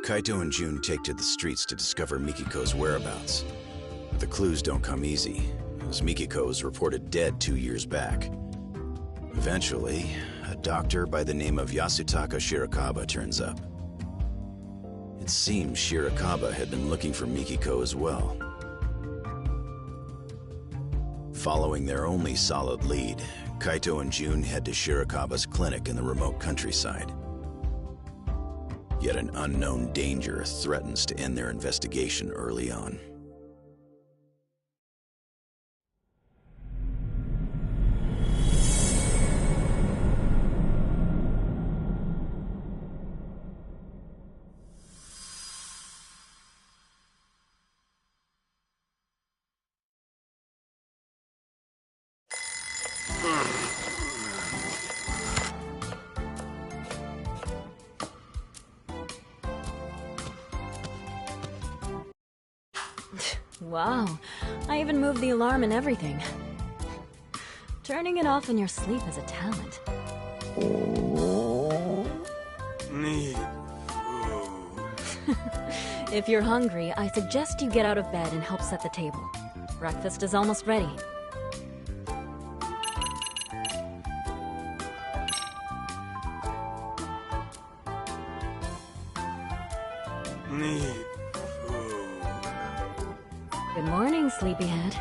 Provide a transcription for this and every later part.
Kaito and Jun take to the streets to discover Mikiko's whereabouts. But the clues don't come easy, as Mikiko was reported dead 2 years back. Eventually, a doctor by the name of Yasutaka Shirakawa turns up. It seems Shirakawa had been looking for Mikiko as well. Following their only solid lead, Kaito and Jun head to Shirakawa's clinic in the remote countryside. Yet an unknown danger threatens to end their investigation early on. Wow, I even moved the alarm and everything. Turning it off in your sleep is a talent. Need food. If you're hungry, I suggest you get out of bed and help set the table. Breakfast is almost ready. Need food. Good morning, sleepyhead.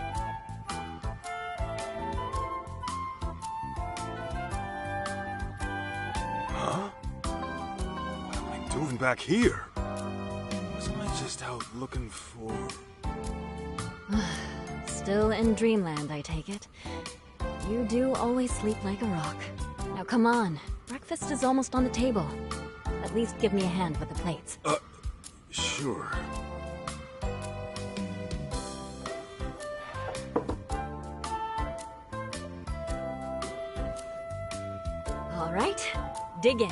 Huh? What am I doing back here? Wasn't I just out looking for... Still in dreamland, I take it. You do always sleep like a rock. Now come on, breakfast is almost on the table. At least give me a hand with the plates. Sure. All right, dig in.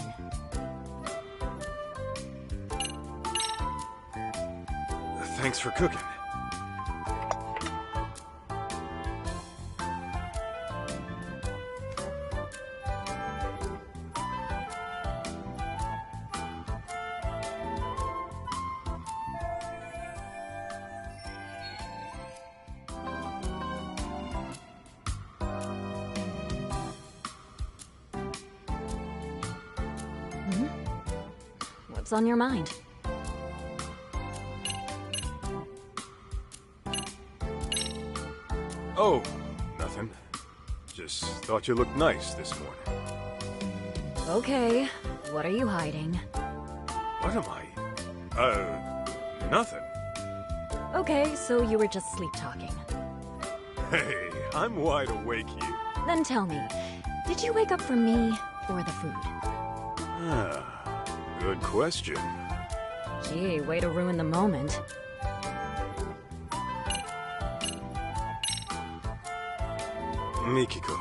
Thanks for cooking. What's on your mind? Oh, nothing. Just thought you looked nice this morning. Okay, what are you hiding? What am I? Nothing. Okay, so you were just sleep-talking. Hey, I'm wide awake here. Then tell me, did you wake up for me or the food? Good question. Gee, way to ruin the moment. Mikiko,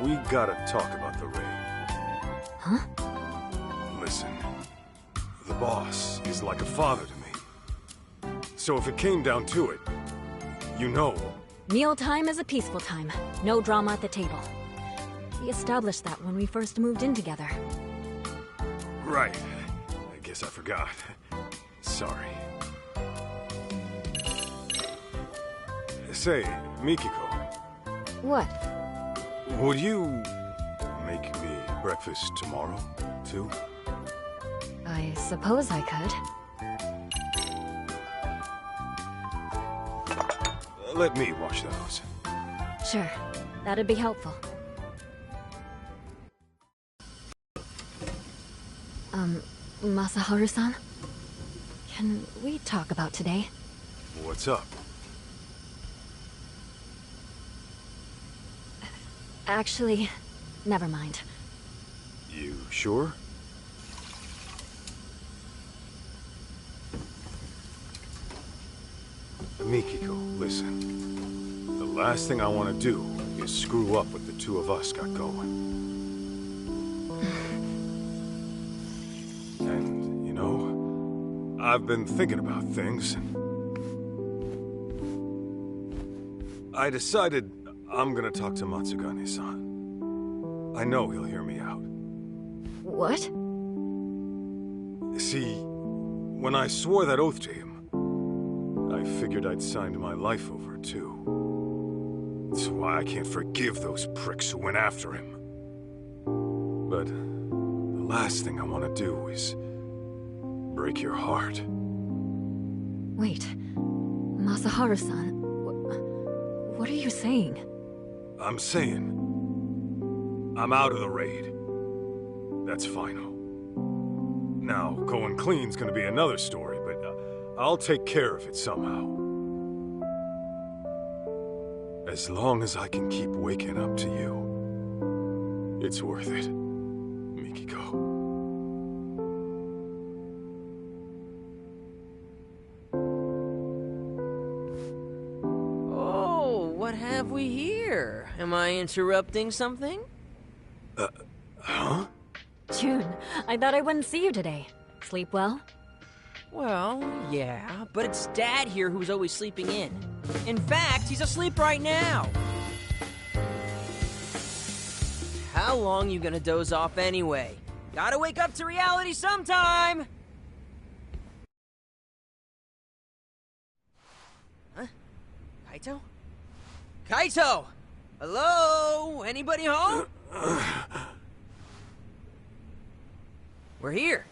we gotta talk about the raid. Huh? Listen, the boss is like a father to me. So if it came down to it, you know... Mealtime is a peaceful time. No drama at the table. We established that when we first moved in together. Right. I guess I forgot. Sorry. Say, Mikiko. What? Would you make me breakfast tomorrow, too? I suppose I could. Let me wash those. Sure, that'd be helpful. Masaharu-san? Can we talk about today? What's up? Actually, never mind. You sure? Mikiko, listen. The last thing I want to do is screw up what the two of us got going. And, you know, I've been thinking about things, and I decided I'm gonna talk to Matsugane-san. I know he'll hear me out. What? See, When I swore that oath to him, I figured I'd signed my life over, too. That's why I can't forgive those pricks who went after him. But the last thing I want to do is break your heart. Wait, Masaharu-san, what are you saying? I'm saying, I'm out of the raid. That's final. Now, going clean's gonna be another story, but I'll take care of it somehow. As long as I can keep waking up to you, it's worth it, Mikiko. What have we here? Am I interrupting something? Huh? June, I thought I wouldn't see you today. Sleep well? Well, yeah, but it's Dad here who's always sleeping in. In fact, he's asleep right now. How long you gonna doze off anyway? Gotta wake up to reality sometime! Huh? Kaito? Kaito! Hello? Anybody home? We're here.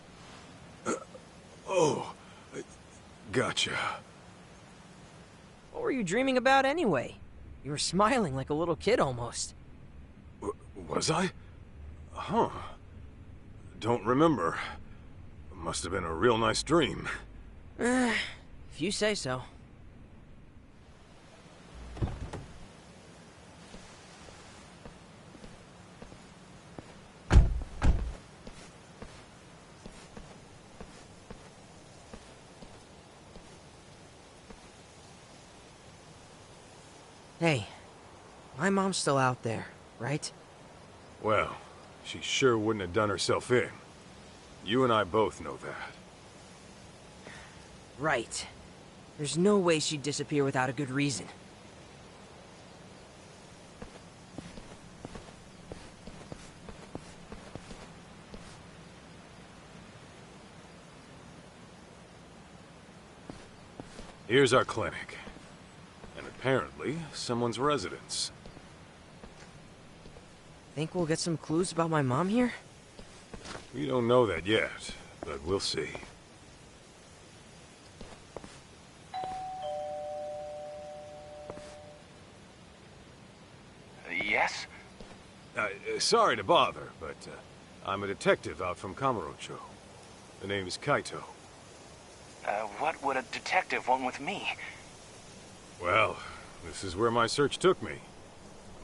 Oh, gotcha. What were you dreaming about anyway? You were smiling like a little kid almost. Was I? Huh. Don't remember. Must have been a real nice dream. If you say so. Hey, my mom's still out there, right? Well, she sure wouldn't have done herself in. You and I both know that. Right. There's no way she'd disappear without a good reason. Here's our clinic. And apparently, someone's residence. Think we'll get some clues about my mom here? We don't know that yet, but we'll see. Yes? Sorry to bother, but I'm a detective out from Kamurocho. The name is Kaito. What would a detective want with me? Well, this is where my search took me.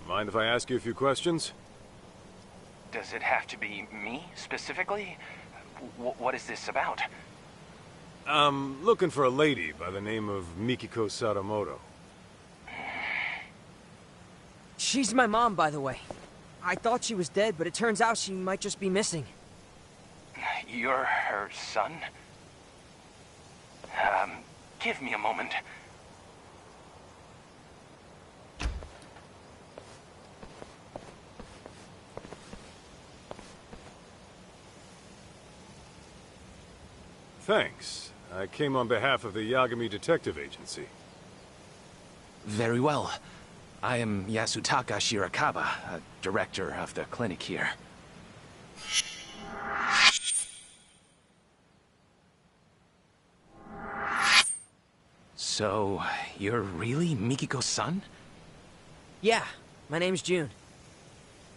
Mind if I ask you a few questions? Does it have to be me, specifically? What is this about? I'm looking for a lady by the name of Mikiko Sadamoto. She's my mom, by the way. I thought she was dead, but it turns out she might just be missing. You're her son? Give me a moment. Thanks. I came on behalf of the Yagami Detective Agency. Very well. I am Yasutaka Shirakawa, director of the clinic here. So, you're really Mikiko's son? Yeah, my name's June.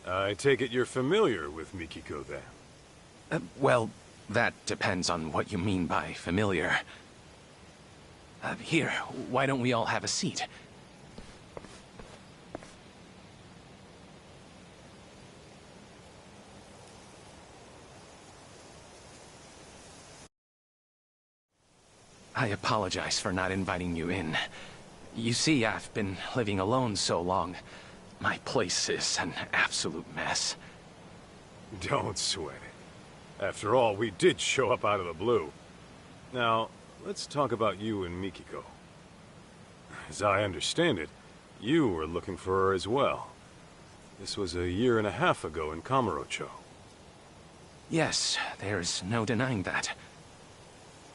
I take it you're familiar with Mikiko, then? Well, that depends on what you mean by familiar. Here, why don't we all have a seat? I apologize for not inviting you in. You see, I've been living alone so long. My place is an absolute mess. Don't sweat it. After all, we did show up out of the blue. Now, let's talk about you and Mikiko. As I understand it, you were looking for her as well. This was 1.5 years ago in Kamurocho. Yes, there's no denying that.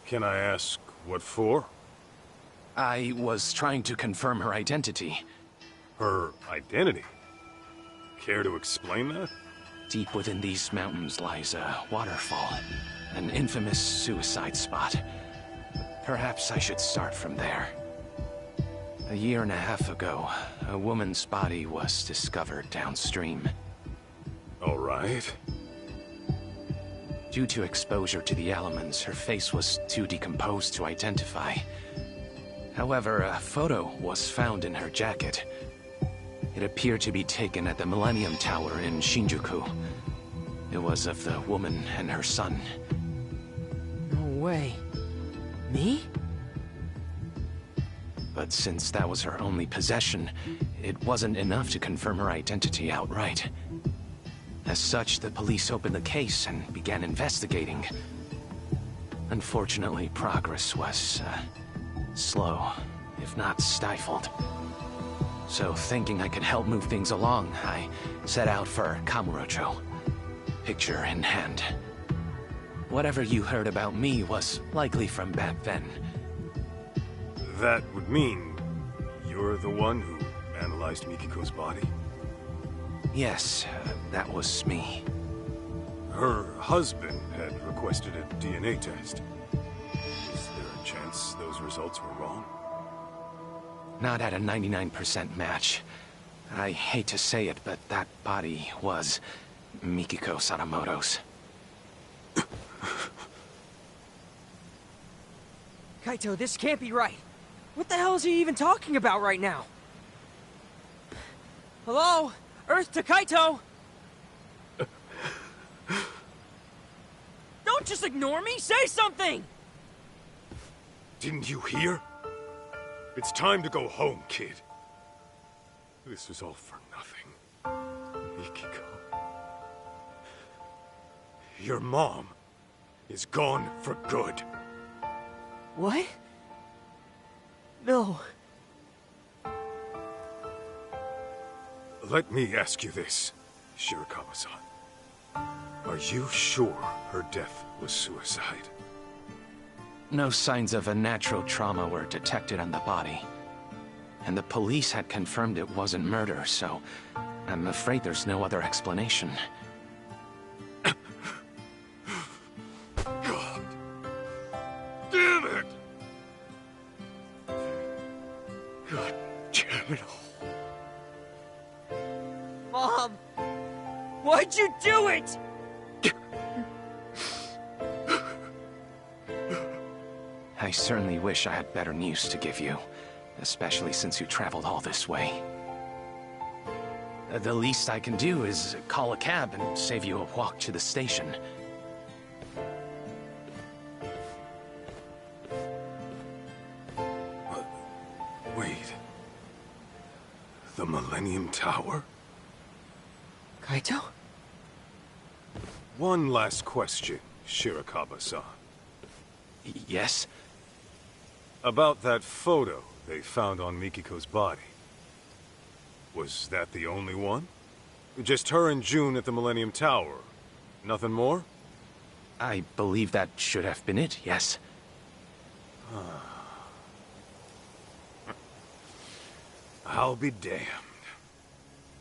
Can I ask what for? I was trying to confirm her identity. Her identity? Care to explain that? Deep within these mountains lies a waterfall, an infamous suicide spot. Perhaps I should start from there. 1.5 years ago, a woman's body was discovered downstream. All right. Due to exposure to the elements, her face was too decomposed to identify. However, a photo was found in her jacket. It appeared to be taken at the Millennium Tower in Shinjuku. It was of the woman and her son. No way. Me? But since that was her only possession, it wasn't enough to confirm her identity outright. As such, the police opened the case and began investigating. Unfortunately, progress was, slow, if not stifled. So, thinking I could help move things along, I set out for Kamurocho, picture in hand. Whatever you heard about me was likely from back then. That would mean you're the one who analyzed Mikiko's body? Yes, that was me. Her husband had requested a DNA test. Is there a chance those results were wrong? Not at a 99% match. I hate to say it, but that body was Mikiko Sadamoto's. Kaito, this can't be right. What the hell is he even talking about right now? Hello? Earth to Kaito! Don't just ignore me! Say something! Didn't you hear? It's time to go home, kid. This was all for nothing. Mikiko. Your mom is gone for good. What? No. Let me ask you this, Shirakawa-san. Are you sure her death was suicide? No signs of a natural trauma were detected on the body. And the police had confirmed it wasn't murder, so I'm afraid there's no other explanation. God damn it! God damn it all. Mom! Why'd you do it? I certainly wish I had better news to give you, especially since you traveled all this way. The least I can do is call a cab and save you a walk to the station. Wait. The Millennium Tower? Kaito? One last question, Shirakawa-san. Yes? About that photo they found on Mikiko's body. Was that the only one? Just her and June at the Millennium Tower? Nothing more? I believe that should have been it, yes. I'll be damned.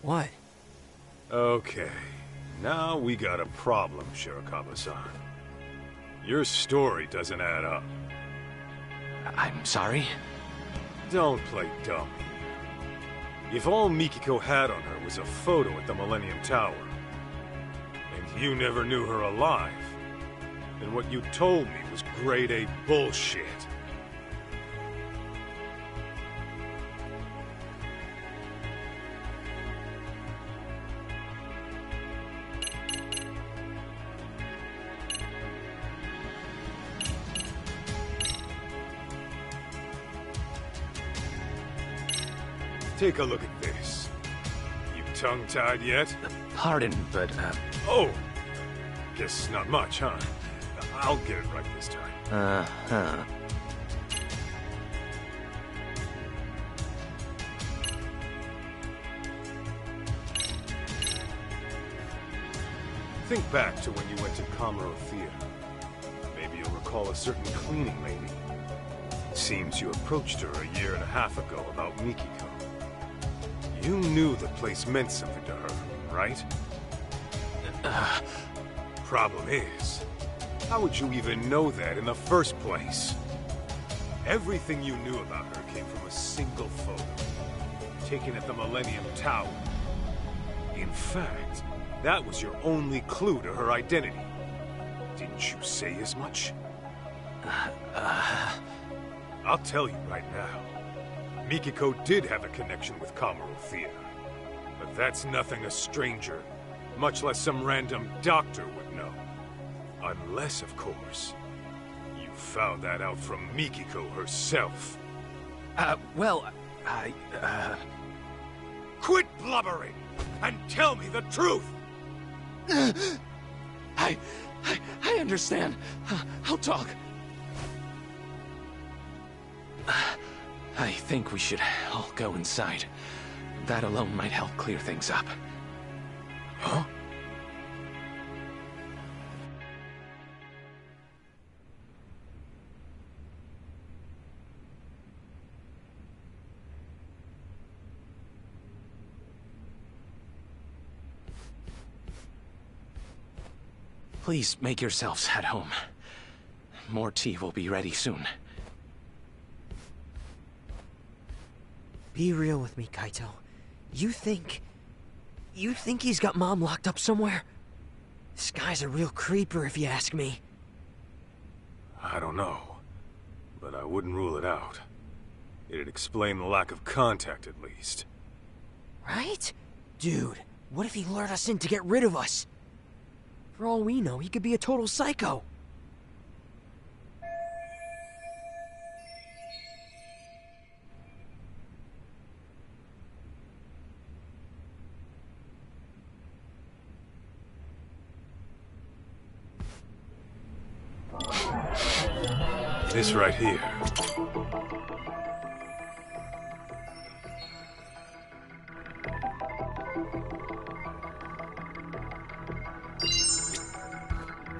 What? Okay, now we got a problem, Shirakawa-san. Your story doesn't add up. I'm sorry? Don't play dumb. If all Mikiko had on her was a photo at the Millennium Tower, and you never knew her alive, then what you told me was grade A bullshit. Take a look at this. You tongue-tied yet? Pardon, but, Oh! Guess not much, huh? I'll get it right this time. uh-huh. Think back to when you went to Kamuro Theater. Maybe you'll recall recall a certain cleaning lady. Seems you approached her a year and a half ago about Mikiko. You knew the place meant something to her, right? Problem is, how would you even know that in the first place? Everything you knew about her came from a single photo, taken at the Millennium Tower. In fact, that was your only clue to her identity. Didn't you say as much? I'll tell you right now. Mikiko did have a connection with Kamurocho Theater. But that's nothing a stranger, much less some random doctor would know. Unless, of course, you found that out from Mikiko herself. Quit blubbering and tell me the truth! I understand. I'll talk. I think we should all go inside. That alone might help clear things up. Huh? Please make yourselves at home. More tea will be ready soon. Be real with me, Kaito. You think he's got Mom locked up somewhere? This guy's a real creeper, if you ask me. I don't know, but I wouldn't rule it out. It'd explain the lack of contact, at least. Right? Dude, what if he lured us in to get rid of us? For all we know, he could be a total psycho. This right here.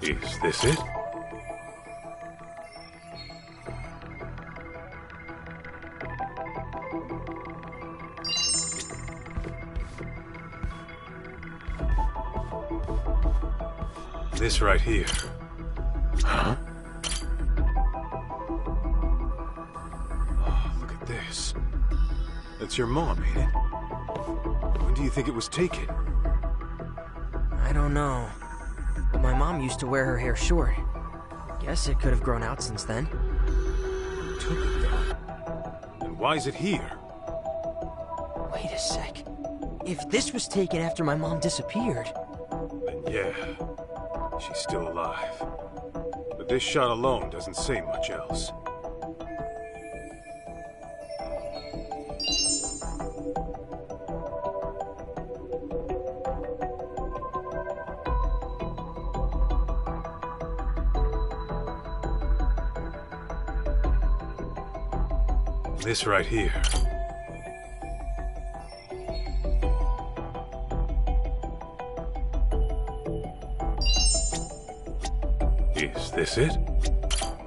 Is this it? This right here. Huh? Oh, look at this. That's your mom, ain't it? When do you think it was taken? I don't know. But my mom used to wear her hair short. Guess it could have grown out since then. Who took it, though? And why is it here? Wait a sec. If this was taken after my mom disappeared... Then yeah, she's still alive. But this shot alone doesn't say much else. This right here. Is this it?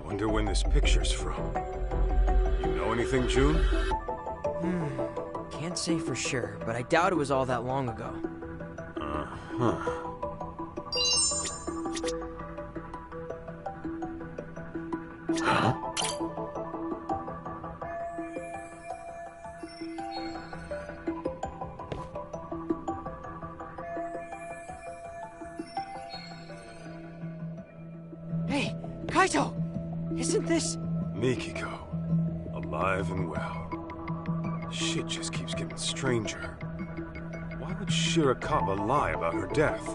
Wonder when this picture's from. You know anything, June? Can't say for sure, but I doubt it was all that long ago. Uh-huh. Huh? Hey, Kaito! Isn't this... Mikiko. Alive and well. Shit just keeps getting stranger. Why would Shirakawa lie about her death?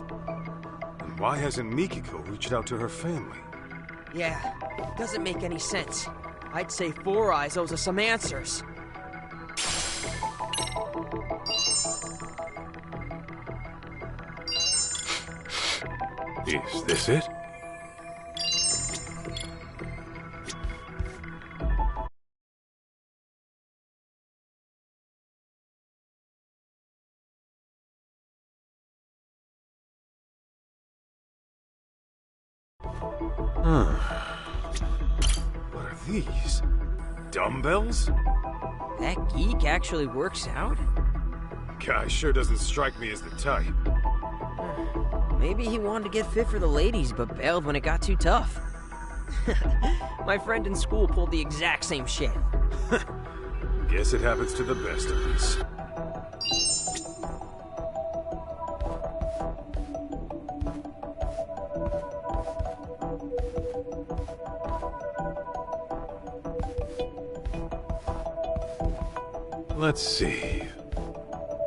And why hasn't Mikiko reached out to her family? Yeah, doesn't make any sense. I'd say Four Eyes owes us some answers. Is this it? these? Dumbbells? That geek actually works out? Guy sure doesn't strike me as the type. Maybe he wanted to get fit for the ladies, but bailed when it got too tough. My friend in school pulled the exact same shit. Guess it happens to the best of us. Let's see.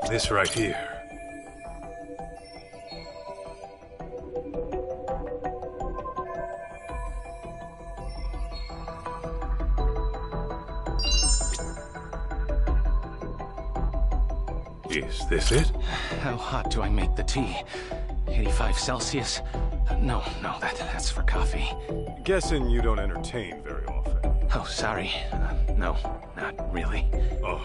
This right here. Is this it? How hot do I make the tea? 85 Celsius? No, that's for coffee. Guessing you don't entertain very often. Oh, sorry. No, not really. Oh,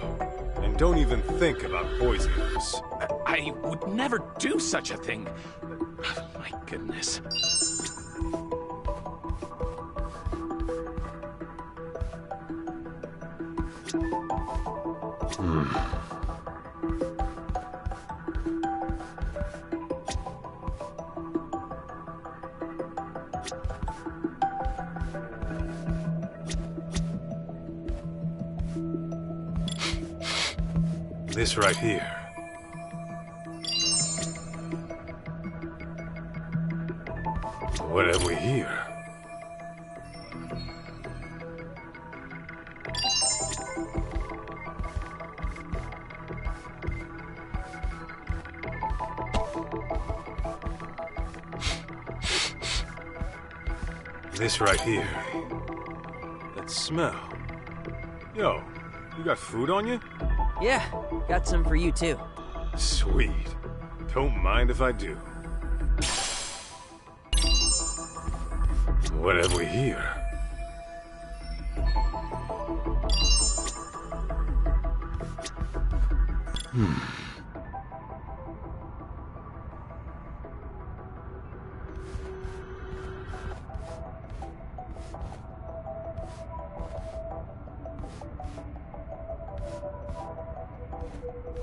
and don't even think about poisoning us. I would never do such a thing. My goodness. This right here. What have we here? This right here. That smell. Yo, you got food on you? Yeah, got some for you too. Sweet. Don't mind if I do. What have we here?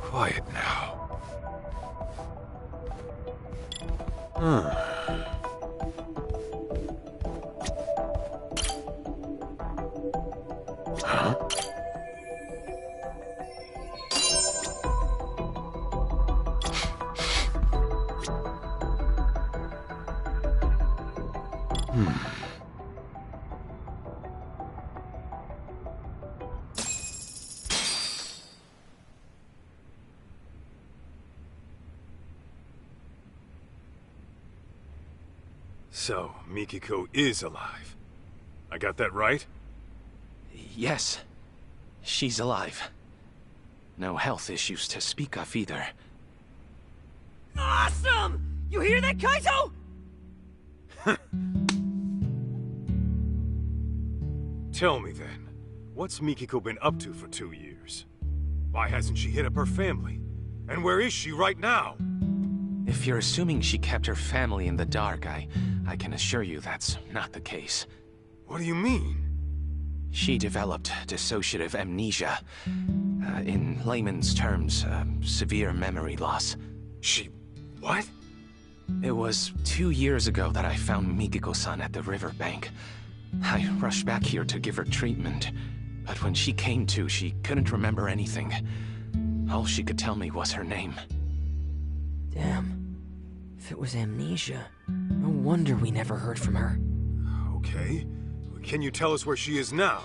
Quiet now. Huh? So, Mikiko is alive. I got that right? Yes, she's alive. No health issues to speak of either. Awesome! You hear that, Kaito? Tell me then, what's Mikiko been up to for 2 years? Why hasn't she hit up her family? And where is she right now? If you're assuming she kept her family in the dark, I can assure you that's not the case. What do you mean? She developed dissociative amnesia. In layman's terms, severe memory loss. She... what? It was 2 years ago that I found Mikiko-san at the riverbank. I rushed back here to give her treatment, but when she came to, she couldn't remember anything. All she could tell me was her name. Damn. If it was amnesia, no wonder we never heard from her. Okay. Can you tell us where she is now?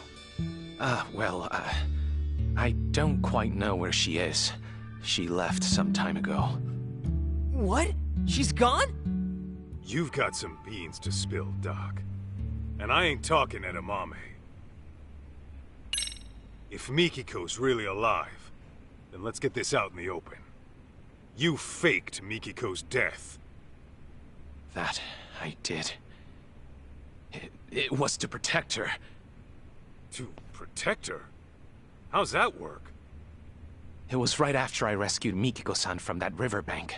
I don't quite know where she is. She left some time ago. What? She's gone? You've got some beans to spill, Doc. And I ain't talking edamame. If Mikiko's really alive, then let's get this out in the open. You faked Mikiko's death. That I did. It was to protect her. To protect her? How's that work? It was right after I rescued Mikiko-san from that riverbank.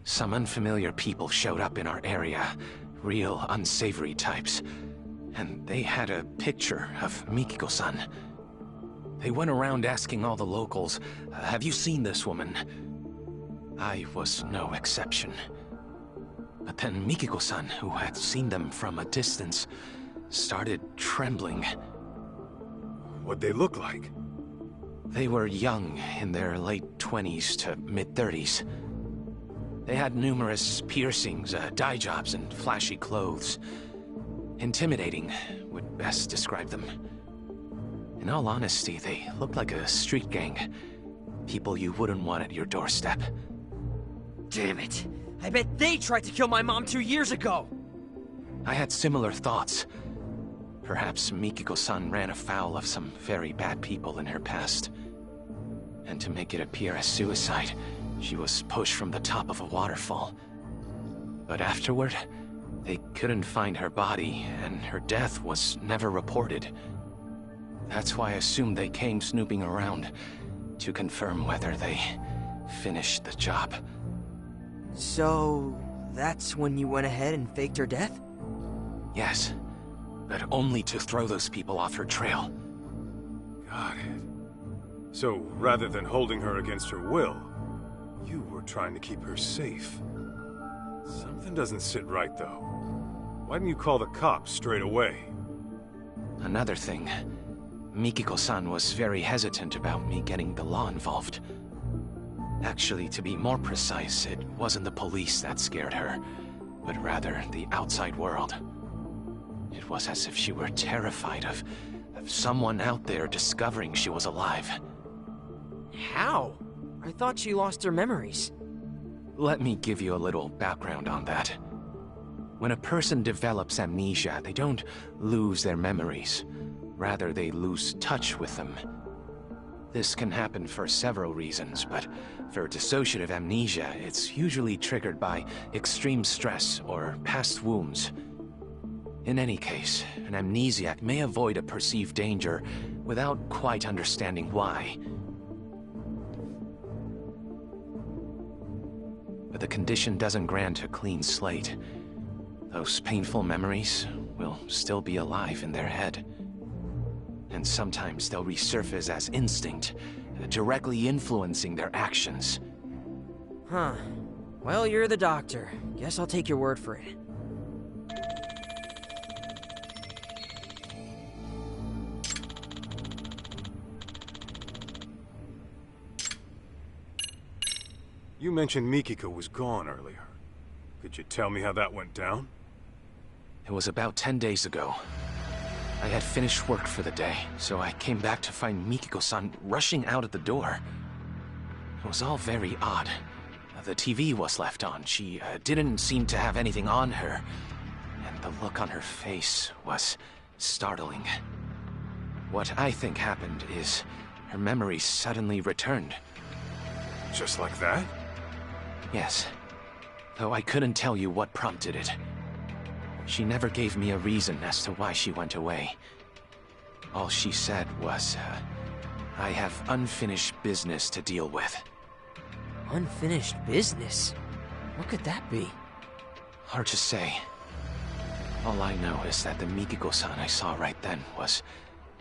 Some unfamiliar people showed up in our area. Real unsavory types. and they had a picture of Mikiko-san. They went around asking all the locals, have you seen this woman? I was no exception. But then Mikiko-san, who had seen them from a distance, started trembling. What'd they look like? They were young, in their late 20s to mid-30s. They had numerous piercings, dye jobs, and flashy clothes. Intimidating would best describe them. In all honesty, they looked like a street gang. People you wouldn't want at your doorstep. Damn it! I bet they tried to kill my mom 2 years ago! I had similar thoughts. Perhaps Mikiko-san ran afoul of some very bad people in her past. And to make it appear as suicide, she was pushed from the top of a waterfall. But afterward, they couldn't find her body, and her death was never reported. That's why I assumed they came snooping around to confirm whether they finished the job. So, that's when you went ahead and faked her death? Yes, but only to throw those people off her trail. Got it. So, rather than holding her against her will, you were trying to keep her safe. Something doesn't sit right, though. Why didn't you call the cops straight away? Another thing, Mikiko-san was very hesitant about me getting the law involved. Actually, to be more precise, it wasn't the police that scared her, but rather the outside world. It was as if she were terrified of someone out there discovering she was alive. How? I thought she lost her memories. Let me give you a little background on that. When a person develops amnesia, they don't lose their memories. Rather, they lose touch with them. This can happen for several reasons, but for dissociative amnesia, it's usually triggered by extreme stress or past wounds. In any case, an amnesiac may avoid a perceived danger without quite understanding why. But the condition doesn't grant a clean slate. Those painful memories will still be alive in their head. And sometimes they'll resurface as instinct, directly influencing their actions. Huh. Well, you're the doctor. Guess I'll take your word for it. You mentioned Mikiko was gone earlier. Could you tell me how that went down? It was about 10 days ago. I had finished work for the day, so I came back to find Mikiko-san rushing out at the door. It was all very odd. The TV was left on. She didn't seem to have anything on her, and the look on her face was startling. What I think happened is her memory suddenly returned. Just like that? Yes, though I couldn't tell you what prompted it. She never gave me a reason as to why she went away. All she said was, I have unfinished business to deal with. Unfinished business? What could that be? Hard to say. All I know is that the Mikiko-san I saw right then was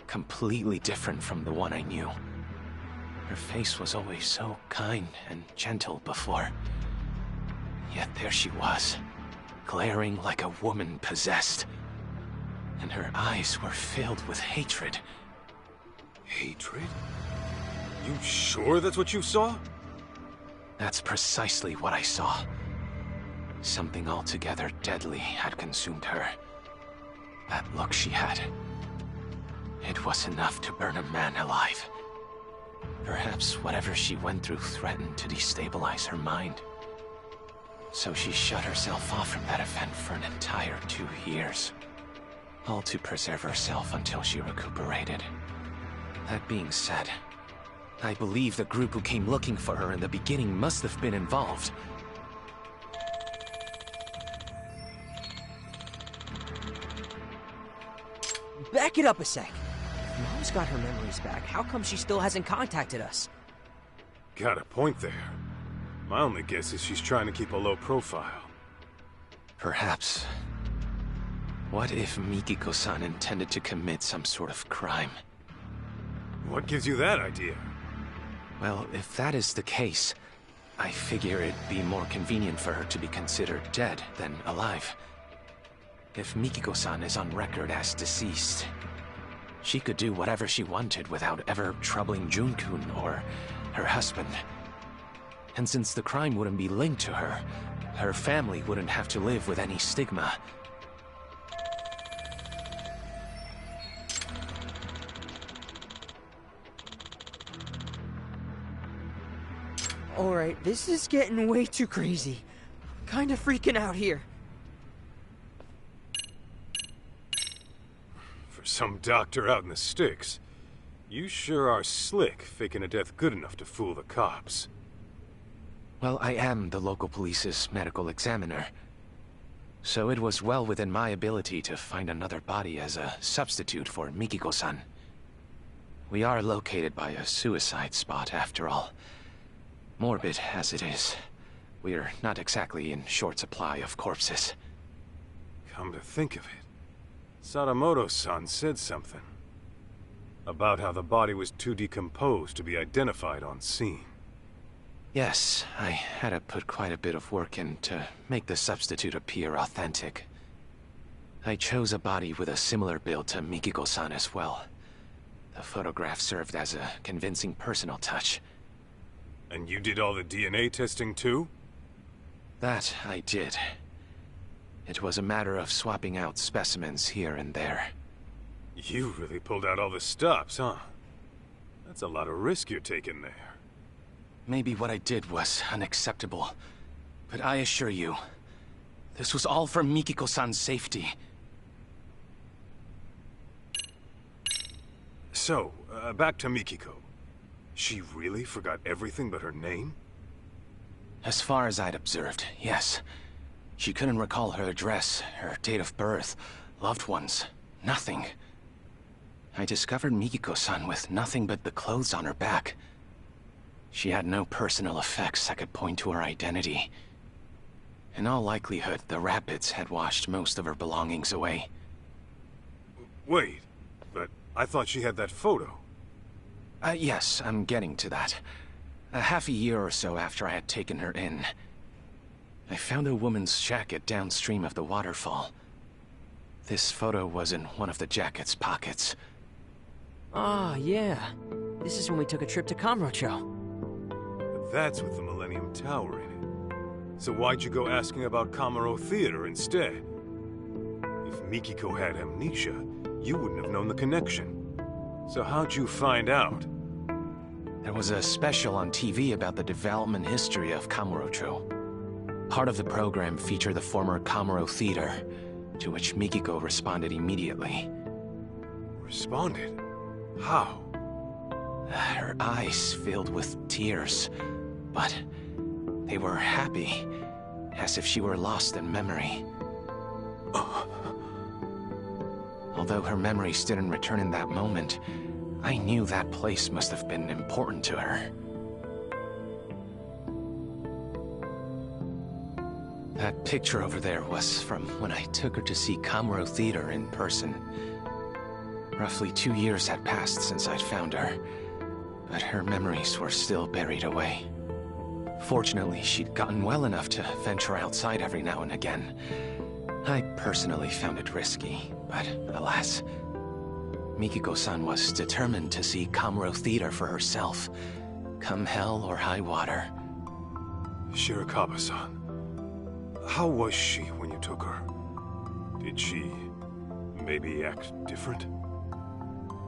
completely different from the one I knew. Her face was always so kind and gentle before. Yet there she was, glaring like a woman possessed. And her eyes were filled with hatred. Hatred? You sure that's what you saw? That's precisely what I saw. Something altogether deadly had consumed her. That look she had. It was enough to burn a man alive. Perhaps whatever she went through threatened to destabilize her mind. So she shut herself off from that event for an entire 2 years. All to preserve herself until she recuperated. That being said, I believe the group who came looking for her in the beginning must have been involved. Back it up a sec. If Mom's got her memories back, how come she still hasn't contacted us? Got a point there. My only guess is she's trying to keep a low profile. Perhaps. What if Mikiko-san intended to commit some sort of crime? What gives you that idea? Well, if that is the case, I figure it'd be more convenient for her to be considered dead than alive. If Mikiko-san is on record as deceased, she could do whatever she wanted without ever troubling Jun-kun or her husband. And since the crime wouldn't be linked to her, her family wouldn't have to live with any stigma. Alright, this is getting way too crazy. Kinda freaking out here. For some doctor out in the sticks, you sure are slick faking a death good enough to fool the cops. Well, I am the local police's medical examiner, so it was well within my ability to find another body as a substitute for Mikiko-san. We are located by a suicide spot, after all. Morbid as it is, we're not exactly in short supply of corpses. Come to think of it, Sadamoto-san said something about how the body was too decomposed to be identified on scene. Yes, I had to put quite a bit of work in to make the substitute appear authentic. I chose a body with a similar build to Mikiko-san as well. The photograph served as a convincing personal touch. And you did all the DNA testing too? That I did. It was a matter of swapping out specimens here and there. You really pulled out all the stops, huh? That's a lot of risk you're taking there. Maybe what I did was unacceptable, but I assure you, this was all for Mikiko-san's safety. So, back to Mikiko. She really forgot everything but her name? As far as I'd observed, yes. She couldn't recall her address, her date of birth, loved ones, nothing. I discovered Mikiko-san with nothing but the clothes on her back. She had no personal effects that could point to her identity. In all likelihood, the rapids had washed most of her belongings away. Wait, but I thought she had that photo. Yes, I'm getting to that. Half a year or so after I had taken her in, I found a woman's jacket downstream of the waterfall. This photo was in one of the jacket's pockets. Ah, yeah. This is when we took a trip to Kamurocho. But that's with the Millennium Tower in it. So why'd you go asking about Kamuro Theater instead? If Mikiko had amnesia, you wouldn't have known the connection. So how'd you find out? There was a special on TV about the development history of Kamurocho. Part of the program featured the former Kamuro Theater, to which Mikiko responded immediately. Responded? How? Her eyes filled with tears, but they were happy, as if she were lost in memory. Although her memories didn't return in that moment, I knew that place must have been important to her. That picture over there was from when I took her to see Kamuro Theater in person. Roughly 2 years had passed since I'd found her, but her memories were still buried away. Fortunately, she'd gotten well enough to venture outside every now and again. I personally found it risky, but alas, Mikiko-san was determined to see Kamuro Theater for herself, come hell or high water. Shirakawa-san, how was she when you took her? Did she maybe act different?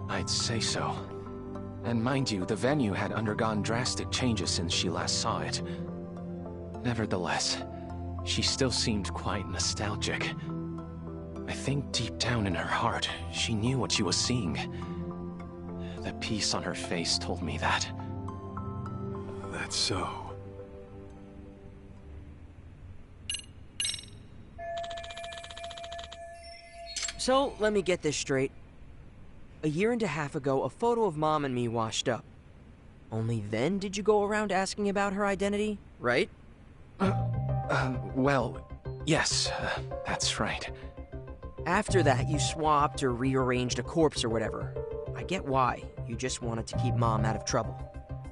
I'd say so. And mind you, the venue had undergone drastic changes since she last saw it. Nevertheless, she still seemed quite nostalgic. I think deep down in her heart, she knew what she was seeing. The peace on her face told me that. That's so. So, let me get this straight. A year and a half ago, a photo of Mom and me washed up. Only then did you go around asking about her identity, right? Well, yes, that's right. After that, you swapped or rearranged a corpse or whatever. I get why. You just wanted to keep Mom out of trouble.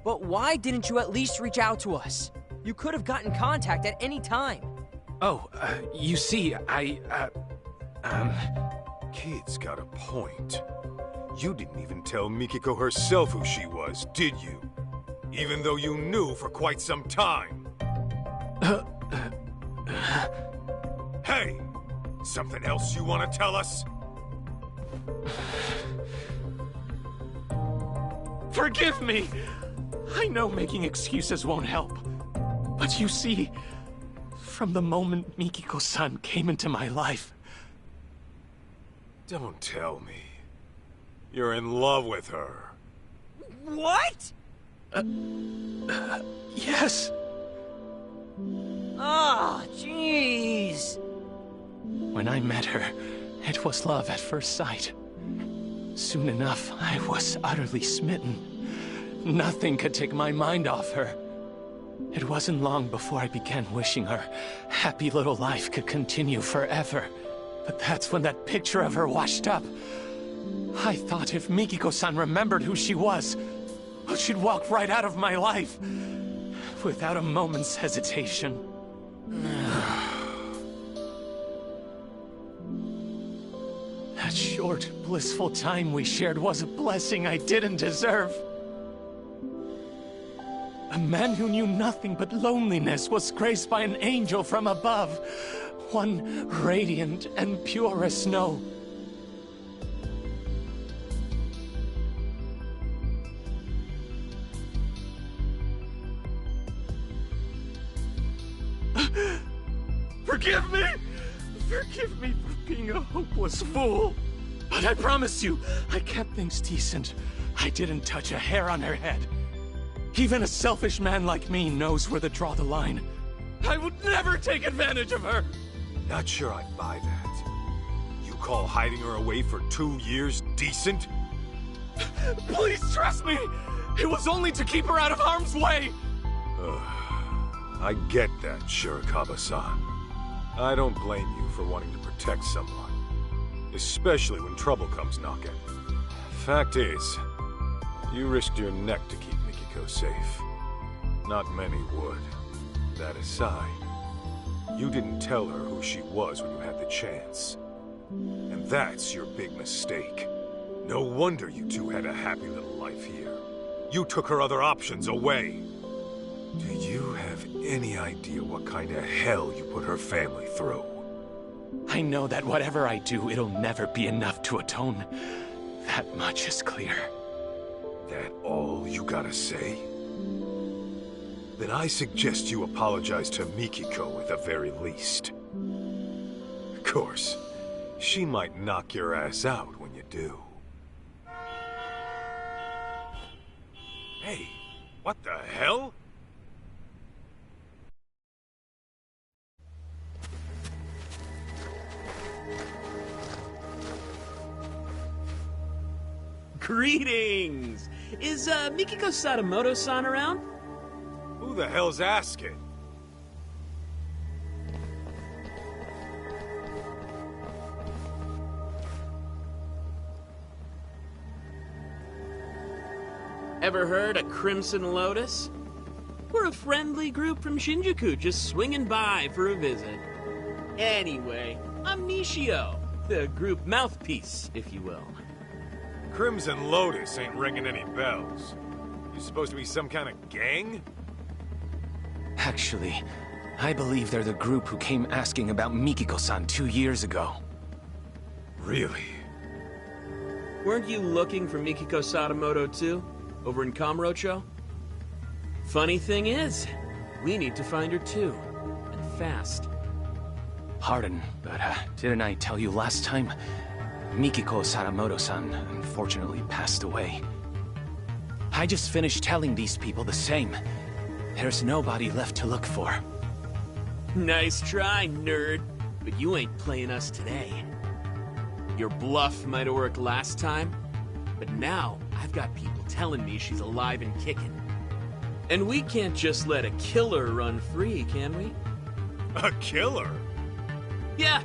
But why didn't you at least reach out to us? You could have gotten contact at any time. Oh, you see, Kid's got a point. You didn't even tell Mikiko herself who she was, did you? Even though you knew for quite some time. Hey! Something else you want to tell us? Forgive me! I know making excuses won't help. But you see, from the moment Mikiko-san came into my life... Don't tell me. You're in love with her. What? Yes. Ah, jeez. When I met her, it was love at first sight. Soon enough, I was utterly smitten. Nothing could take my mind off her. It wasn't long before I began wishing her happy little life could continue forever. But that's when that picture of her washed up. I thought if Mikiko-san remembered who she was, she'd walk right out of my life, without a moment's hesitation. That short, blissful time we shared was a blessing I didn't deserve. A man who knew nothing but loneliness was graced by an angel from above, one radiant and pure as snow. Forgive me! Forgive me for being a hopeless fool. But I promise you, I kept things decent. I didn't touch a hair on her head. Even a selfish man like me knows where to draw the line. I would never take advantage of her! Not sure I buy that. You call hiding her away for 2 years decent? Please trust me! It was only to keep her out of harm's way! I get that, Shirakawa-san. I don't blame you for wanting to protect someone. Especially when trouble comes knocking. Fact is, you risked your neck to keep Mikiko safe. Not many would. That aside, you didn't tell her who she was when you had the chance. And that's your big mistake. No wonder you two had a happy little life here. You took her other options away. Do you have any idea what kind of hell you put her family through? I know that whatever I do, it'll never be enough to atone. That much is clear. That all you gotta say? Then I suggest you apologize to Mikiko at the very least. Of course, she might knock your ass out when you do. Hey, what the hell? Greetings! Is, Mikiko Sadamoto-san around? Who the hell's asking? Ever heard of Crimson Lotus? We're a friendly group from Shinjuku just swinging by for a visit. Anyway, I'm Nishio, the group mouthpiece, if you will. Crimson Lotus ain't ringing any bells. You supposed to be some kind of gang? Actually, I believe they're the group who came asking about Mikiko-san 2 years ago. Really? Weren't you looking for Mikiko Sadamoto too? Over in Kamurocho? Funny thing is, we need to find her too. And fast. Pardon, but didn't I tell you last time? Mikiko Sadamoto-san unfortunately passed away. I just finished telling these people the same. There's nobody left to look for. Nice try, nerd. But you ain't playing us today. Your bluff might have worked last time, but now I've got people telling me she's alive and kicking. And we can't just let a killer run free, can we? A killer? Yeah,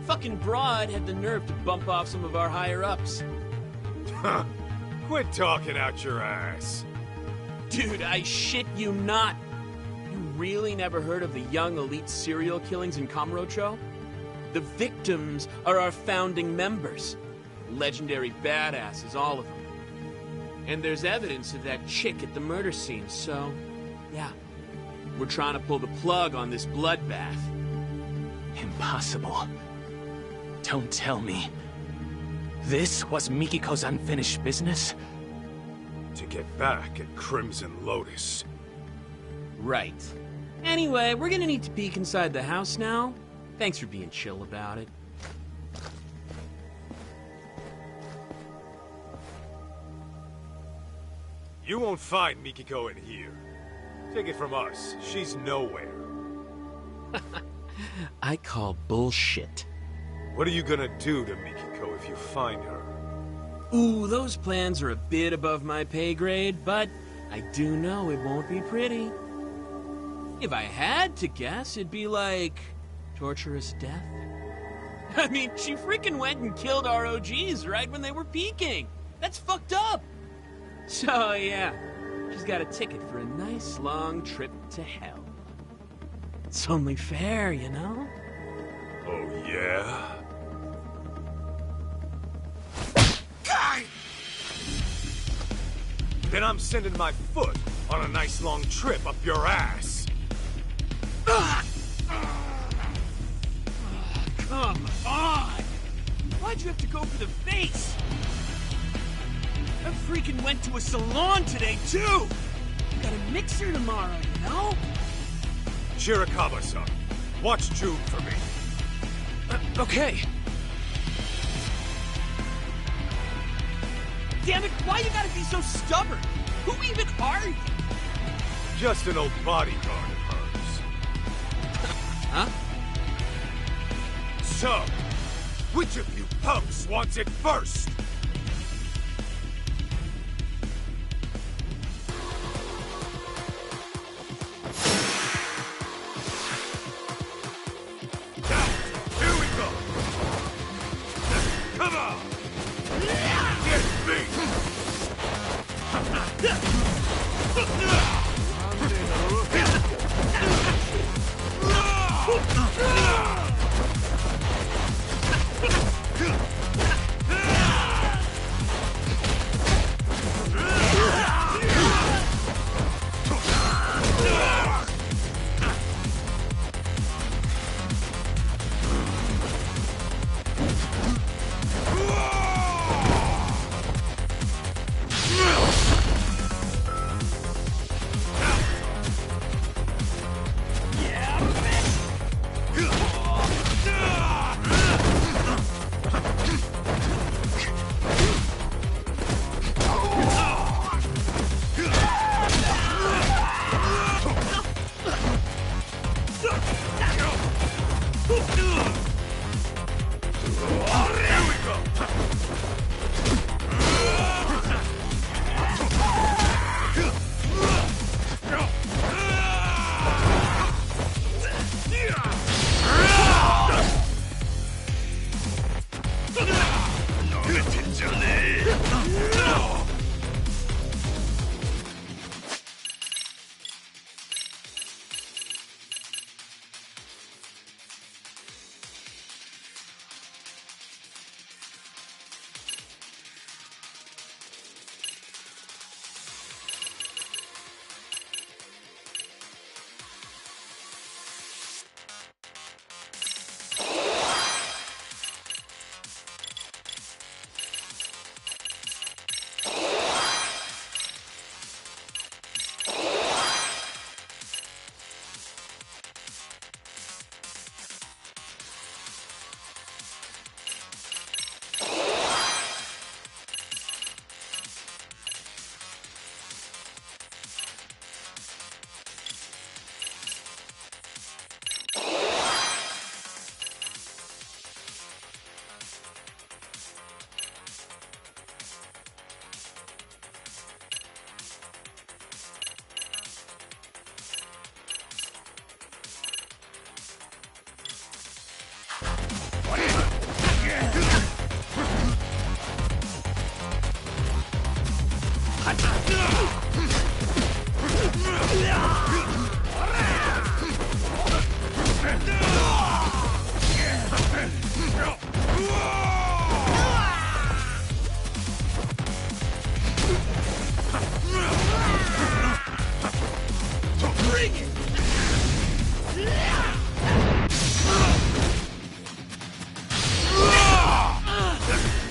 Fucking broad had the nerve to bump off some of our higher-ups. Huh. Quit talking out your ass. Dude, I shit you not. You really never heard of the young elite serial killings in Kamurocho? The victims are our founding members. Legendary badasses, all of them. And there's evidence of that chick at the murder scene, so... yeah. We're trying to pull the plug on this bloodbath. Impossible. Don't tell me. This was Mikiko's unfinished business? To get back at Crimson Lotus. Right. Anyway, we're gonna need to peek inside the house now. Thanks for being chill about it. You won't find Mikiko in here. Take it from us, she's nowhere. I call bullshit. What are you gonna do to Mikiko if you find her? Ooh, those plans are a bit above my pay grade, but I do know it won't be pretty. If I had to guess, it'd be like... torturous death? I mean, she freaking went and killed our OGs right when they were peaking. That's fucked up. So, yeah, she's got a ticket for a nice long trip to hell. It's only fair, you know? Oh, yeah? Then I'm sending my foot on a nice long trip up your ass. Come on! Why'd you have to go for the face? I freaking went to a salon today, too! You got a mixer tomorrow, you know? Shirakawa-san, watch June for me. Okay. Damn it, why you gotta be so stubborn? Who even are you? Just an old bodyguard of hers. Huh? So, which of you punks wants it first? Here we go! Come on! Get me!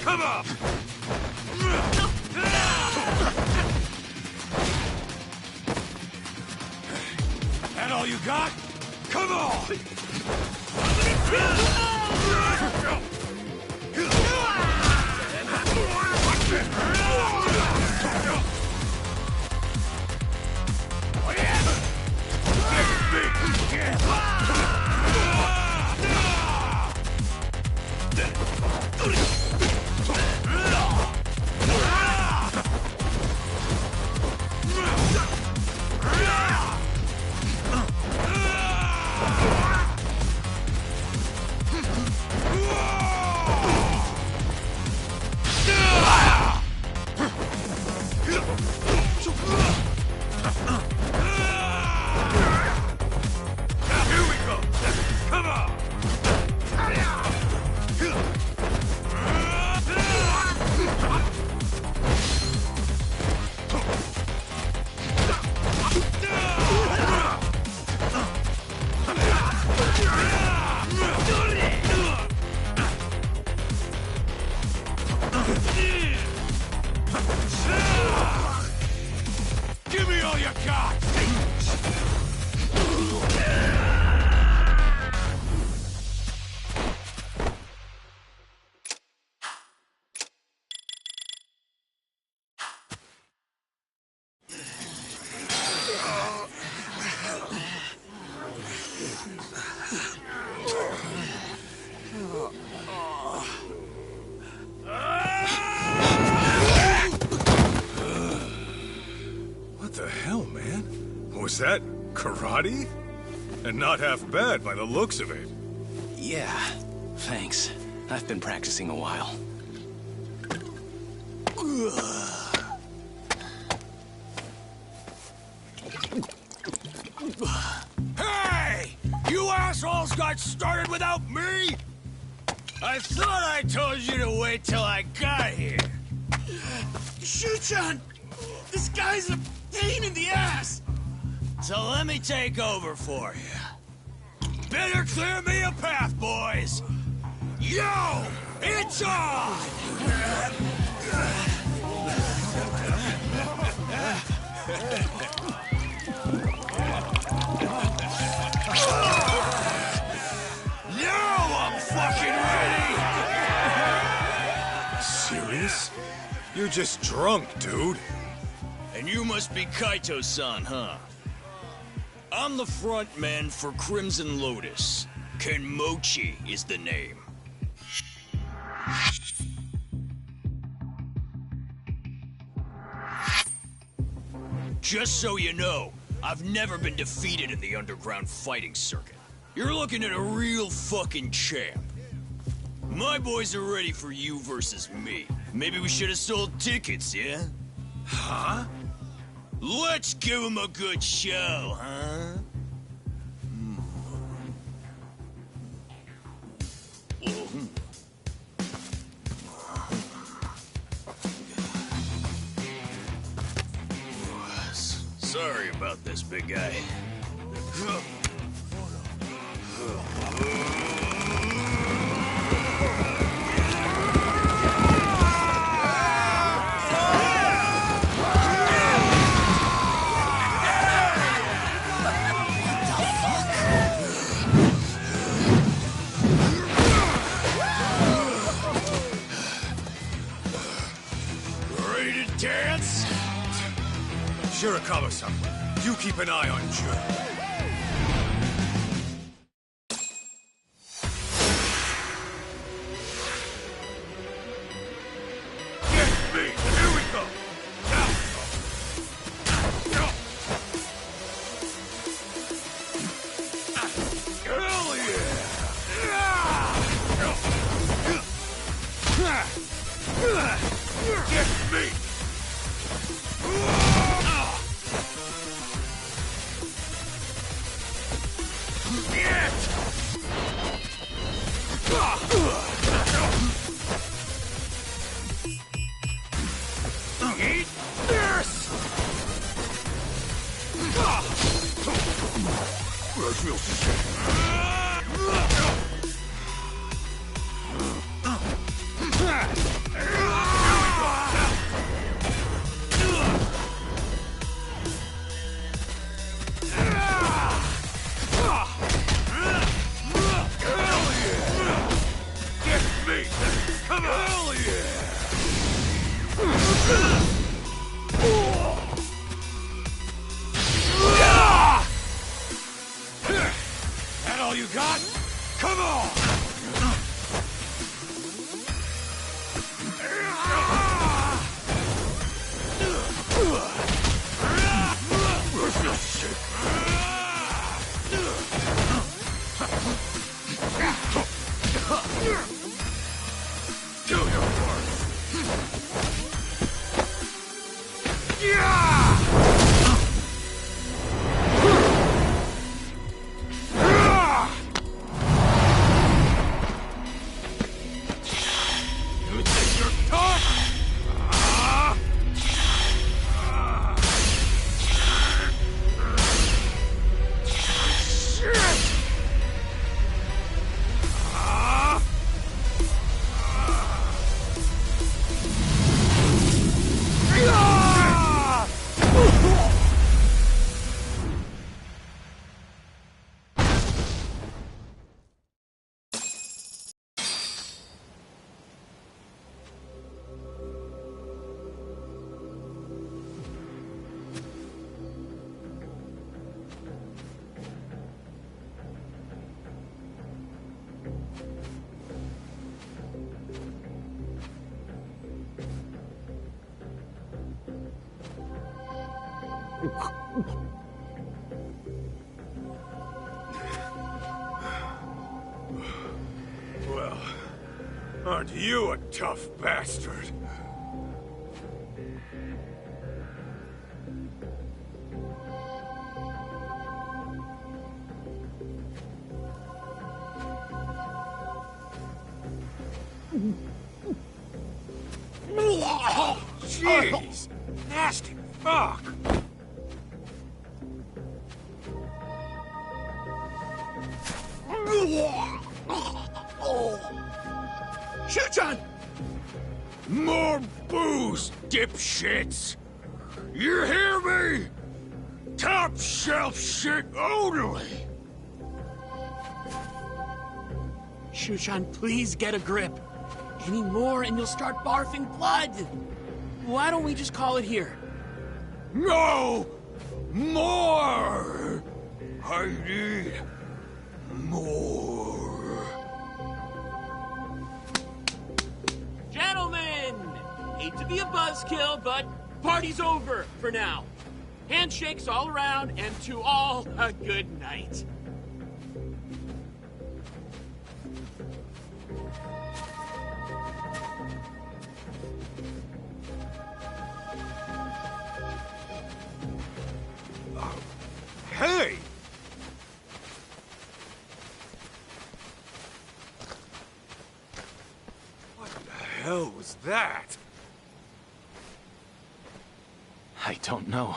Come on! That all you got? Come on! Give me all you got! What the hell, man? Was that karate? And not half bad by the looks of it. Yeah, thanks. I've been practicing a while. Hey! You assholes got started without me? I thought I told you to wait till I got here. Shuchan! This guy's a pain in the ass! So let me take over for you. Better clear me a path, boys! Yo! It's on! Now I'm fucking ready! Serious? You're just drunk, dude. And you must be Kaito-san, huh? I'm the front man for Crimson Lotus. Kenmochi is the name. Just so you know, I've never been defeated in the underground fighting circuit. You're looking at a real fucking champ. My boys are ready for you versus me. Maybe we should have sold tickets, yeah? Huh? Let's give him a good show, huh? Sorry about this, big guy. Ready to dance? Shirakawa-san, you keep an eye on Joe. Get me! Here we go! Now! Hell yeah! Get me! That all you got? Come on! Do your worst! You think you're tough? Well, aren't you a tough bastard? Jeez! Nasty fuck! Shuchan! More booze, dipshits! You hear me? Top shelf shit only! Shushan, please get a grip. Any more and you'll start barfing blood. Why don't we just call it here? No! More! I need more. Gentlemen! Hate to be a buzzkill, but party's over for now. Handshakes all around, and to all, a good night. Hey! What the hell was that? I don't know.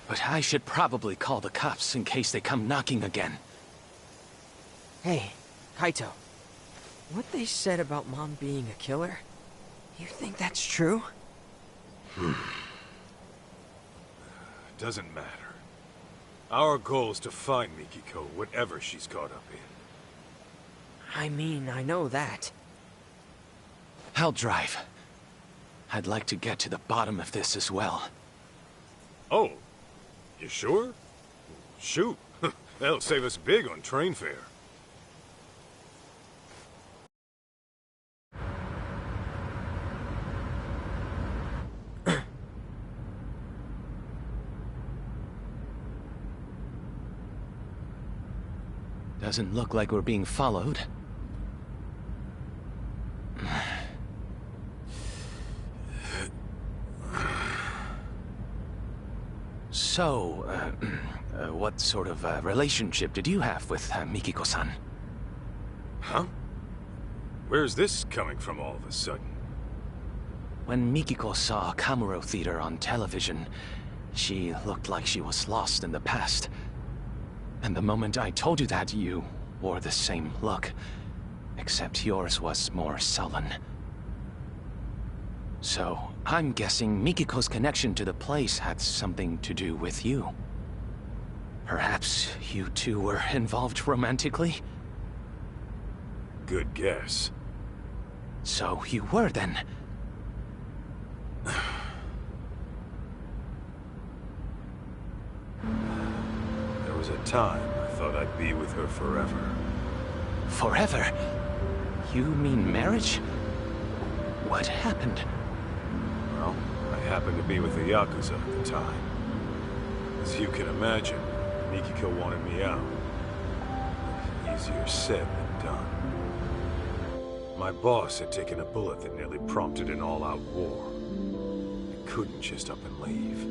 But I should probably call the cops in case they come knocking again. Hey, Kaito. What they said about Mom being a killer, you think that's true? Doesn't matter. Our goal is to find Mikiko, whatever she's caught up in. I mean, I know that. I'll drive. I'd like to get to the bottom of this as well. Oh, you sure? Shoot, that'll save us big on train fare. Doesn't look like we're being followed. So, what sort of relationship did you have with Mikiko-san? Huh? Where's this coming from all of a sudden? When Mikiko saw Kamuro Theater on television, she looked like she was lost in the past. And the moment I told you that, you wore the same look. Except yours was more sullen. So, I'm guessing Mikiko's connection to the place had something to do with you. Perhaps you two were involved romantically? Good guess. So you were then. There was a time I thought I'd be with her forever. Forever? You mean marriage? What happened? Well, I happened to be with the Yakuza at the time. As you can imagine, Mikiko wanted me out. Easier said than done. My boss had taken a bullet that nearly prompted an all-out war. I couldn't just up and leave.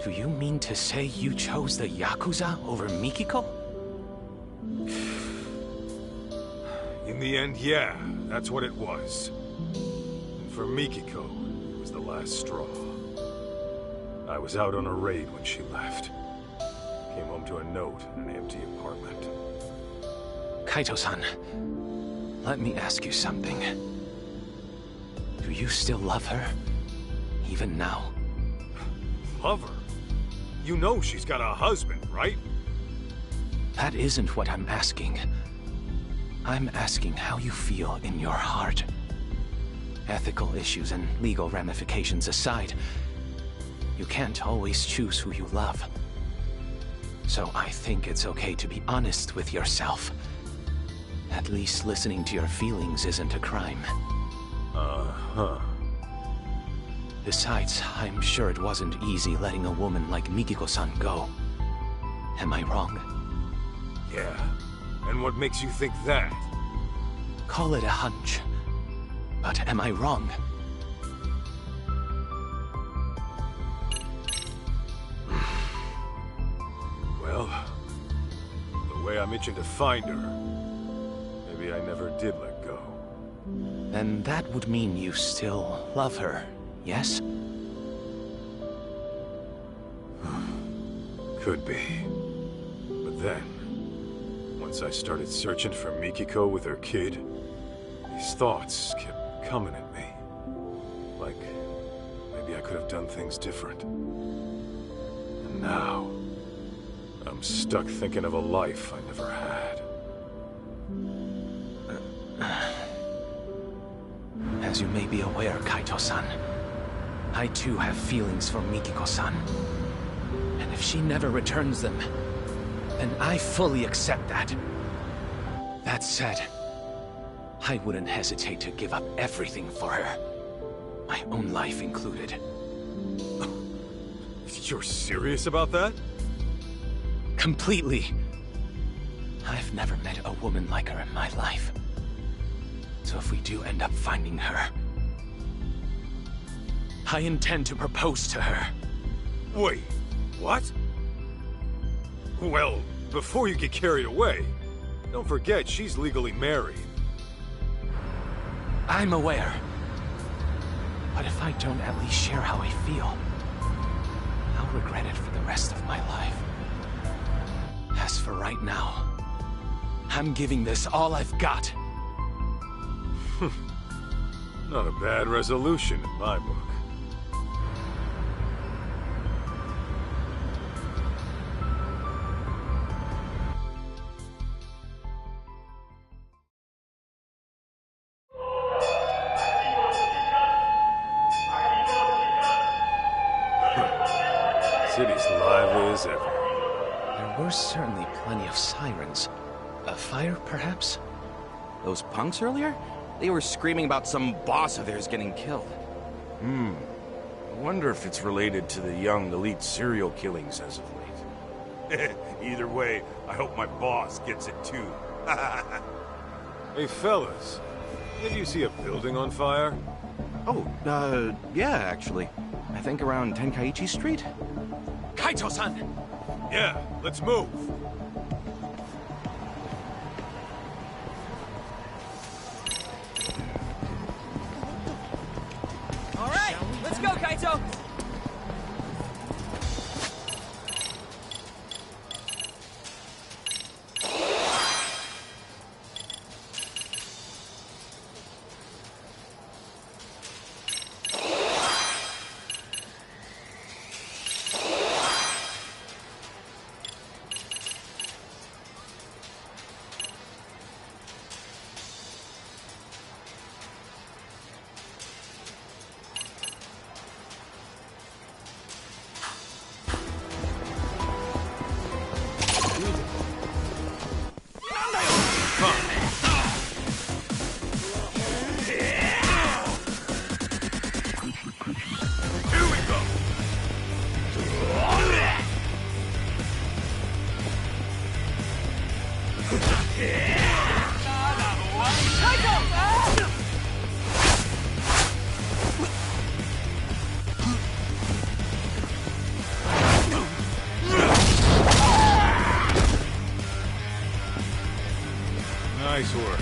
Do you mean to say you chose the Yakuza over Mikiko? In the end, yeah, that's what it was. And for Mikiko, it was the last straw. I was out on a raid when she left. Came home to a note in an empty apartment. Kaito-san, let me ask you something. Do you still love her? Even now? Love her? You know she's got a husband, right? That isn't what I'm asking. I'm asking how you feel in your heart. Ethical issues and legal ramifications aside, you can't always choose who you love. So I think it's okay to be honest with yourself. At least listening to your feelings isn't a crime. Uh-huh. Besides, I'm sure it wasn't easy letting a woman like Mikiko-san go. Am I wrong? Yeah. And what makes you think that? Call it a hunch. But am I wrong? Well, the way I'm itching to find her, maybe I never did let go. Then that would mean you still love her, yes? Could be. But then, once I started searching for Mikiko with her kid, these thoughts kept coming at me. Like, maybe I could have done things different. And now, I'm stuck thinking of a life I never had. As you may be aware, Kaito-san, I too have feelings for Mikiko-san. And if she never returns them, then I fully accept that. That said, I wouldn't hesitate to give up everything for her. My own life included. You're serious about that? Completely. I've never met a woman like her in my life. So if we do end up finding her, I intend to propose to her. Wait, what? Well, before you get carried away, don't forget she's legally married. I'm aware. But if I don't at least share how I feel, I'll regret it for the rest of my life. As for right now, I'm giving this all I've got. Not a bad resolution in my book. City's lively as ever. There were certainly plenty of sirens. A fire, perhaps? Those punks earlier? They were screaming about some boss of theirs getting killed. I wonder if it's related to the young elite serial killings as of late. Either way, I hope my boss gets it too. Hey fellas, did you see a building on fire? Oh, yeah, actually. I think around Tenkaichi Street? Kaito-san! Yeah, let's move. All right, let's go, Kaito! Nice work.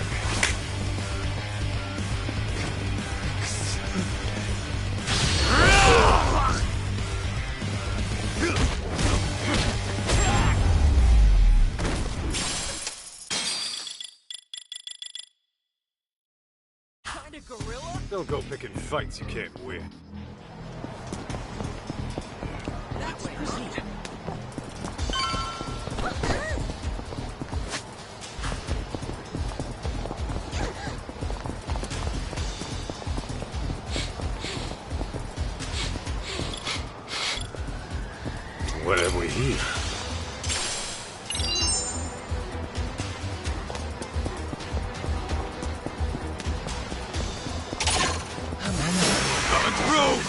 Kinda gorilla? Don't go picking fights you can't win. That way. What have we here? Coming through!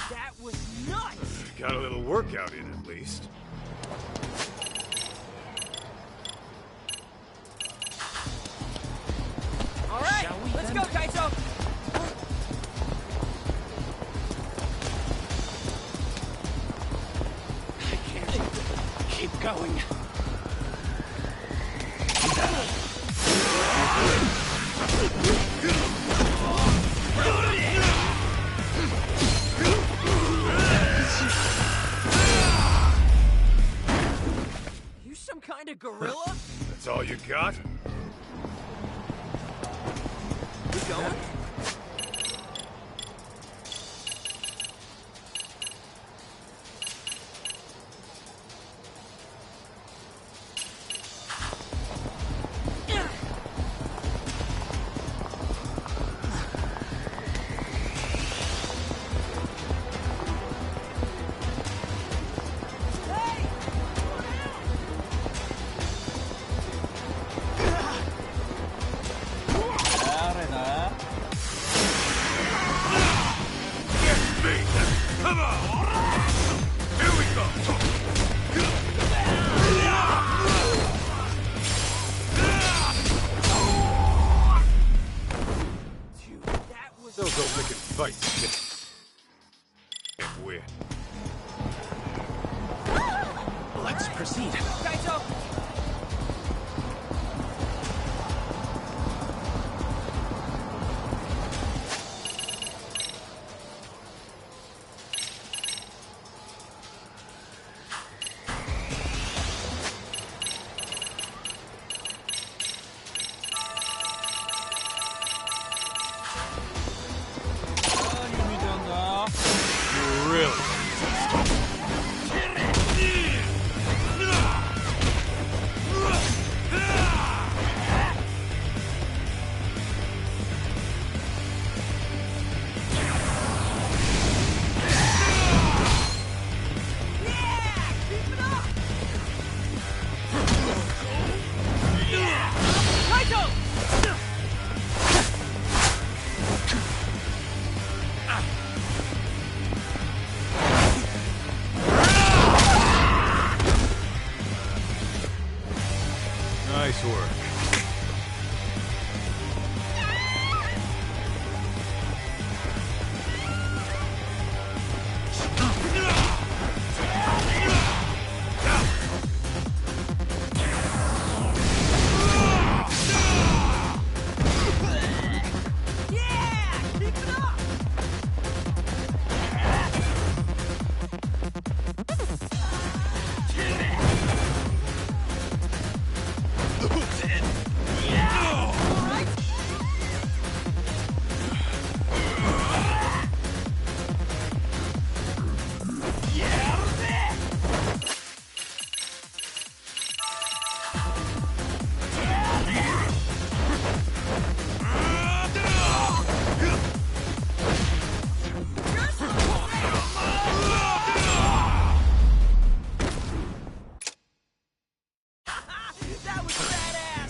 That was nuts! Got a little workout in at least. Alright, let's go, Kaito! I can't keep going. You some kind of gorilla? That's all you got? You going? Come on! Here we go! That was... Don't go picking fights you can't win. Let's proceed. Kaito! Really? Nice work.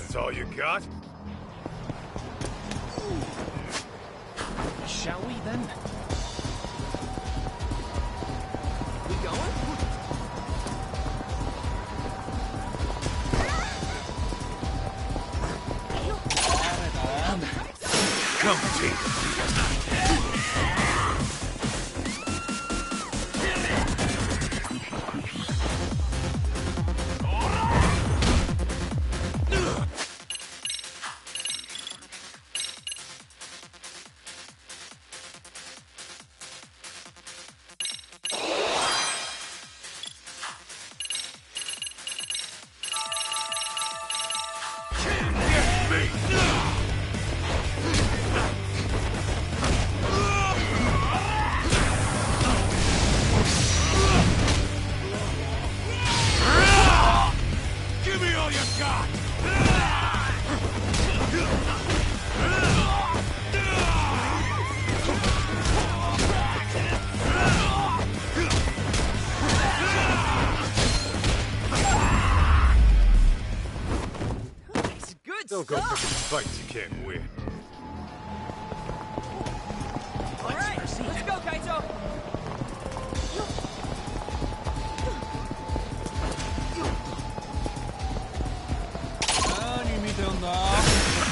That's all you got? Shall we then? We going? Come, team. Give me all you got! It's good Don't go stuff. picking fights you can't win. All right, let's go, Kaito.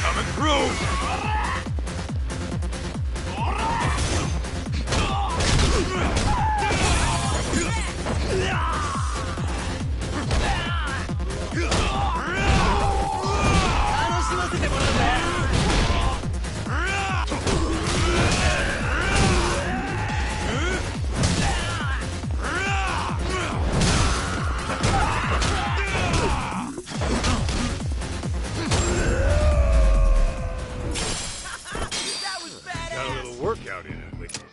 Coming through! That was badass. Got a little workout in at least.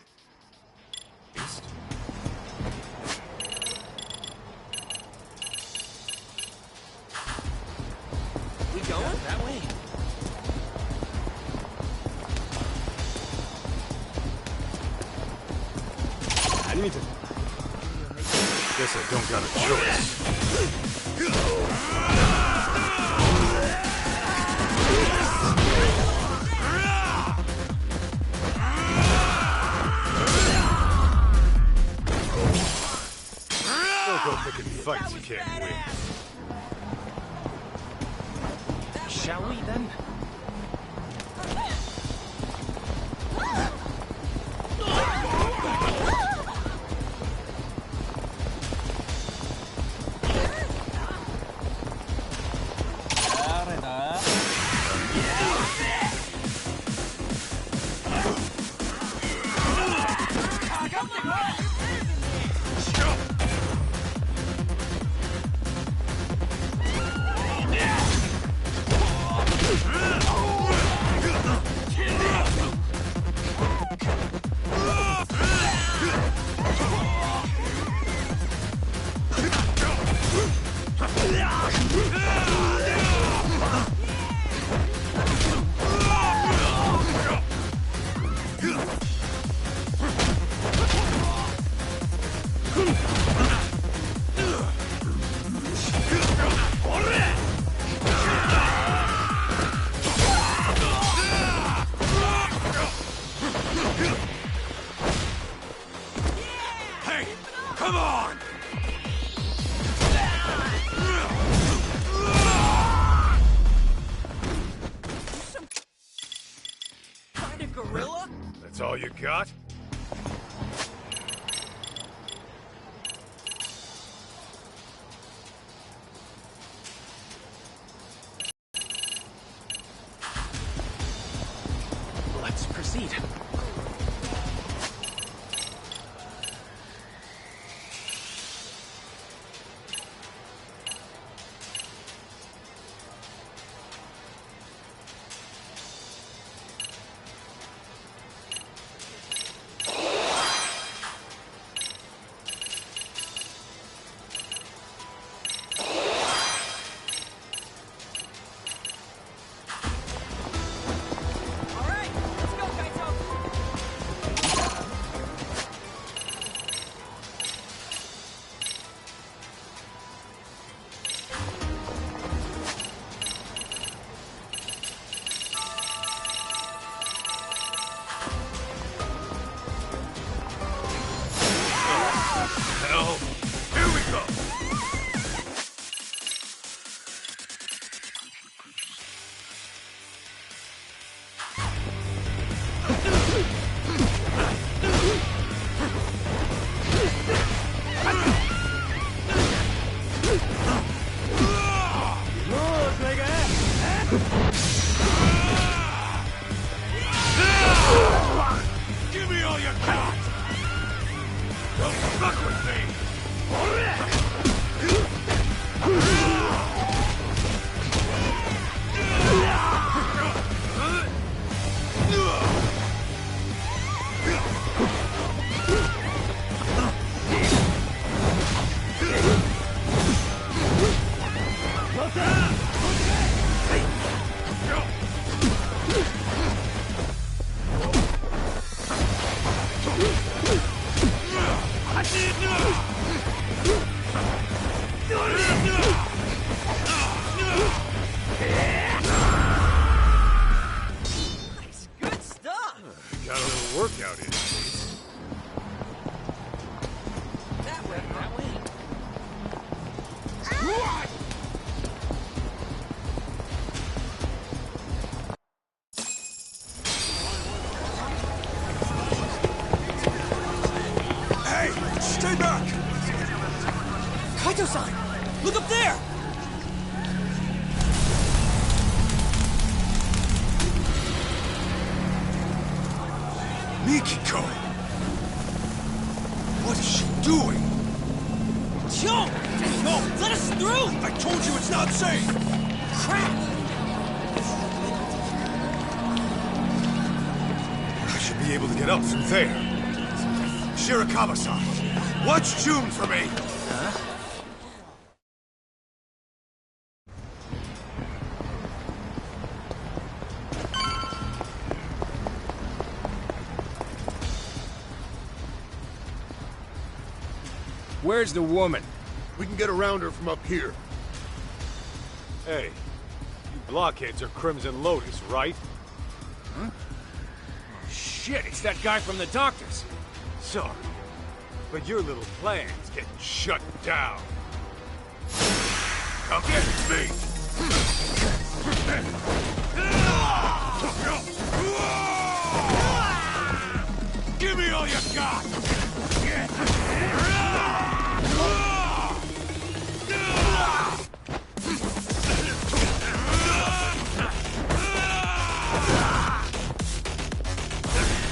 We going? That way. Guess I don't got a choice. Don't go picking fights you can't win. Shall we then? Hey, come on! Kind of gorilla? That's all you got? Let's proceed. All right, let's go, Kaito. Give me all you got! Don't fuck with me! Good stuff! Got a little workout in. That way, that way. Hey! Stay back! Kaito-san! Look up there! Mikiko! What is she doing? Joe! No! Let us through! I told you it's not safe! Crap! I should be able to get up through there. Shirakawa-san, watch June for me! Where's the woman? We can get around her from up here. Hey, you blockheads are Crimson Lotus, right? Huh? Oh, shit, it's that guy from the doctors. Sorry, but your little plan's getting shut down. Come get me! Give me all you got!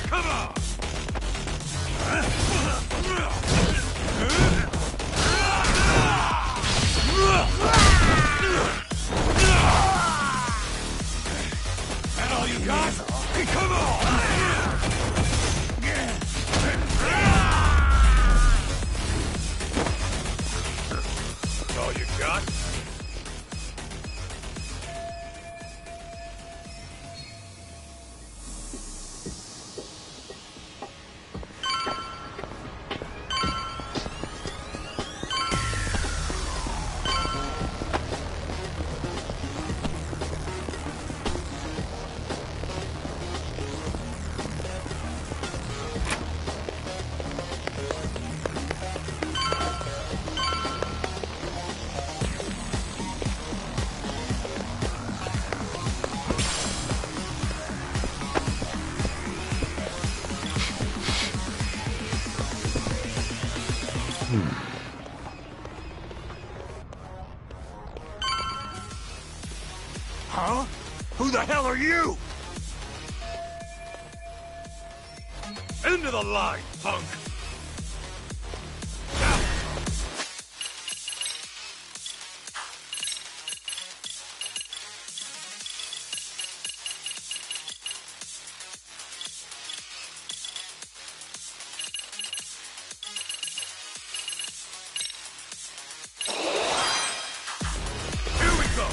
Come on! That all you got? Come on! All you got? Huh? Who the hell are you? Into the line, punk! Here we go!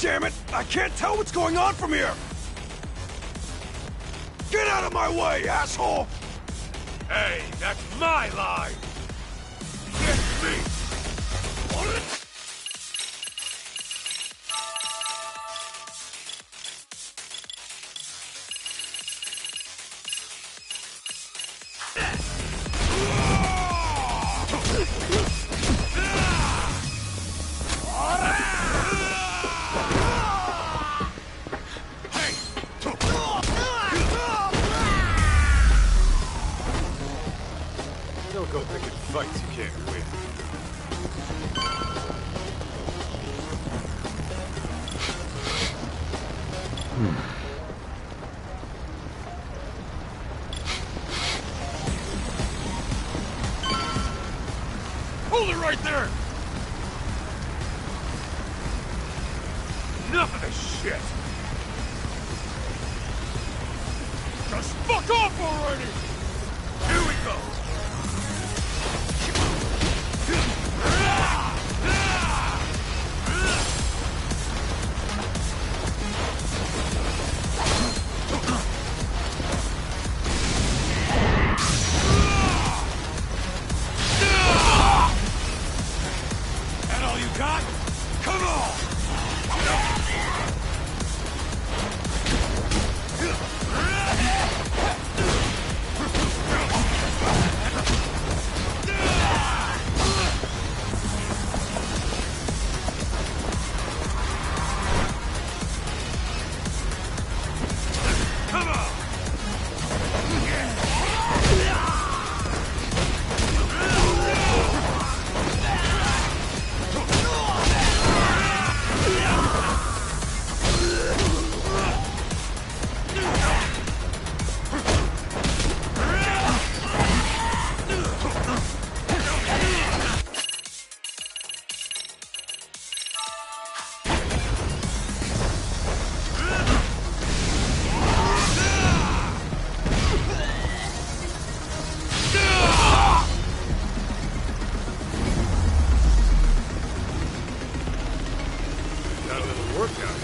damn it! I can't tell what's going on from here! Get out of my way, asshole! Hey, that's my line! Get me! Don't go picking fights you can't win. Hold it right there! Enough of this shit! Just fuck off already! Here we go! That all you got? Come on! Got a little workout.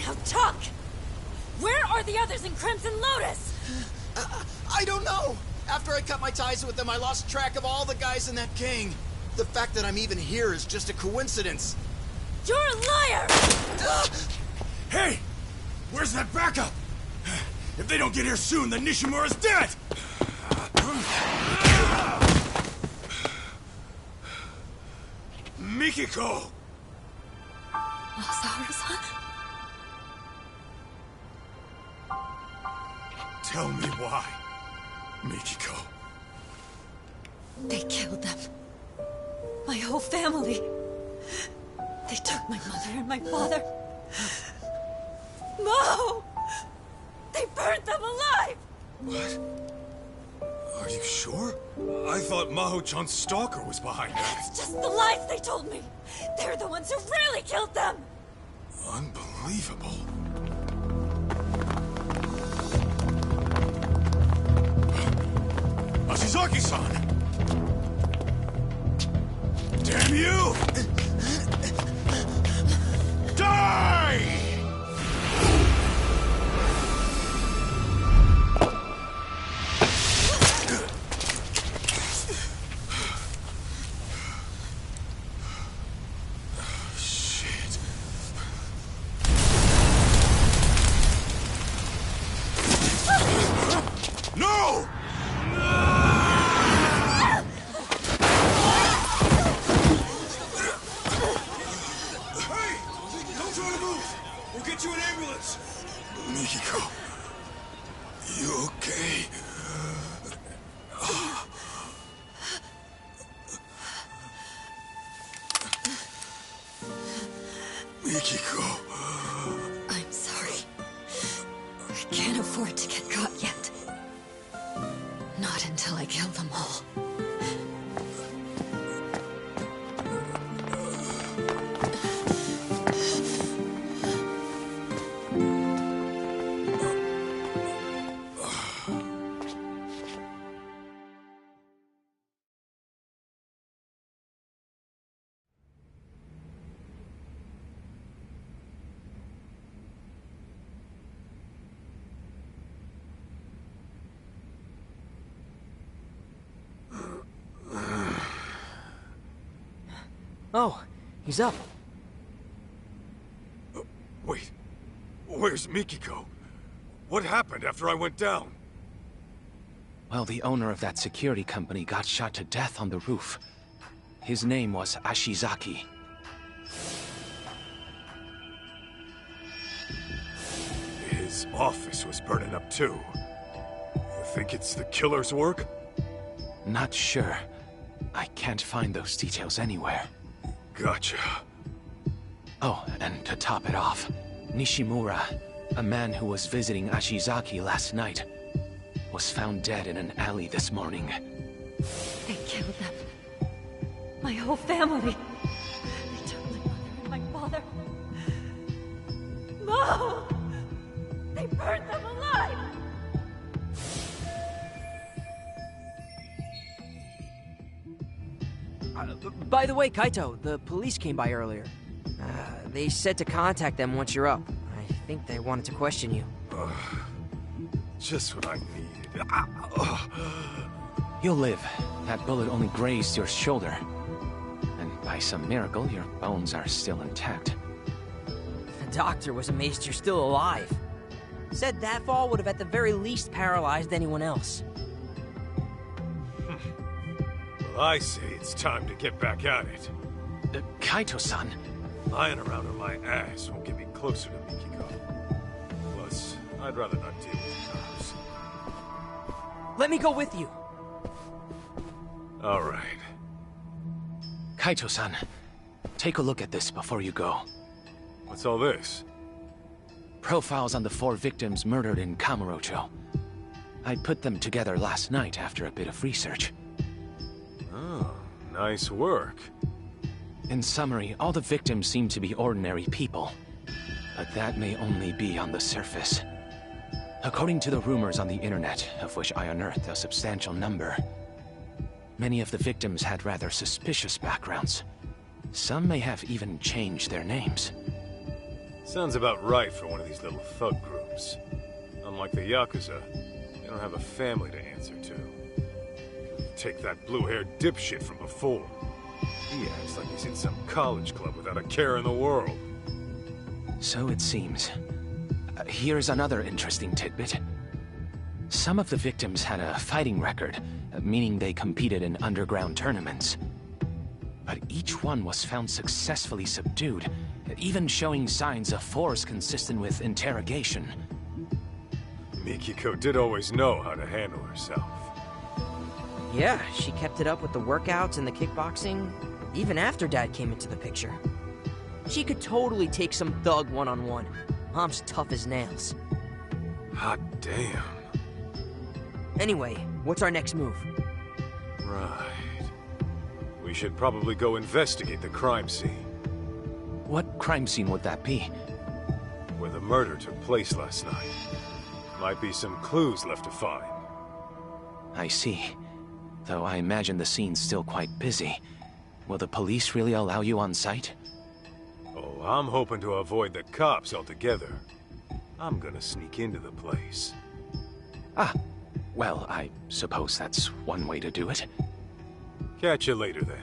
Now talk! Where are the others in Crimson Lotus? I don't know! After I cut my ties with them, I lost track of all the guys in that gang. The fact that I'm even here is just a coincidence. You're a liar! Hey! Where's that backup? If they don't get here soon, then Nishimura's dead! Mikiko! Masaharu-san? Tell me why, Mikiko. They killed them. My whole family. They took my mother and my father. Mo! They burnt them alive! What? Are you sure? I thought Maho-chan's stalker was behind that. It's just the lies they told me. They're the ones who really killed them. Unbelievable. Ashizaki-san! Damn you! Die! Shit. No! Hey! Don't try to move! We'll get you an ambulance! Mikiko, you okay? Mikiko. I'm sorry. I can't afford to get Not until I kill them all. Oh, he's up. Wait, where's Mikiko? What happened after I went down? Well, the owner of that security company got shot to death on the roof. His name was Ashizaki. His office was burning up too. You think it's the killer's work? Not sure. I can't find those details anywhere. Gotcha. Oh, and to top it off, Nishimura, a man who was visiting Ashizaki last night, was found dead in an alley this morning. They killed them. My whole family. They took my mother and my father. No! They burned them alive! By the way, Kaito, the police came by earlier. They said to contact them once you're up. I think they wanted to question you. Just what I needed. You'll live. That bullet only grazed your shoulder. And by some miracle, your bones are still intact. The doctor was amazed you're still alive. Said that fall would have at the very least paralyzed anyone else. Well, I say it's time to get back at it. Kaito-san. Lying around on my ass won't get me closer to Mikiko. Plus, I'd rather not deal with the cops. Let me go with you. All right. Kaito-san, take a look at this before you go. What's all this? Profiles on the 4 victims murdered in Kamurocho. I put them together last night after a bit of research. Oh, nice work. In summary, all the victims seem to be ordinary people. But that may only be on the surface. According to the rumors on the internet, of which I unearthed a substantial number, many of the victims had rather suspicious backgrounds. Some may have even changed their names. Sounds about right for one of these little thug groups. Unlike the Yakuza, they don't have a family to answer to. Take that blue-haired dipshit from before. He acts like he's in some college club without a care in the world. So it seems. Here's another interesting tidbit. Some of the victims had a fighting record, meaning they competed in underground tournaments. But each one was found successfully subdued, even showing signs of force consistent with interrogation. Mikiko did always know how to handle herself. Yeah, she kept it up with the workouts and the kickboxing, even after Dad came into the picture. She could totally take some thug one-on-one. Mom's tough as nails. Hot damn. Anyway, what's our next move? Right. We should probably go investigate the crime scene. What crime scene would that be? Where the murder took place last night. Might be some clues left to find. I see. Though I imagine the scene's still quite busy. Will the police really allow you on site? Oh, I'm hoping to avoid the cops altogether. I'm gonna sneak into the place. Ah, well, I suppose that's one way to do it. Catch you later, then.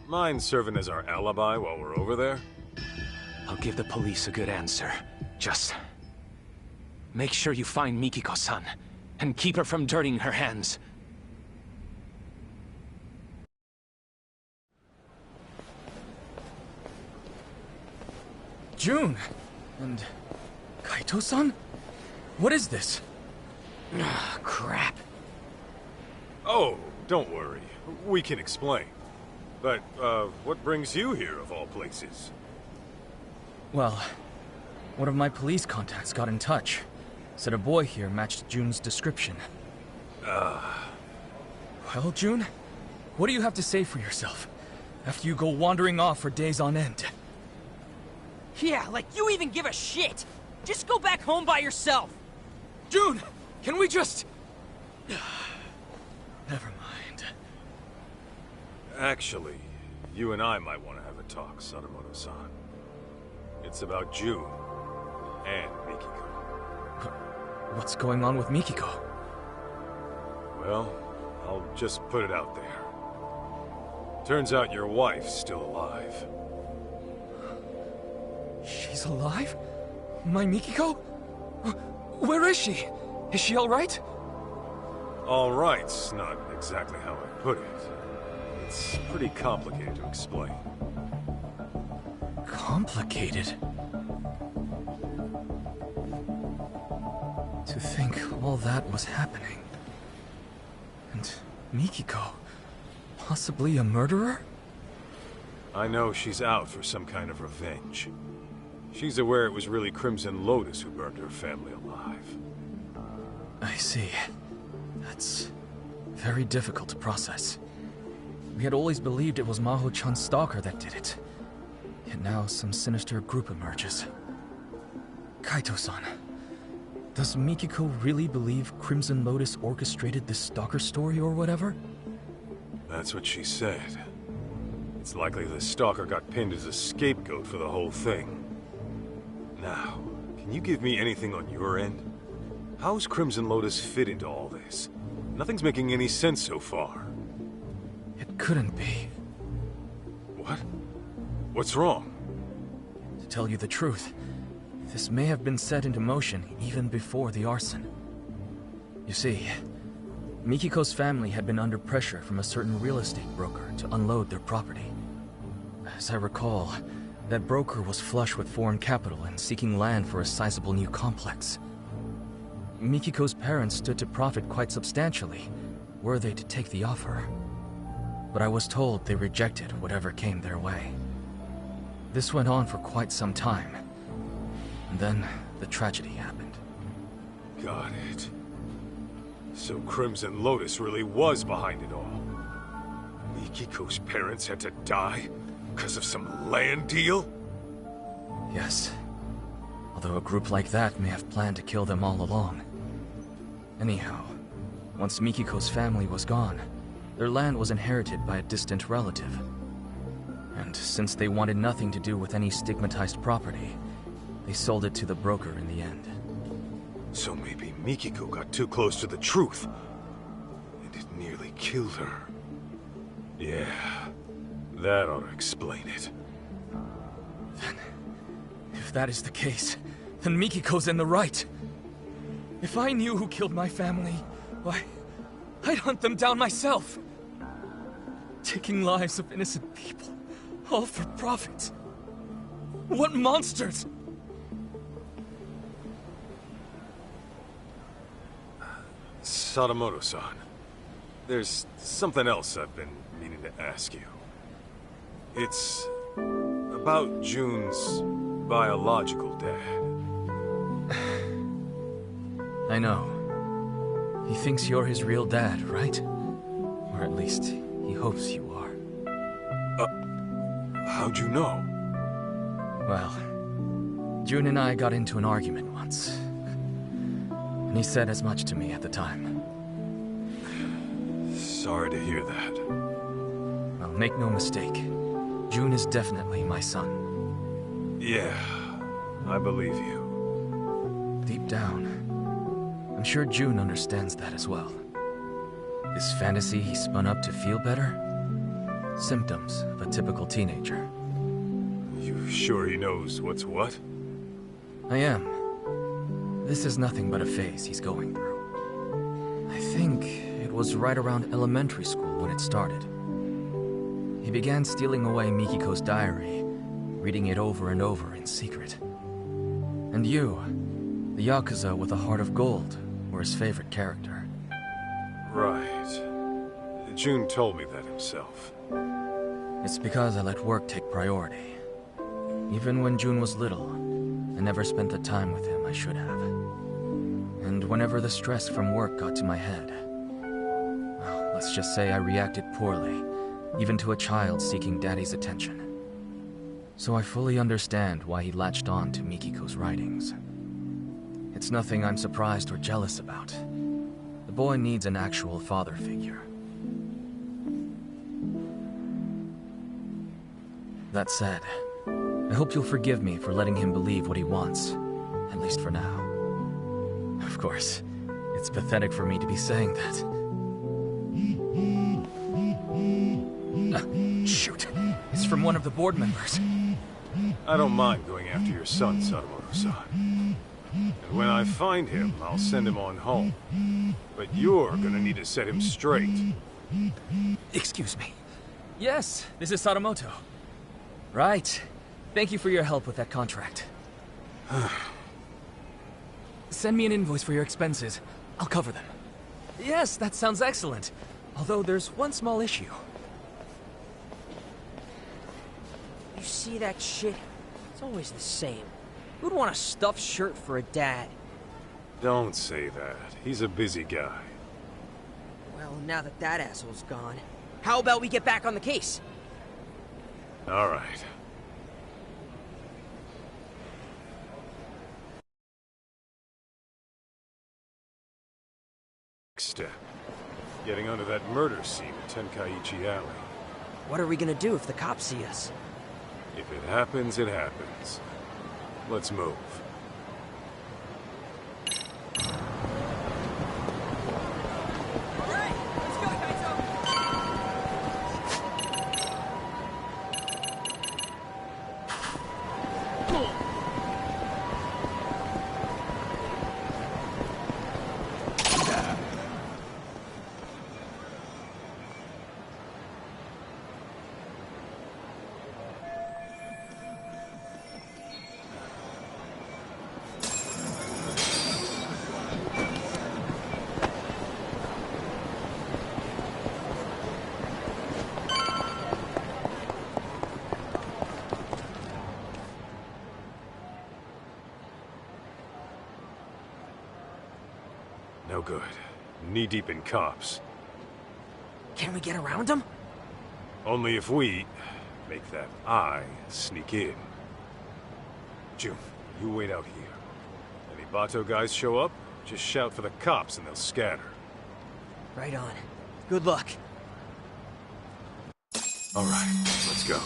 Mind serving as our alibi while we're over there? I'll give the police a good answer. Just make sure you find Mikiko-san, and keep her from dirtying her hands. June! And Kaito-san? What is this? Ah, crap. Oh, don't worry. We can explain. But, what brings you here, of all places? Well, one of my police contacts got in touch. Said a boy here matched June's description. Well, June, what do you have to say for yourself after you go wandering off for days on end? Yeah, like you even give a shit! Just go back home by yourself! June, can we just... Never mind. Actually, you and I might want to have a talk, Sadamoto-san. It's about June and Mikiko. What's going on with Mikiko? Well, I'll just put it out there. Turns out your wife's still alive. She's alive? My Mikiko? Where is she? Is she alright? All right's not exactly how I put it. It's pretty complicated to explain. Complicated? To think all that was happening. And Mikiko, possibly a murderer? I know she's out for some kind of revenge. She's aware it was really Crimson Lotus who burned her family alive. I see. That's very difficult to process. We had always believed it was Maho-chan's stalker that did it. Yet now some sinister group emerges. Kaito-san, does Mikiko really believe Crimson Lotus orchestrated this stalker story or whatever? That's what she said. It's likely the stalker got pinned as a scapegoat for the whole thing. Now, can you give me anything on your end? How's Crimson Lotus fit into all this? Nothing's making any sense so far. It couldn't be. What? What's wrong? To tell you the truth, this may have been set into motion even before the arson. You see, Mikiko's family had been under pressure from a certain real estate broker to unload their property. As I recall, that broker was flush with foreign capital and seeking land for a sizable new complex. Mikiko's parents stood to profit quite substantially, were they to take the offer. But I was told they rejected whatever came their way. This went on for quite some time. And then the tragedy happened. Got it. So Crimson Lotus really was behind it all. Mikiko's parents had to die because of some land deal? Yes. Although a group like that may have planned to kill them all along. Anyhow, once Mikiko's family was gone, their land was inherited by a distant relative. And since they wanted nothing to do with any stigmatized property, they sold it to the broker in the end. So maybe Mikiko got too close to the truth, and it nearly killed her. Yeah, that ought to explain it. Then, if that is the case, then Mikiko's in the right. If I knew who killed my family, why, I'd hunt them down myself. Taking lives of innocent people, all for profit. What monsters! Sadamoto-san, there's something else I've been meaning to ask you. It's about June's biological dad. I know. He thinks you're his real dad, right? Or at least, he hopes you are. How'd you know? Well, June and I got into an argument once. And he said as much to me at the time. Sorry to hear that. Well, make no mistake. June is definitely my son. Yeah, I believe you. Deep down, I'm sure June understands that as well. This fantasy he spun up to feel better? Symptoms of a typical teenager. You sure he knows what's what? I am. This is nothing but a phase he's going through. I think it was right around elementary school when it started. He began stealing away Mikiko's diary, reading it over and over in secret. And you, the Yakuza with a heart of gold, were his favorite character. Right. June told me that himself. It's because I let work take priority. Even when June was little, I never spent the time with him I should have. And whenever the stress from work got to my head, let's just say I reacted poorly, even to a child seeking Daddy's attention. So I fully understand why he latched on to Mikiko's writings. It's nothing I'm surprised or jealous about. The boy needs an actual father figure. That said, I hope you'll forgive me for letting him believe what he wants, at least for now. Of course, it's pathetic for me to be saying that. Shoot, it's from one of the board members. I don't mind going after your son, Sadamoto-san. And when I find him, I'll send him on home. But you're gonna need to set him straight. Excuse me. Yes, this is Sadamoto. Right. Thank you for your help with that contract. Send me an invoice for your expenses. I'll cover them. Yes, that sounds excellent. Although there's one small issue. You see that shit? It's always the same. Who'd want a stuffed shirt for a dad? Don't say that. He's a busy guy. Well, now that that asshole's gone, how about we get back on the case? All right. Next step. Getting onto that murder scene at Tenkaichi Alley. What are we gonna do if the cops see us? If it happens, it happens. Let's move. No good. Knee-deep in cops. Can we get around them? Only if we make that eye sneak in. June, you wait out here. Any Bato guys show up, just shout for the cops and they'll scatter. Right on. Good luck. All right, let's go.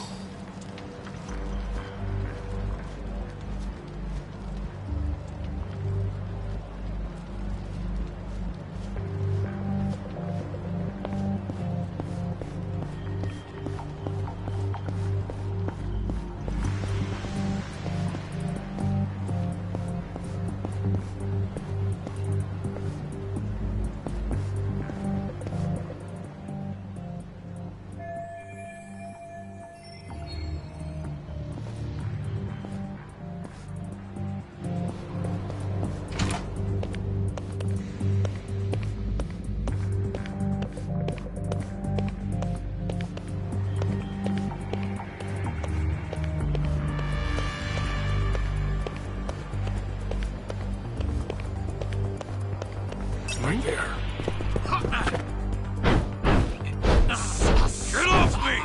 Right there. Get off me!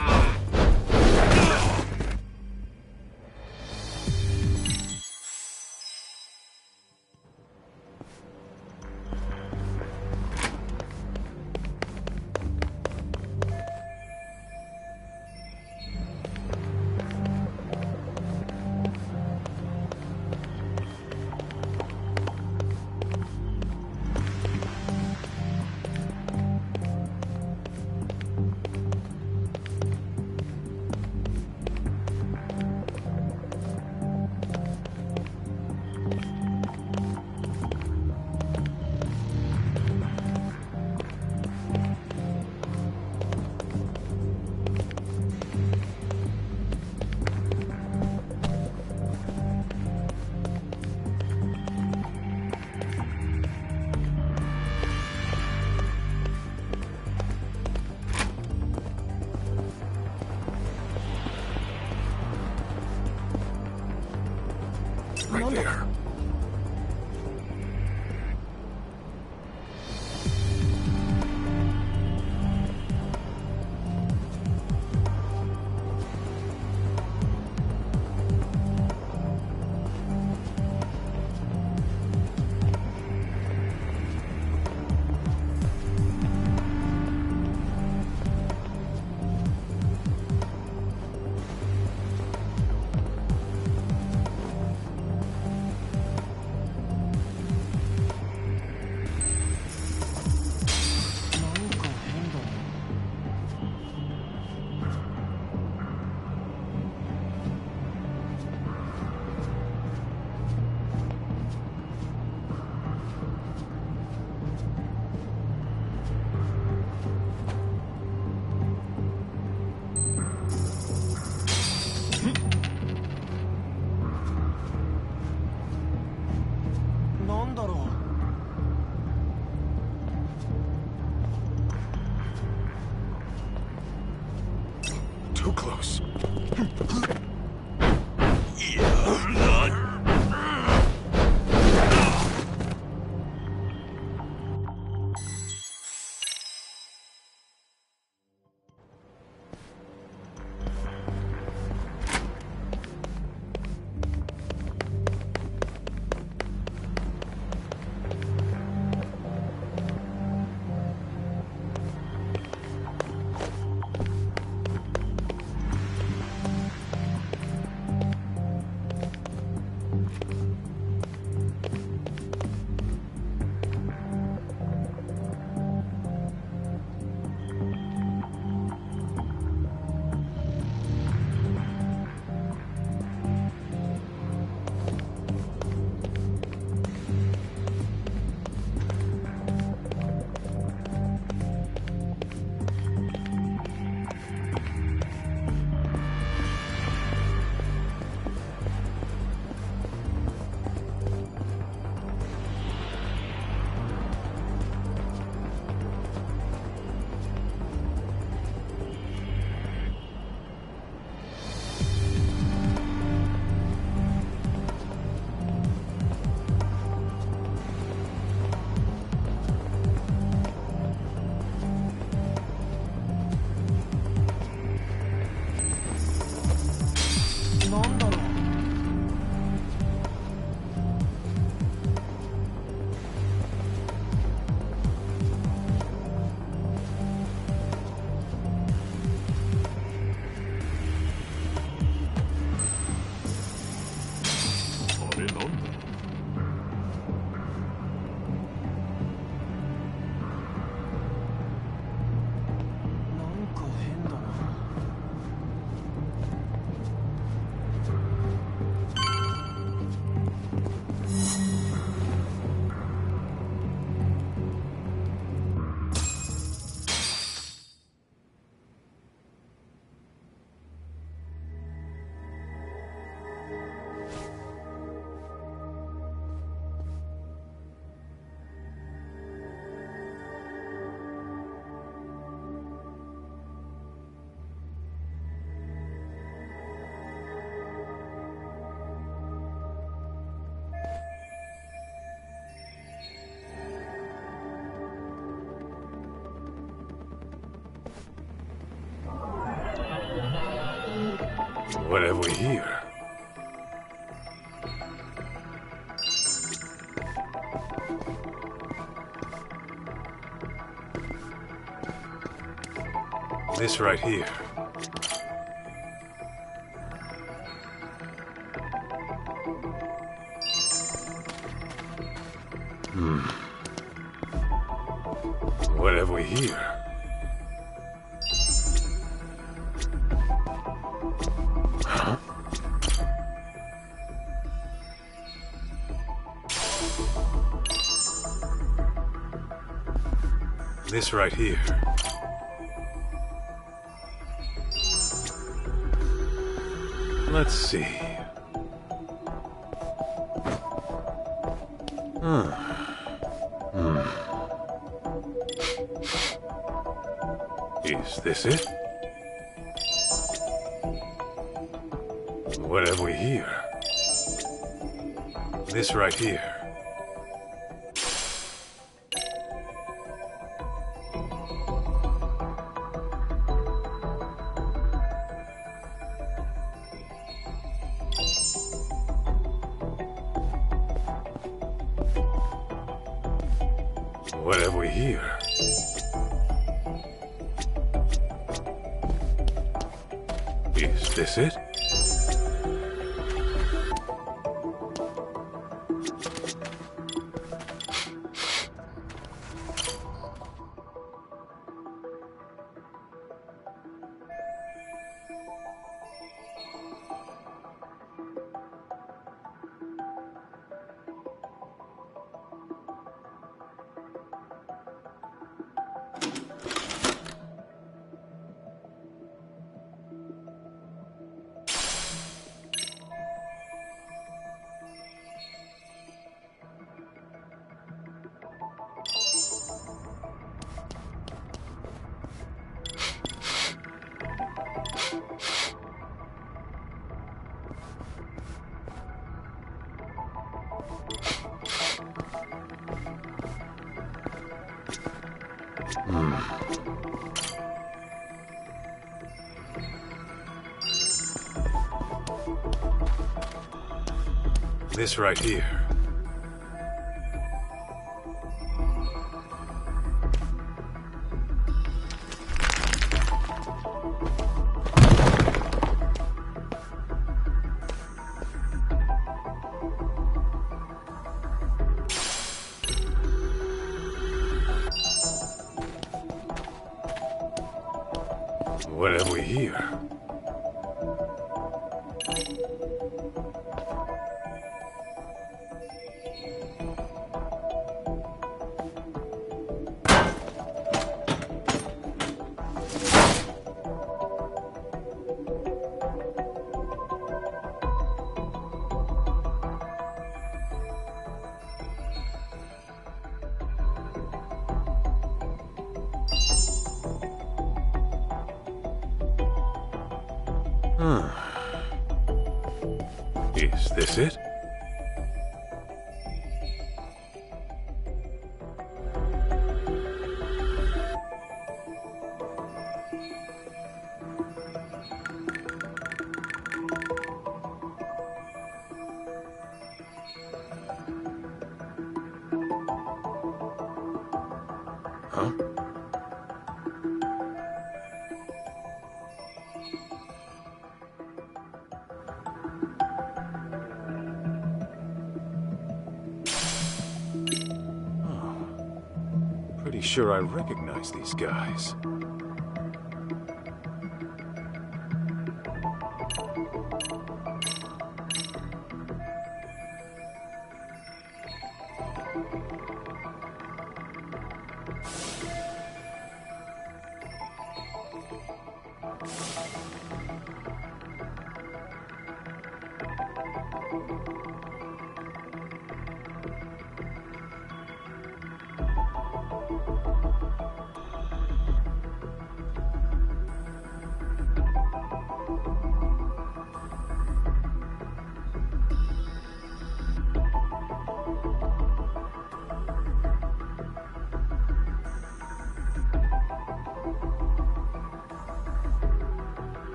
too close. What have we here? This right here. What have we here? Huh? This right here. Let's see. Is this it? What have we here? This right here. What have we here? Is this it? This right here. What have we here? Is this it? Huh? Pretty sure I recognize these guys.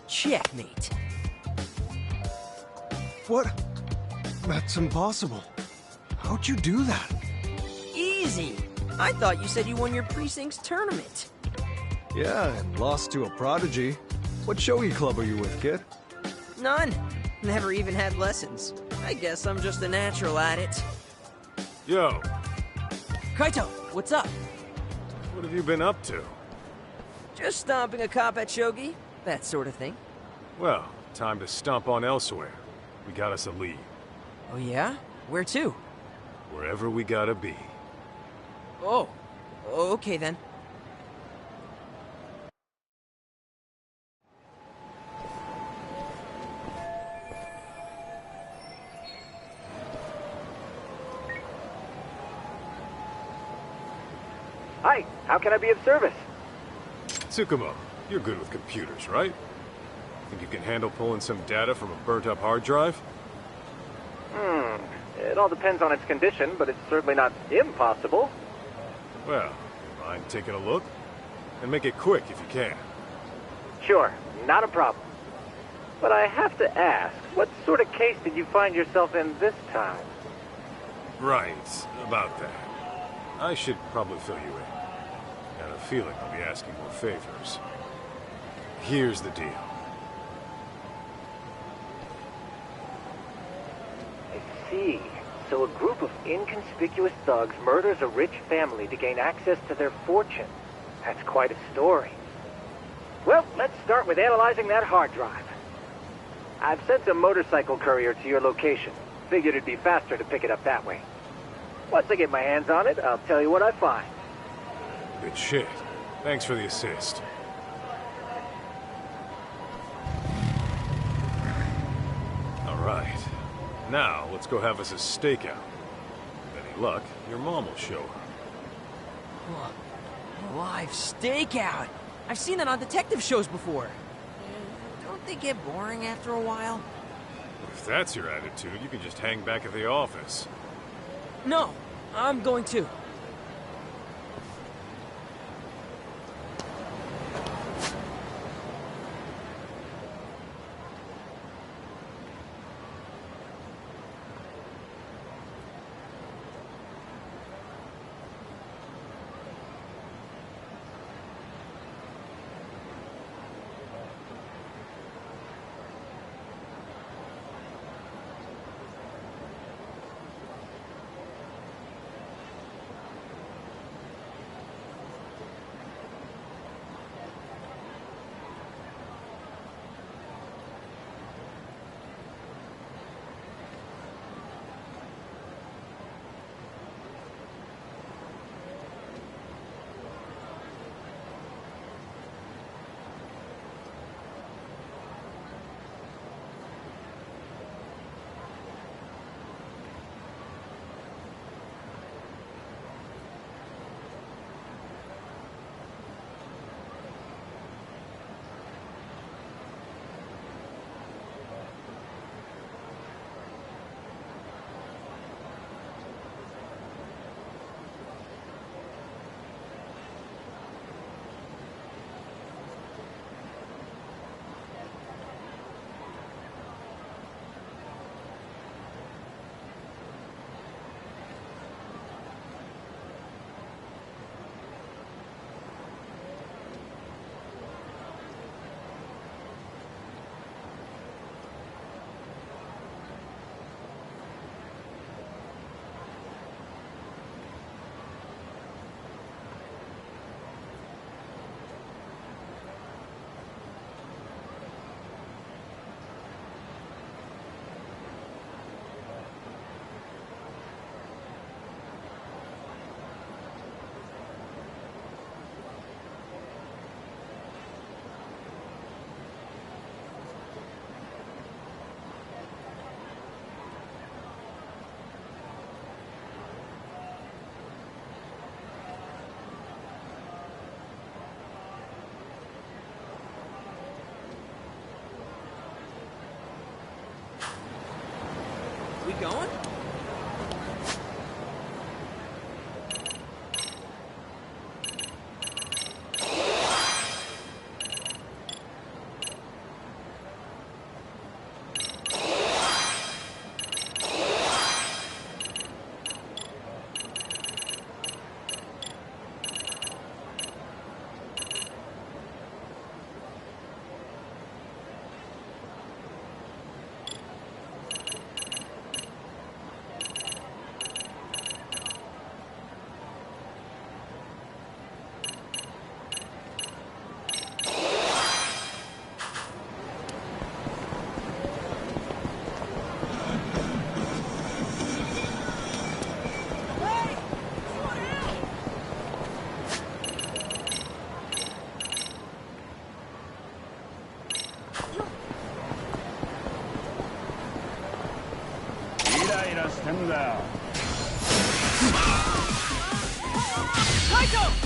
Checkmate. What? That's impossible. How'd you do that? Easy. I thought you said you won your precinct's tournament. Yeah, and lost to a prodigy. What shogi club are you with, kid? None. Never even had lessons. I guess I'm just a natural at it. Yo. Kaito, what's up? What have you been up to? Just stomping a cop at shogi. That sort of thing. Well, time to stomp on elsewhere. We got us a lead. Oh yeah? Where to? Wherever we gotta be. Oh. Okay then. Hi, how can I be of service? Tsukumo, you're good with computers, right? Think you can handle pulling some data from a burnt-up hard drive? It all depends on its condition, but it's certainly not impossible. Well, mind taking a look? And make it quick if you can. Sure, not a problem. But I have to ask, what sort of case did you find yourself in this time? Right, about that. I should probably fill you in. Got a feeling I'll be asking more favors. Here's the deal. I see. So a group of inconspicuous thugs murders a rich family to gain access to their fortune. That's quite a story. Well, let's start with analyzing that hard drive. I've sent a motorcycle courier to your location. Figured it'd be faster to pick it up that way. Once I get my hands on it, I'll tell you what I find. Good shit. Thanks for the assist. Alright. Now, let's go have us a stakeout. With any luck, your mom will show up. Whoa. A live stakeout! I've seen that on detective shows before. Don't they get boring after a while? If that's your attitude, you can just hang back at the office. No, I'm going to. We going? Kaito!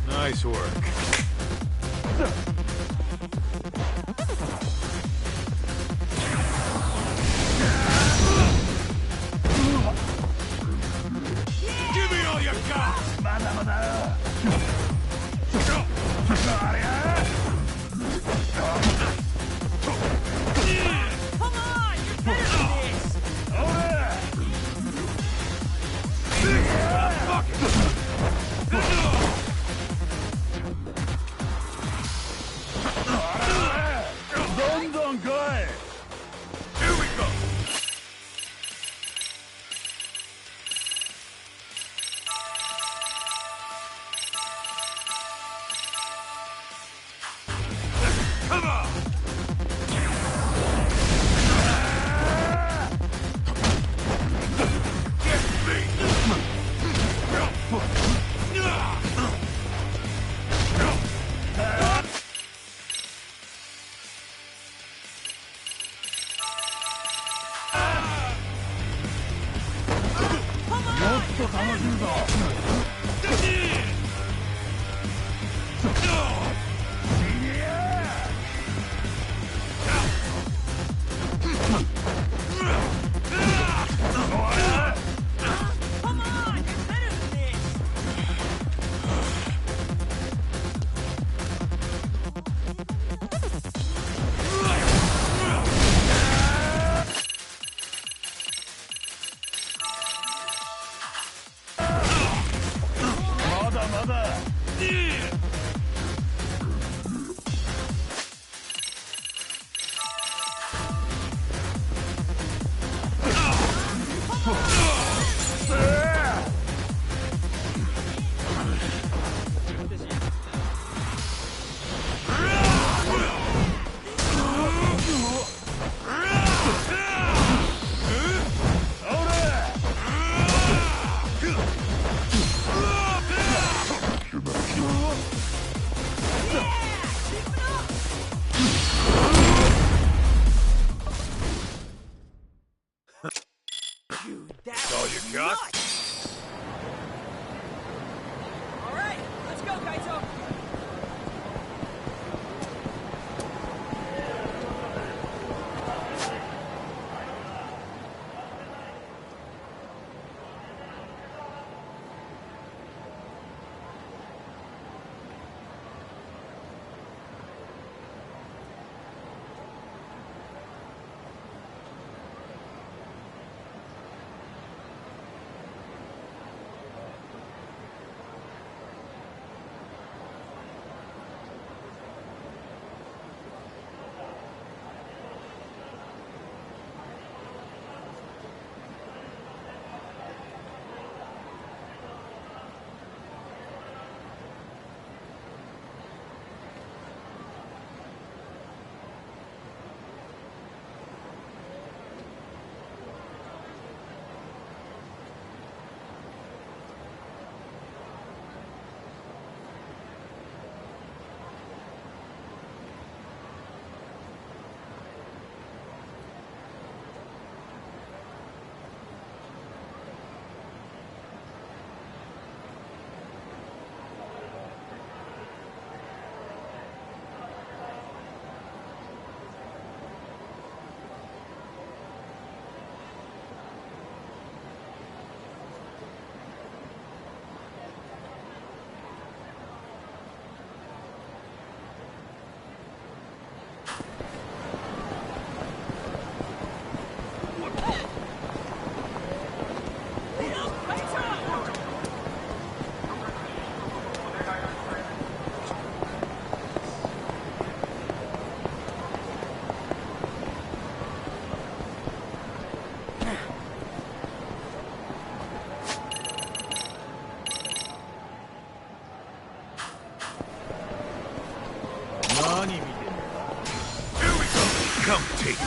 Nice work. Give me all you got! Come on! You're better than this! That's all you got? All right, let's go, Kaito. Come take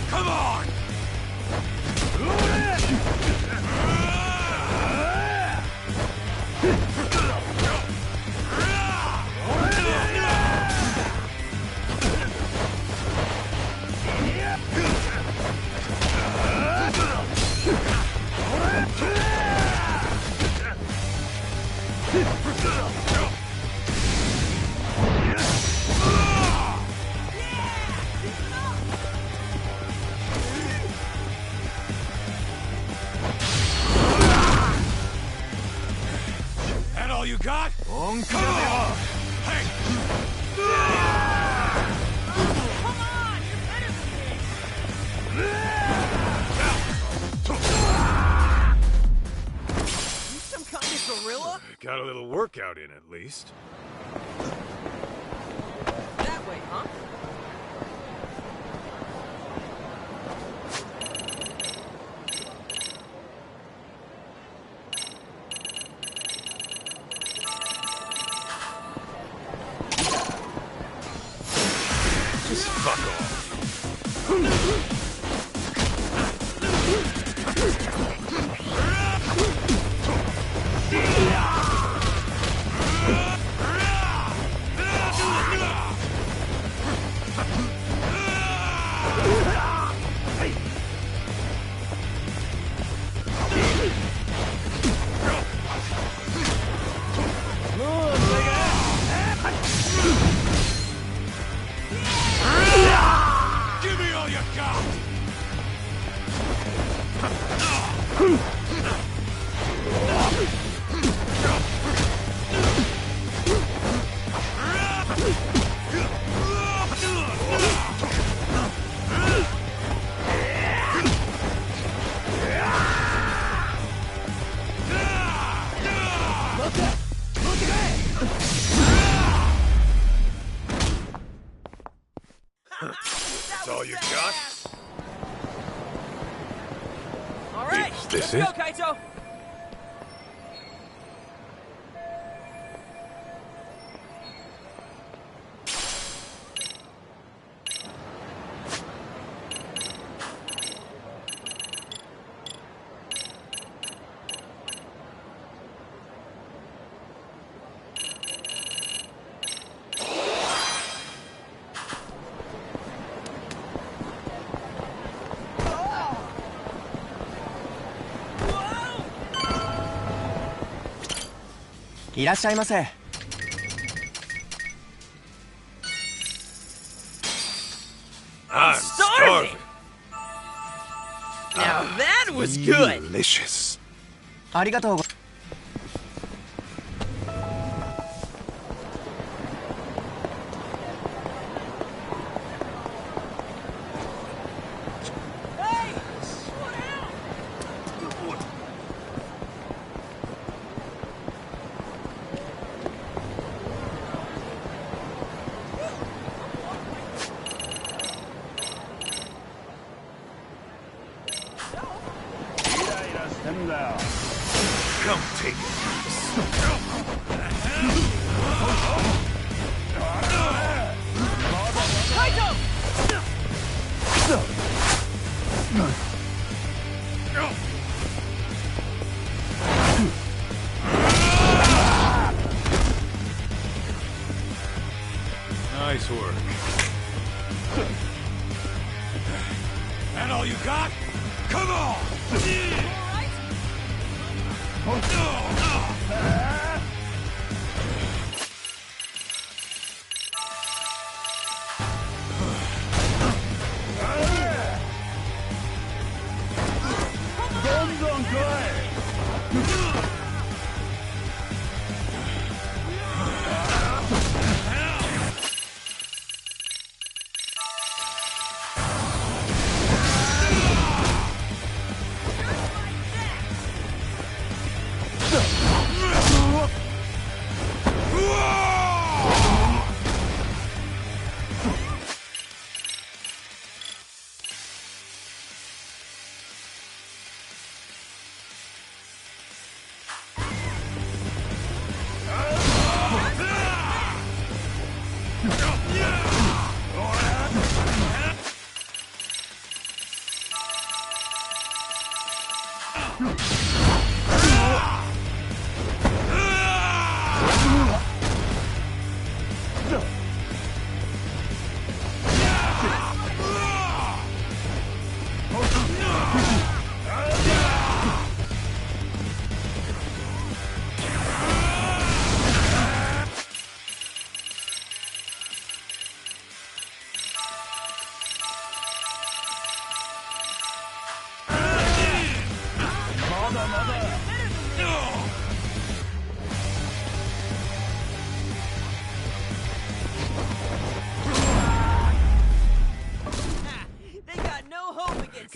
Come on! 本気だよ。Some kind of gorilla? Got a little workout in at least. That way, huh? Just fuck off. Give me all you got! That's all you got? All right, Is this let's it? go, Kaito.いらっしゃいませ。 I'm starving. Now that was good. Delicious. ありがとうご。 Come take Nice work. That all you got? Come on!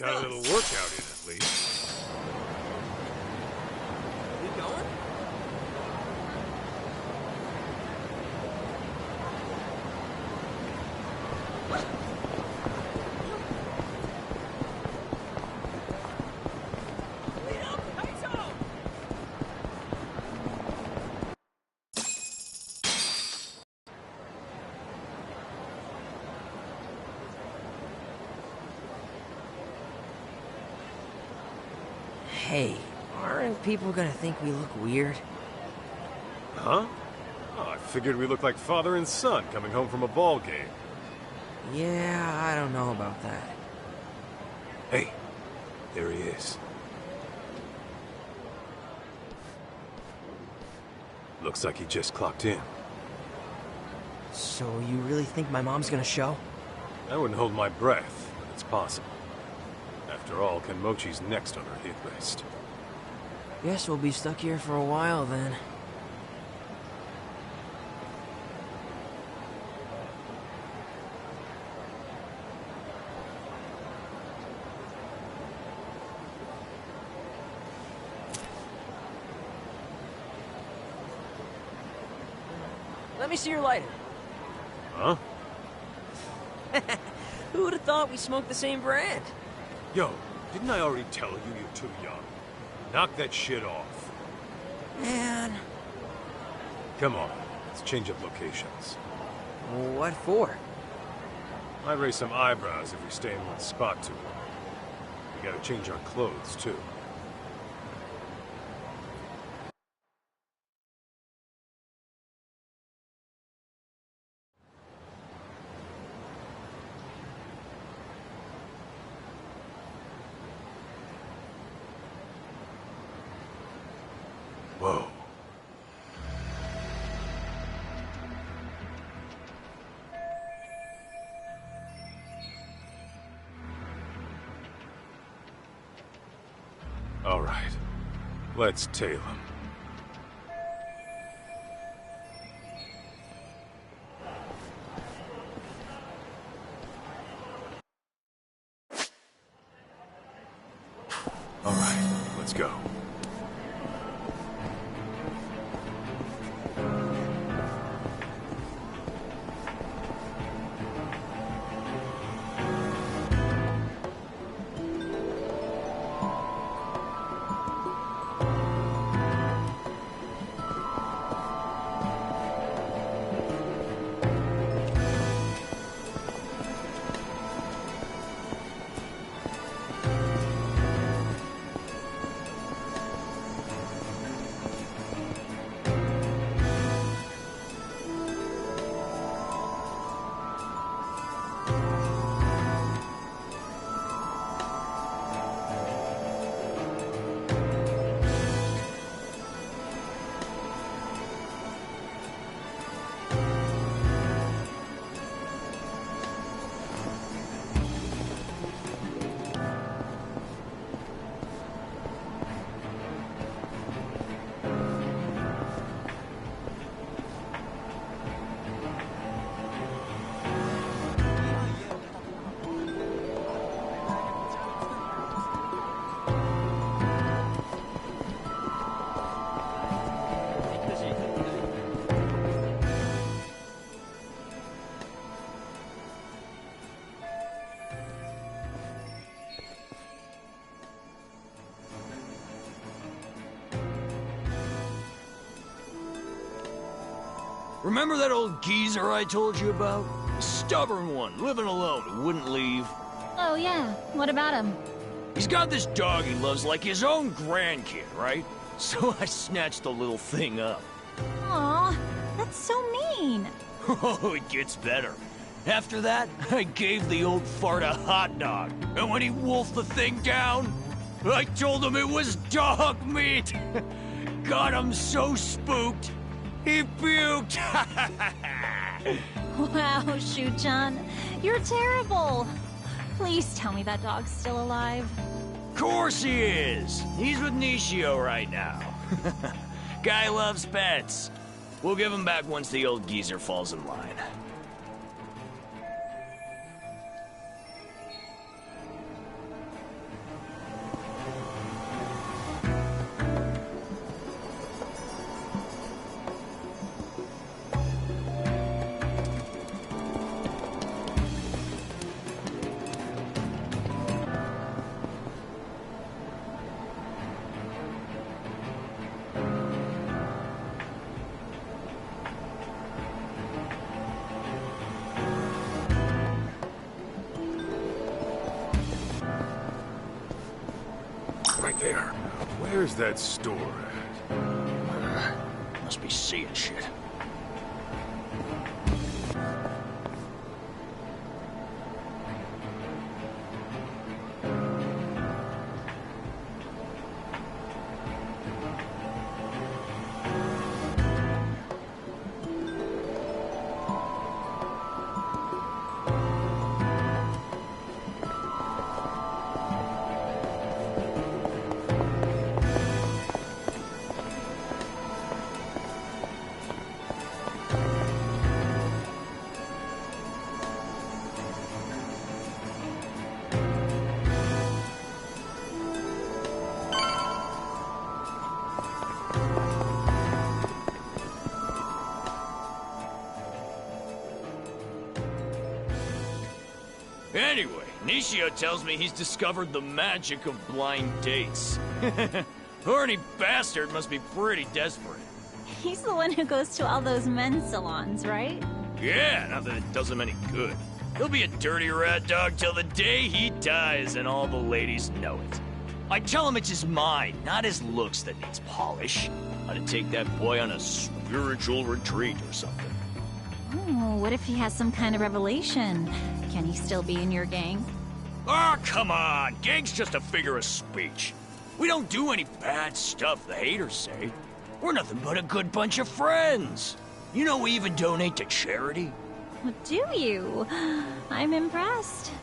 Got a little workout in at least. We going? Lead up, Kaito! Hey, aren't people gonna think we look weird? Huh? Oh, I figured we looked like father and son coming home from a ball game. Yeah, I don't know about that. Hey, there he is. Looks like he just clocked in. So you really think my mom's gonna show? I wouldn't hold my breath, but it's possible. After all, Kenmochi's next on our hit list. Guess we'll be stuck here for a while then. Let me see your lighter. Huh? Who would have thought we smoked the same brand? Yo, didn't I already tell you you're too young? Knock that shit off. Man. Come on, let's change up locations. What for? Might raise some eyebrows if we stay in one spot too long. We gotta change our clothes, too. Whoa. All right. Let's tail him. All right, let's go. Remember that old geezer I told you about? The stubborn one, living alone, who wouldn't leave. Oh yeah, what about him? He's got this dog he loves like his own grandkid, right? So I snatched the little thing up. Aw, that's so mean. Oh, it gets better. After that, I gave the old fart a hot dog. And when he wolfed the thing down, I told him it was dog meat. Got him so spooked, he puked. Wow, Shu-chan, you're terrible. Please tell me that dog's still alive. Course he is. He's with Nishio right now. Guy loves pets. We'll give him back once the old geezer falls in line. right there. Where's that store at? Must be seeing shit. Anyway, Nishio tells me he's discovered the magic of blind dates. Horny bastard must be pretty desperate. He's the one who goes to all those men's salons, right? Yeah, not that it does him any good. He'll be a dirty rat dog till the day he dies, and all the ladies know it. I tell him it's his mind, not his looks that needs polish. Ought to take that boy on a spiritual retreat or something. Oh, what if he has some kind of revelation? Can he still be in your gang? Oh, come on! Gang's just a figure of speech. We don't do any bad stuff, the haters say. We're nothing but a good bunch of friends. You know we even donate to charity. Do you? I'm impressed.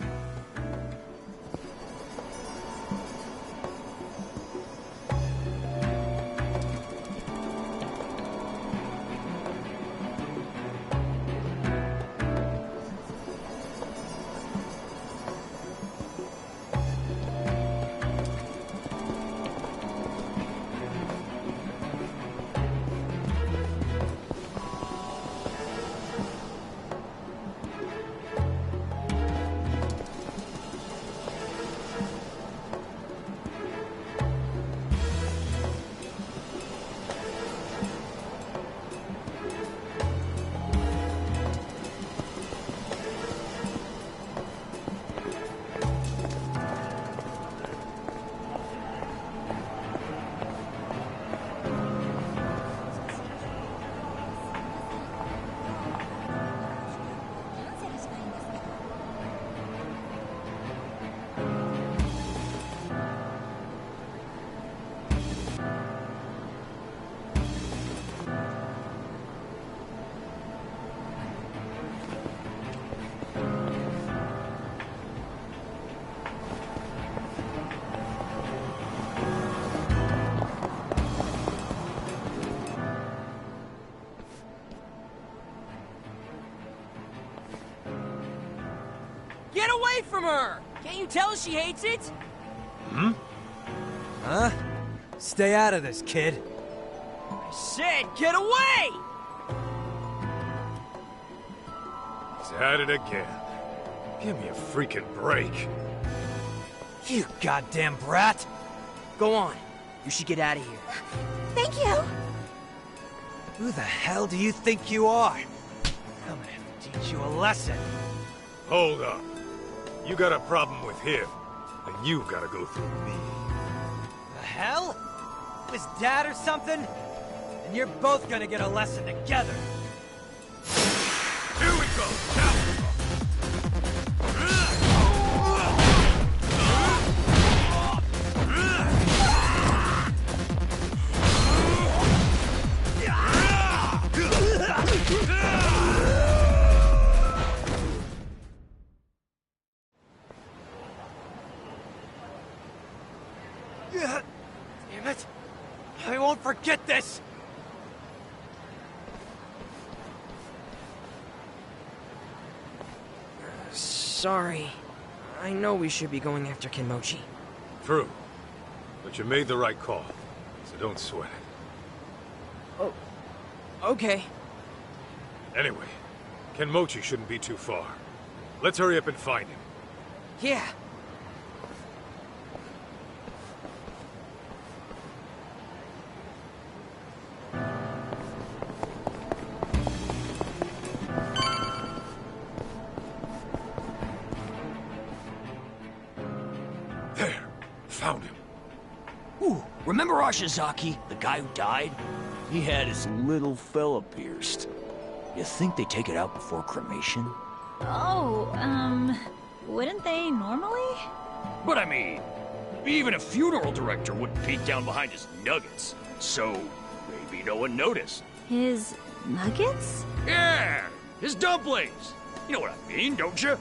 Get away from her! Can't you tell she hates it? Hmm? Huh? Stay out of this, kid. I said, get away! He's at it again. Give me a freaking break. You goddamn brat! Go on. You should get out of here. Thank you! Who the hell do you think you are? I'm gonna have to teach you a lesson. Hold up. You got a problem with him, and you gotta go through me. The hell? His dad or something? And you're both gonna get a lesson together. Here we go! Now! Damn it! I won't forget this! Sorry. I know we should be going after Kenmochi. True. But you made the right call, so don't sweat it. Oh, okay. Anyway, Kenmochi shouldn't be too far. Let's hurry up and find him. Yeah. There! Found him. Remember Ashizaki, the guy who died? He had his little fella pierced. You think they take it out before cremation? Oh, wouldn't they normally? But I mean, even a funeral director wouldn't peek down behind his nuggets. So, maybe no one noticed. His nuggets? Yeah! His dumplings! You know what I mean, don't you?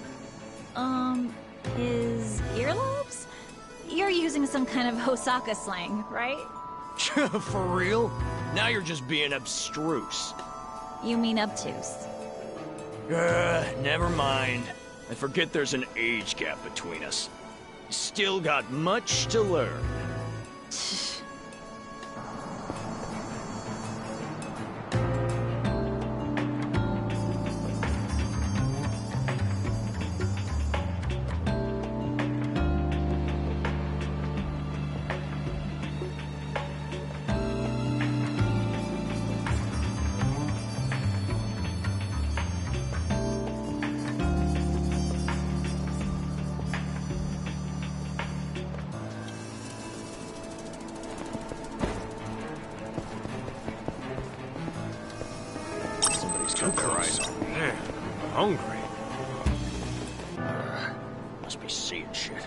His earlobes? You're using some kind of Hosaka slang, right? For real? Now you're just being abstruse. You mean obtuse. Never mind. I forget there's an age gap between us. Still got much to learn. Man, I'm hungry. Must be seeing shit.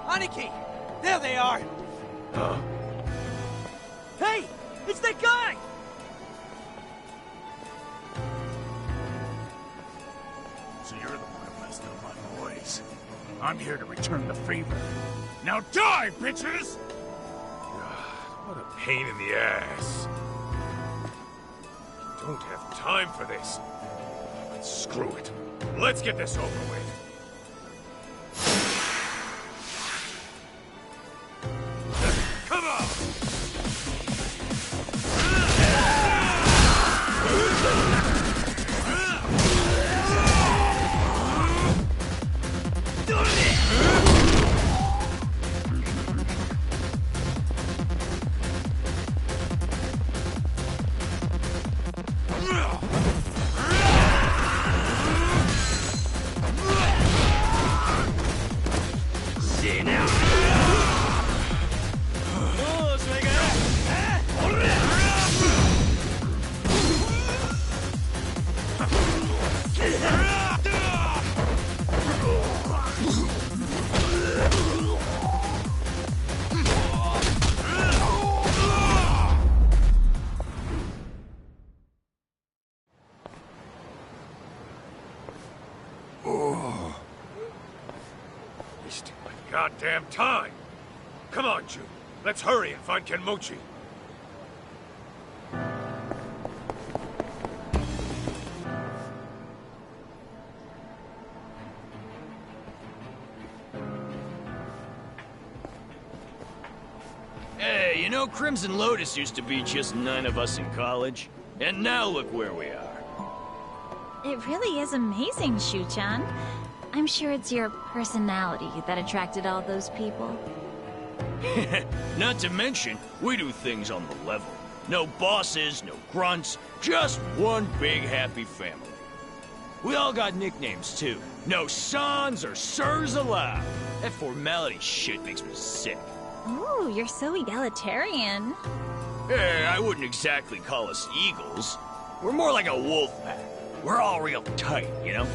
Aniki! There they are! Huh? Hey! It's that guy! So you're the one who messed up my boys. I'm here to return the favor. Now die, bitches! What a pain in the ass. Don't have time for this. But screw it. Let's get this over with. Come on! Wasting my goddamn time! Come on, Jun. Let's hurry and find Kenmochi. Crimson Lotus used to be just 9 of us in college, and now look where we are. It really is amazing, Shu-chan. I'm sure it's your personality that attracted all those people. Not to mention, we do things on the level. No bosses, no grunts, just one big happy family. We all got nicknames too. No sans or sirs allowed. That formality shit makes me sick. Ooh, you're so egalitarian. I wouldn't exactly call us eagles. We're more like a wolf pack. We're all real tight, you know?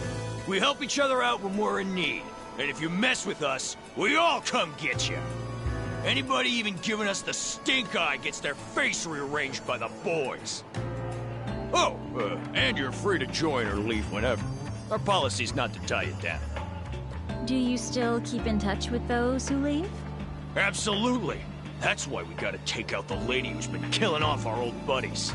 We help each other out when we're in need. And if you mess with us, we all come get you. Anybody even giving us the stink eye gets their face rearranged by the boys. Oh, and you're free to join or leave whenever. Our policy's not to tie you down. Do you still keep in touch with those who leave? Absolutely. That's why we gotta take out the lady who's been killing off our old buddies.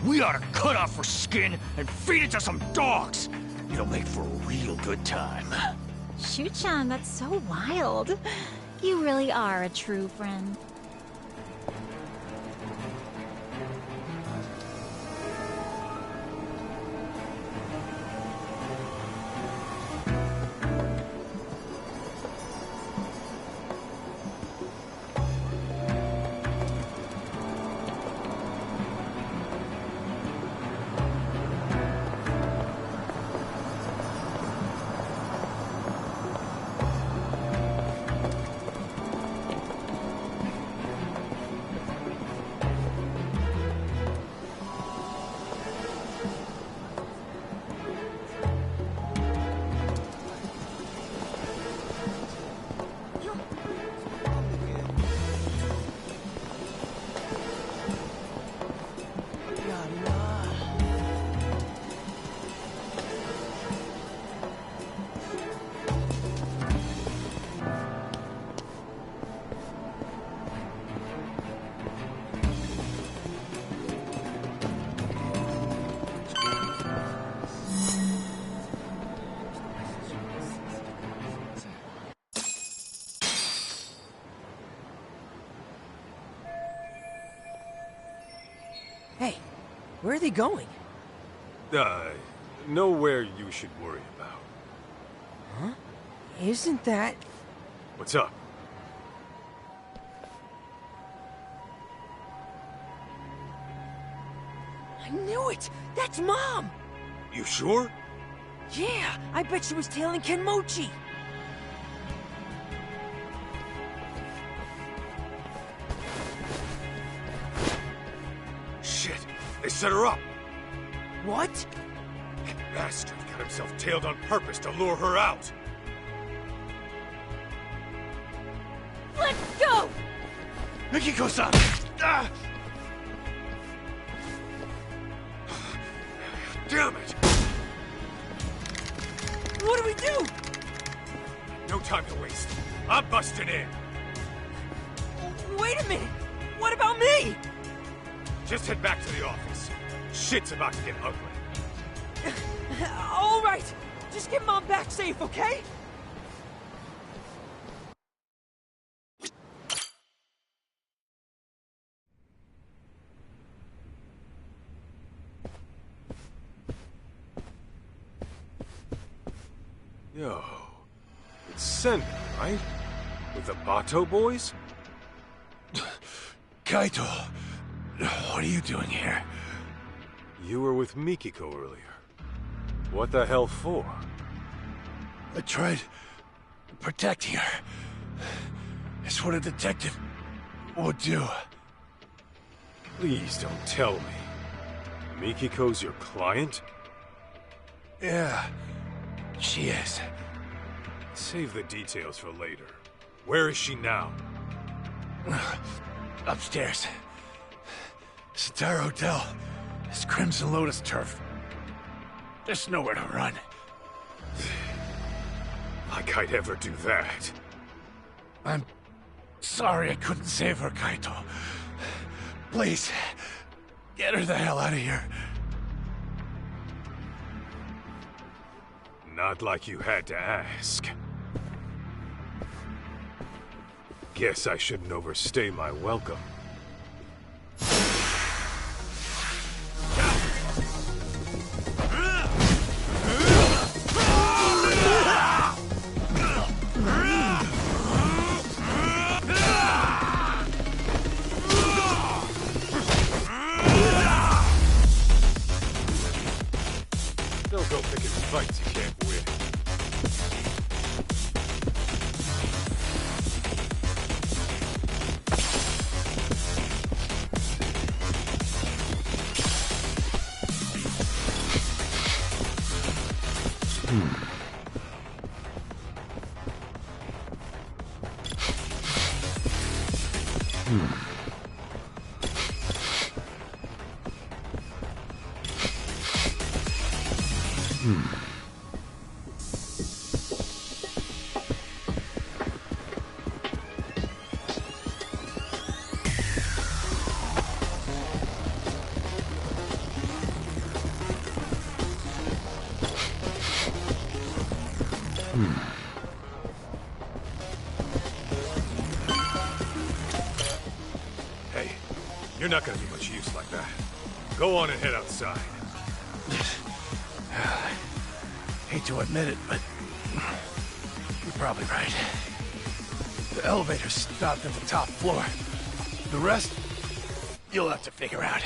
We ought to cut off her skin and feed it to some dogs. It'll make for a real good time. Shu-chan, that's so wild. You really are a true friend. Hey, where are they going? Nowhere you should worry about. Huh? Isn't that... What's up? I knew it! That's Mom! You sure? Yeah, I bet she was tailing Kenmochi! Shit! They set her up! What? That bastard got himself tailed on purpose to lure her out! Let's go! Mikiko-san! Ah! Damn it! What do we do? No time to waste. I'm busting in! Wait a minute! What about me? Just head back to the office. Shit's about to get ugly. All right! Just get Mom back safe, okay? Yo, it's Senda, right? With the Bato boys? Kaito, what are you doing here? You were with Mikiko earlier. What the hell for? I tried protecting her. It's what a detective would do. Please don't tell me. Mikiko's your client? Yeah, she is. Save the details for later. Where is she now? Upstairs. This entire hotel is Crimson Lotus turf. There's nowhere to run. Like I'd ever do that. I'm sorry I couldn't save her, Kaito. Please, get her the hell out of here. Not like you had to ask. Guess I shouldn't overstay my welcome. fights you can't win. Hey, you're not gonna be much use like that. Go on and head outside. Hate to admit it, but you're probably right. The elevator stopped at the top floor. The rest, you'll have to figure out.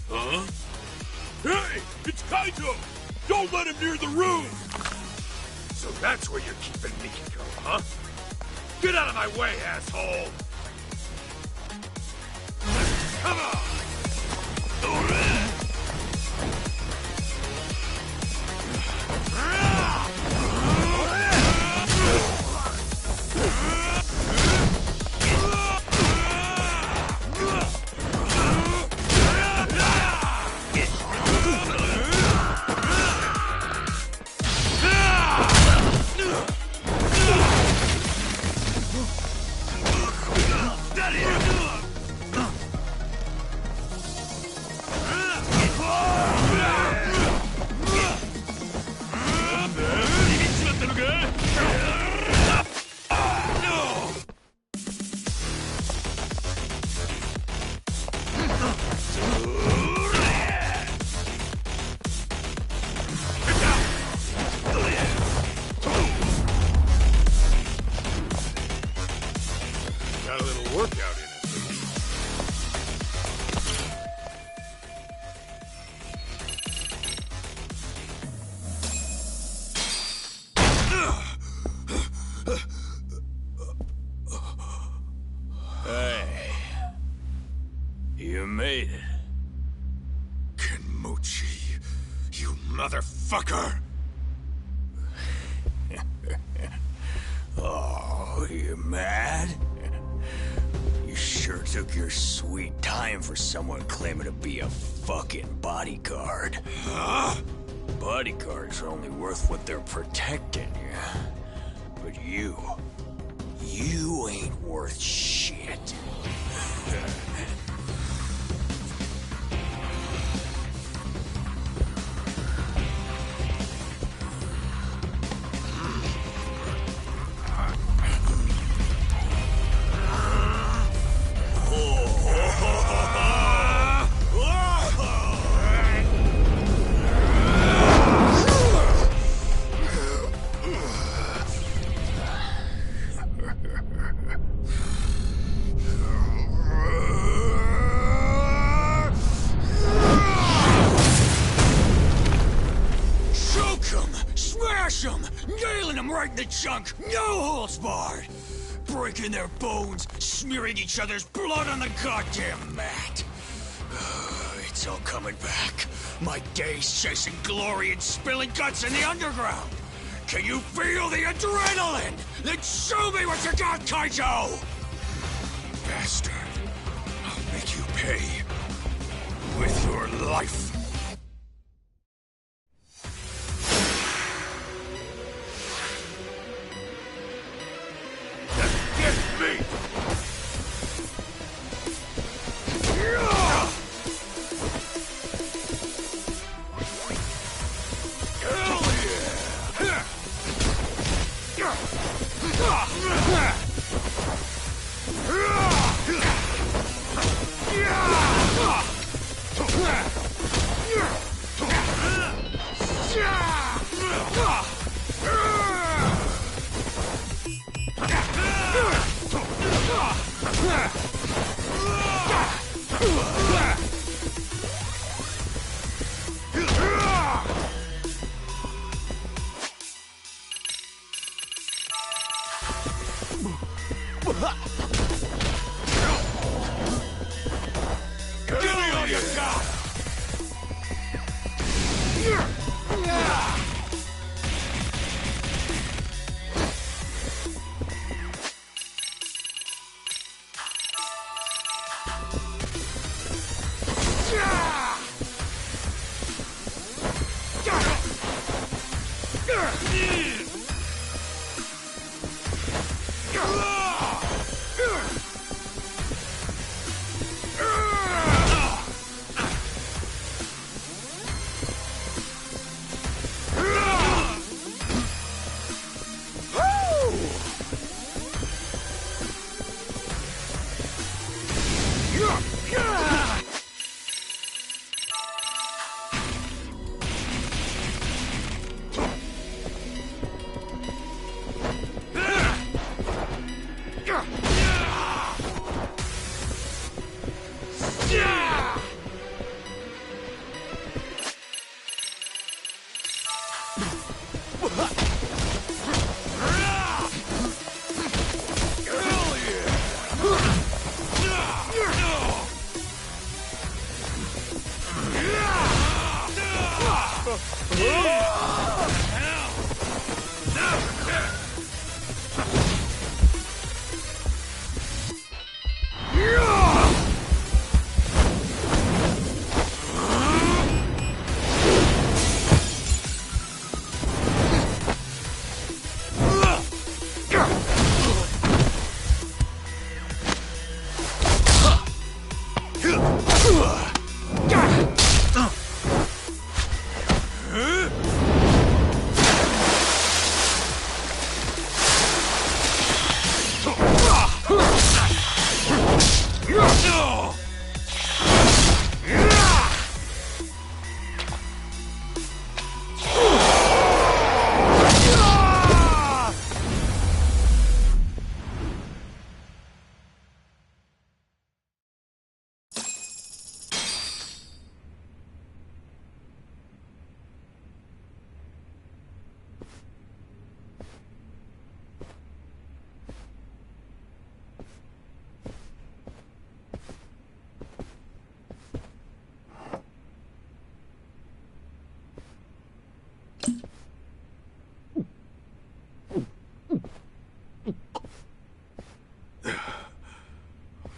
Huh? Hey! It's Kaito! Don't let him near the room! So that's where you're keeping Mikiko, huh? Get out of my way, asshole! Come on! Got a little workout in it. Hey. You made it. Kenmochi, you motherfucker! Oh, you mad? You sure took your sweet time for someone claiming to be a fucking bodyguard. Huh? Bodyguards are only worth what they're protecting you. But you ain't worth shit. Nailing them right in the chunk, no holds barred! Breaking their bones, smearing each other's blood on the goddamn mat! It's all coming back. My days chasing glory and spilling guts in the underground! Can you feel the adrenaline? Then show me what you got, Kaito! Bastard. I'll make you pay. With your life.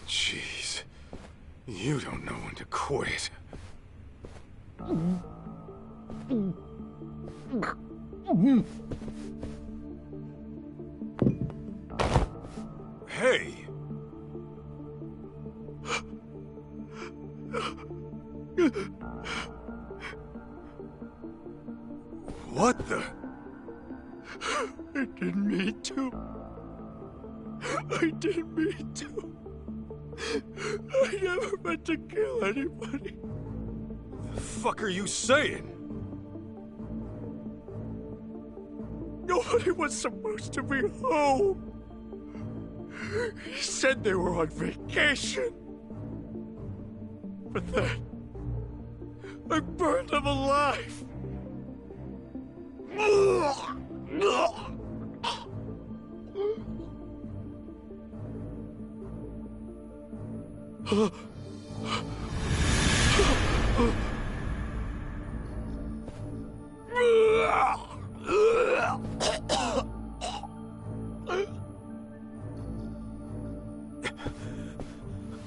Jeez. You don't know when to quit. Hey! What the? I didn't mean to. I didn't mean to. I never meant to kill anybody. The fuck are you saying? Nobody was supposed to be home. He said they were on vacation. But then, I burned them alive.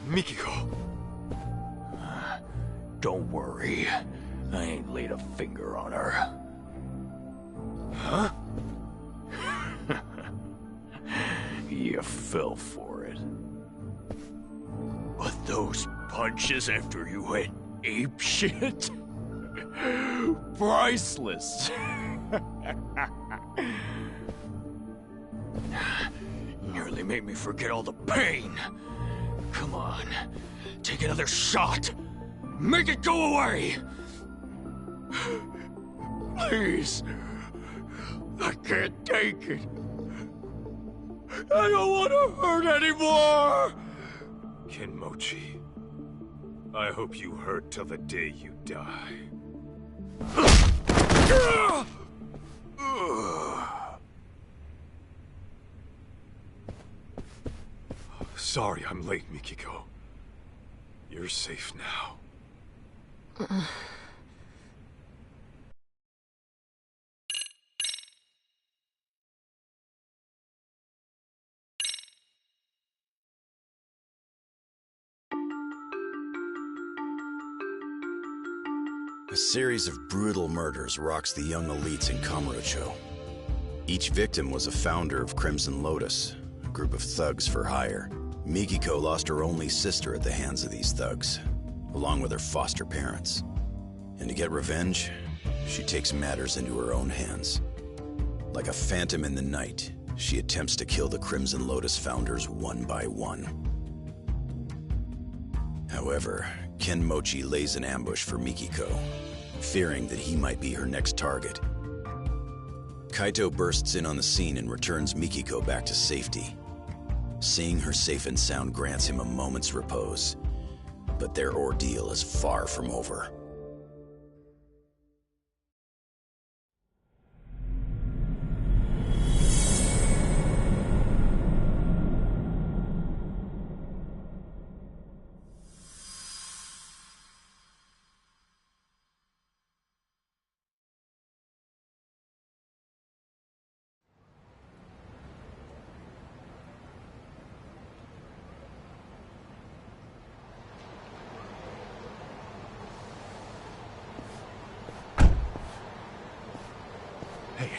Mikiko. Don't worry. I ain't laid a finger on her. Huh? You fell for it. But those punches after you went apeshit? Priceless. Nearly made me forget all the pain. Come on, take another shot. Make it go away! Please. I can't take it. I don't want to hurt anymore! Kenmochi, I hope you hurt till the day you die. Sorry I'm late, Mikiko. You're safe now. A series of brutal murders rocks the young elites in Kamurocho. Each victim was a founder of Crimson Lotus, a group of thugs for hire. Mikiko lost her only sister at the hands of these thugs, along with her foster parents. And to get revenge, she takes matters into her own hands. Like a phantom in the night, she attempts to kill the Crimson Lotus founders one by one. However, Kenmochi lays an ambush for Mikiko, fearing that he might be her next target. Kaito bursts in on the scene and returns Mikiko back to safety. Seeing her safe and sound grants him a moment's repose, but their ordeal is far from over.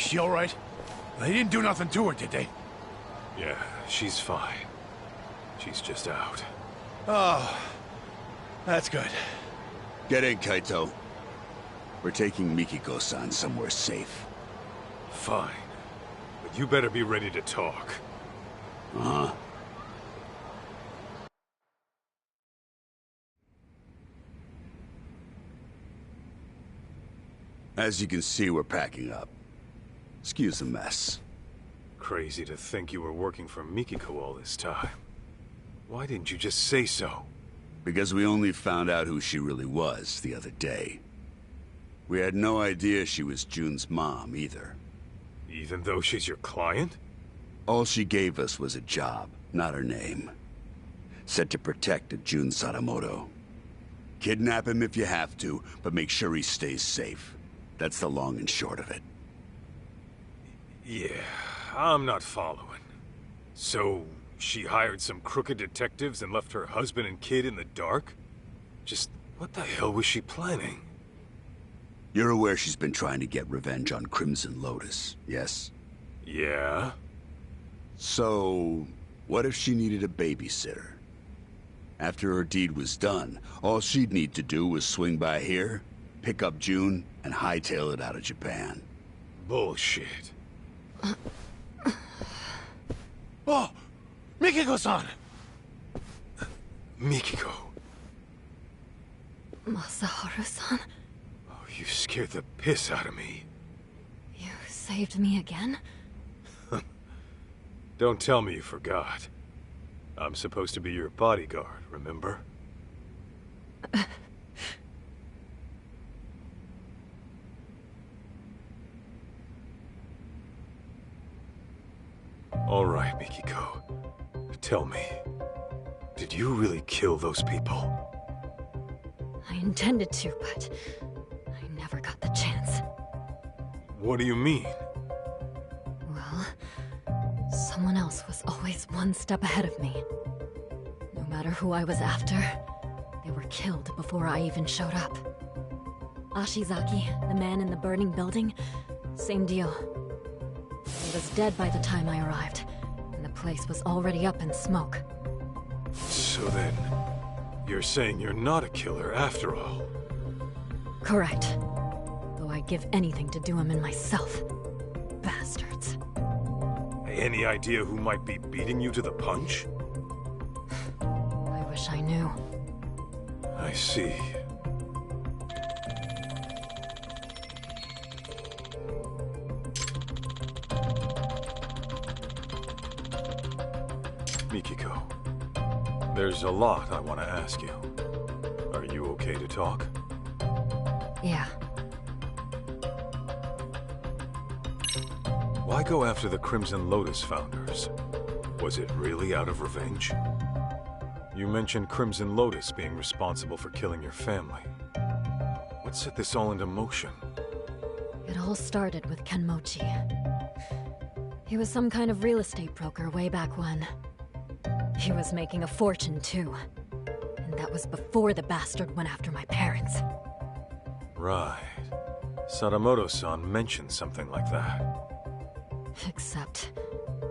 she all right? They didn't do nothing to her, did they? Yeah, she's fine. She's just out. Oh, that's good. Get in, Kaito. We're taking Mikiko-san somewhere safe. Fine. But you better be ready to talk. Uh-huh. As you can see, we're packing up. Excuse the mess. Crazy to think you were working for Mikiko all this time. Why didn't you just say so? Because we only found out who she really was the other day. We had no idea she was Jun's mom, either. Even though she's your client? All she gave us was a job, not her name. Said to protect Jun Sadamoto. Kidnap him if you have to, but make sure he stays safe. That's the long and short of it. Yeah, I'm not following. So, she hired some crooked detectives and left her husband and kid in the dark? Just, what the hell was she planning? You're aware she's been trying to get revenge on Crimson Lotus, yes? Yeah? So, what if she needed a babysitter? After her deed was done, all she'd need to do was swing by here, pick up Jun, and hightail it out of Japan. Bullshit. Oh! Mikiko-san! Mikiko. Masaharu-san? Oh, you scared the piss out of me. You saved me again? Don't tell me you forgot. I'm supposed to be your bodyguard, remember? All right, Mikiko. Tell me, did you really kill those people? I intended to, but I never got the chance. What do you mean? Well, someone else was always one step ahead of me. No matter who I was after, they were killed before I even showed up. Ashizaki, the man in the burning building, same deal. He was dead by the time I arrived, and the place was already up in smoke. So then, you're saying you're not a killer after all? Correct. Though I'd give anything to do him in myself. Bastards. Any idea who might be beating you to the punch? I wish I knew. I see. Mikiko, there's a lot I want to ask you. Are you okay to talk? Yeah. Why go after the Crimson Lotus founders? Was it really out of revenge? You mentioned Crimson Lotus being responsible for killing your family. What set this all into motion? It all started with Kenmochi. He was some kind of real estate broker way back when. He was making a fortune, too. And that was before the bastard went after my parents. Right. Sadamoto-san mentioned something like that. Except,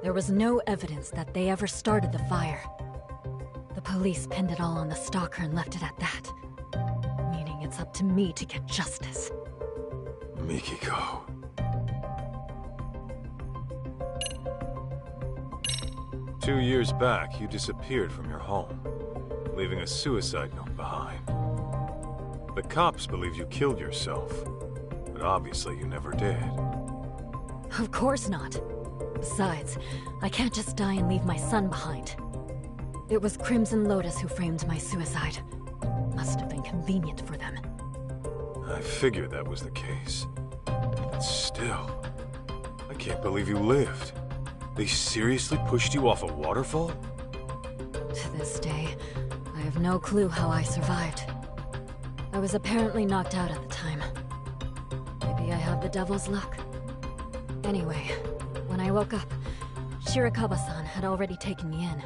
there was no evidence that they ever started the fire. The police pinned it all on the stalker and left it at that. Meaning it's up to me to get justice. Mikiko. Two years back, you disappeared from your home, leaving a suicide note behind. The cops believe you killed yourself, but obviously you never did. Of course not. Besides, I can't just die and leave my son behind. It was Crimson Lotus who framed my suicide. Must have been convenient for them. I figured that was the case. But still, I can't believe you lived. They seriously pushed you off a waterfall? To this day, I have no clue how I survived. I was apparently knocked out at the time. Maybe I have the devil's luck. Anyway, when I woke up, Shirakawa-san had already taken me in.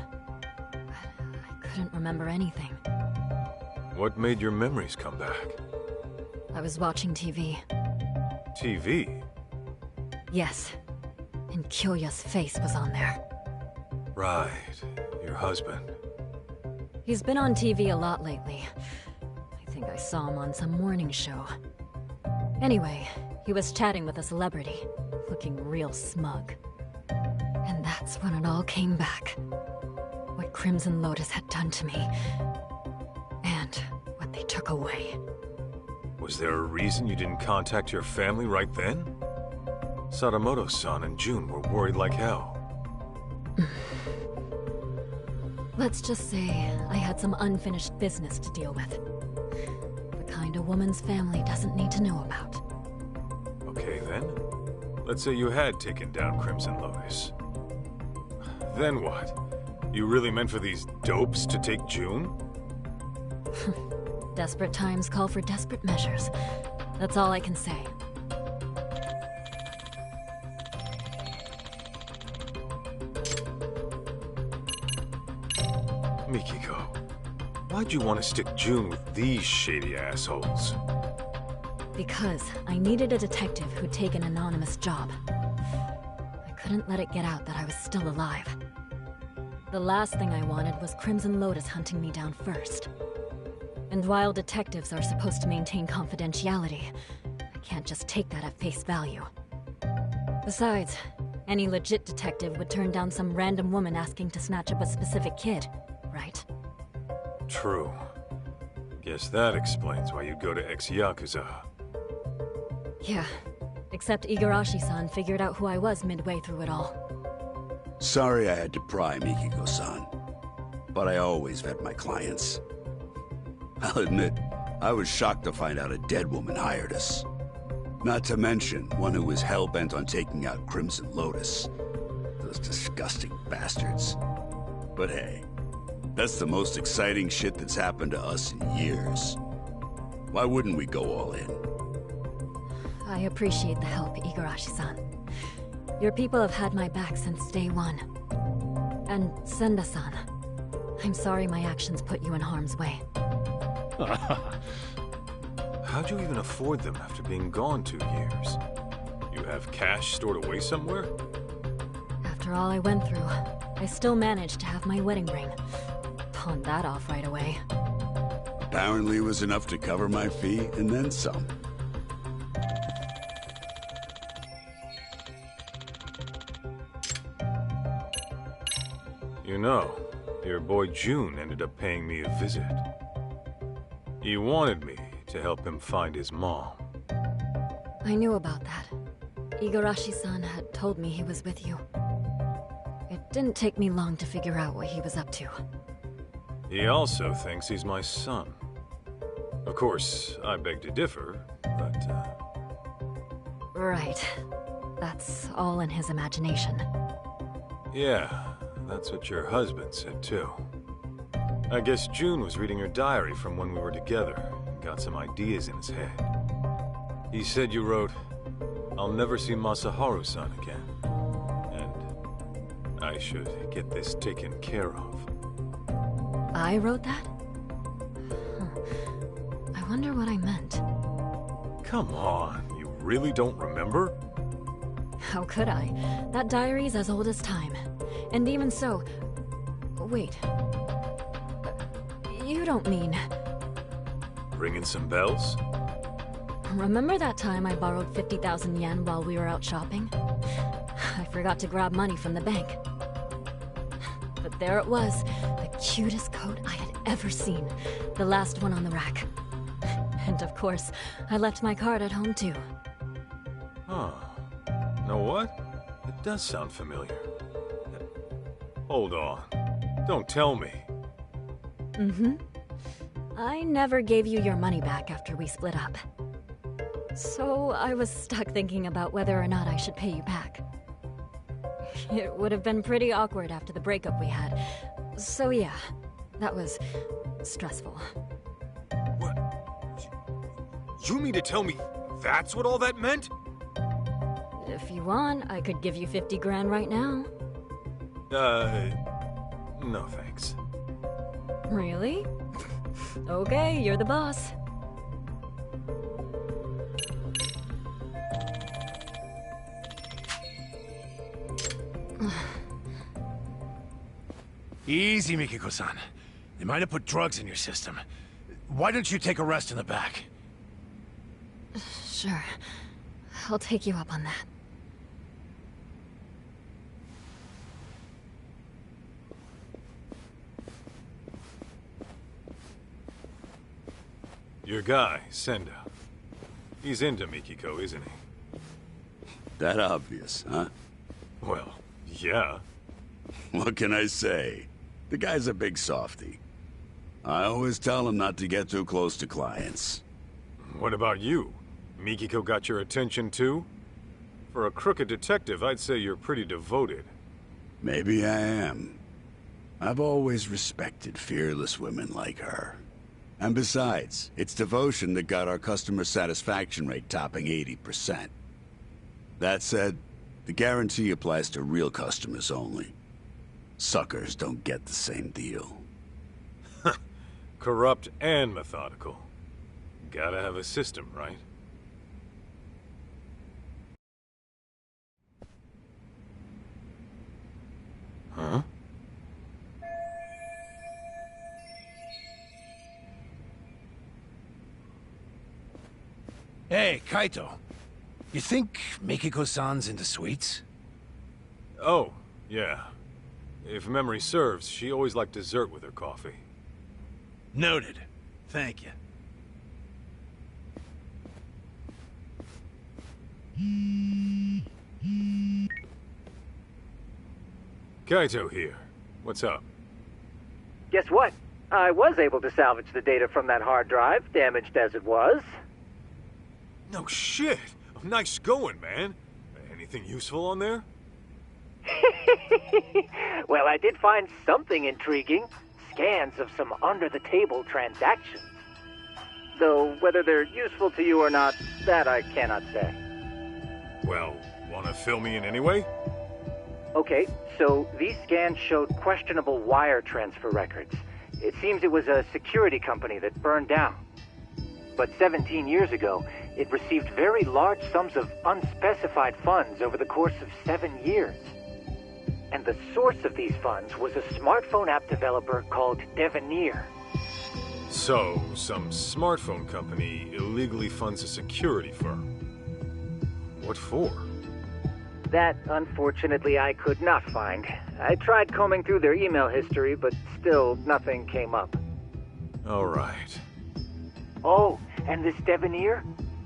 I couldn't remember anything. What made your memories come back? I was watching TV. TV? Yes. And Kyoya's face was on there. Right. Your husband. He's been on TV a lot lately. I think I saw him on some morning show. Anyway, he was chatting with a celebrity, looking real smug. And that's when it all came back. What Crimson Lotus had done to me, and what they took away. Was there a reason you didn't contact your family right then? Sadamoto-san and June were worried like hell. Let's just say I had some unfinished business to deal with. The kind a woman's family doesn't need to know about. Okay then. Let's say you had taken down Crimson Lotus. Then what? You really meant for these dopes to take June? Desperate times call for desperate measures. That's all I can say. Mikiko, why'd you want to stick June with these shady assholes? Because I needed a detective who'd take an anonymous job. I couldn't let it get out that I was still alive. The last thing I wanted was Crimson Lotus hunting me down first. And while detectives are supposed to maintain confidentiality, I can't just take that at face value. Besides, any legit detective would turn down some random woman asking to snatch up a specific kid, right? True. Guess that explains why you go to ex-Yakuza. Yeah, except Igarashi-san figured out who I was midway through it all. Sorry I had to pry, Mikiko-san. But I always vet my clients. I'll admit, I was shocked to find out a dead woman hired us. Not to mention, one who was hell-bent on taking out Crimson Lotus. Those disgusting bastards. But hey, that's the most exciting shit that's happened to us in years. Why wouldn't we go all in? I appreciate the help, Igarashi-san. Your people have had my back since day one. And Senda-san, I'm sorry my actions put you in harm's way. How'd you even afford them after being gone 2 years? You have cash stored away somewhere? After all I went through, I still managed to have my wedding ring. Pawned that off right away. Apparently it was enough to cover my fee and then some. You know, your boy June ended up paying me a visit. He wanted me to help him find his mom. I knew about that. Igarashi-san had told me he was with you. It didn't take me long to figure out what he was up to. He also thinks he's my son. Of course, I beg to differ, but, Right. That's all in his imagination. Yeah, that's what your husband said too. I guess June was reading her diary from when we were together and got some ideas in his head. He said you wrote, "I'll never see Masaharu-san again." And I should get this taken care of. I wrote that? Huh. I wonder what I meant. Come on, you really don't remember? How could I? That diary's as old as time. And even so... Wait. You don't mean... Ringing some bells? Remember that time I borrowed 50,000 yen while we were out shopping? I forgot to grab money from the bank. But there it was, the cutest coat I had ever seen. The last one on the rack. And of course, I left my card at home too. Huh. Know what? It does sound familiar. Hold on. Don't tell me. Mm-hmm. I never gave you your money back after we split up. So I was stuck thinking about whether or not I should pay you back. It would have been pretty awkward after the breakup we had. So yeah, that was stressful. What? You mean to tell me that's what all that meant? If you want, I could give you 50 grand right now. No thanks. Really? Okay, you're the boss. Easy, Mikiko-san. They might have put drugs in your system. Why don't you take a rest in the back? Sure. I'll take you up on that. Your guy, Senda. He's into Mikiko, isn't he? That obvious, huh? Well, yeah. What can I say? The guy's a big softy. I always tell him not to get too close to clients. What about you? Mikiko got your attention too? For a crooked detective, I'd say you're pretty devoted. Maybe I am. I've always respected fearless women like her. And besides, it's devotion that got our customer satisfaction rate topping 80%. That said, the guarantee applies to real customers only. Suckers don't get the same deal. Corrupt and methodical. Gotta have a system, right? Huh? Hey, Kaito. You think Mikiko-san's into sweets? Oh, yeah. If memory serves, she always liked dessert with her coffee. Noted. Thank you. Kaito here. What's up? Guess what? I was able to salvage the data from that hard drive, damaged as it was. No shit! Nice going, man. Anything useful on there? Well, I did find something intriguing. Scans of some under-the-table transactions. Though, whether they're useful to you or not, that I cannot say. Well, wanna fill me in anyway? Okay, so these scans showed questionable wire transfer records. It seems it was a security company that burned down. But 17 years ago, it received very large sums of unspecified funds over the course of 7 years. And the source of these funds was a smartphone app developer called Devenir. So, some smartphone company illegally funds a security firm. What for? That, unfortunately, I could not find. I tried combing through their email history, but still nothing came up. All right. Oh, and this Devenir?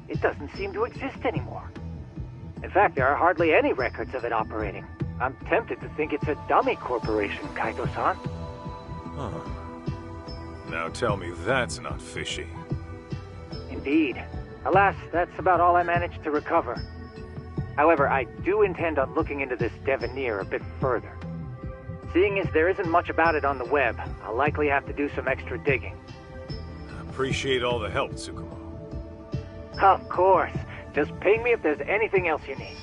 It doesn't seem to exist anymore. In fact, there are hardly any records of it operating. I'm tempted to think it's a dummy corporation, Kaito-san. Huh. Now tell me that's not fishy. Indeed. Alas, that's about all I managed to recover. However, I do intend on looking into this Devenir a bit further. Seeing as there isn't much about it on the web, I'll likely have to do some extra digging. Appreciate all the help, Tsukumo. Of course. Just ping me if there's anything else you need.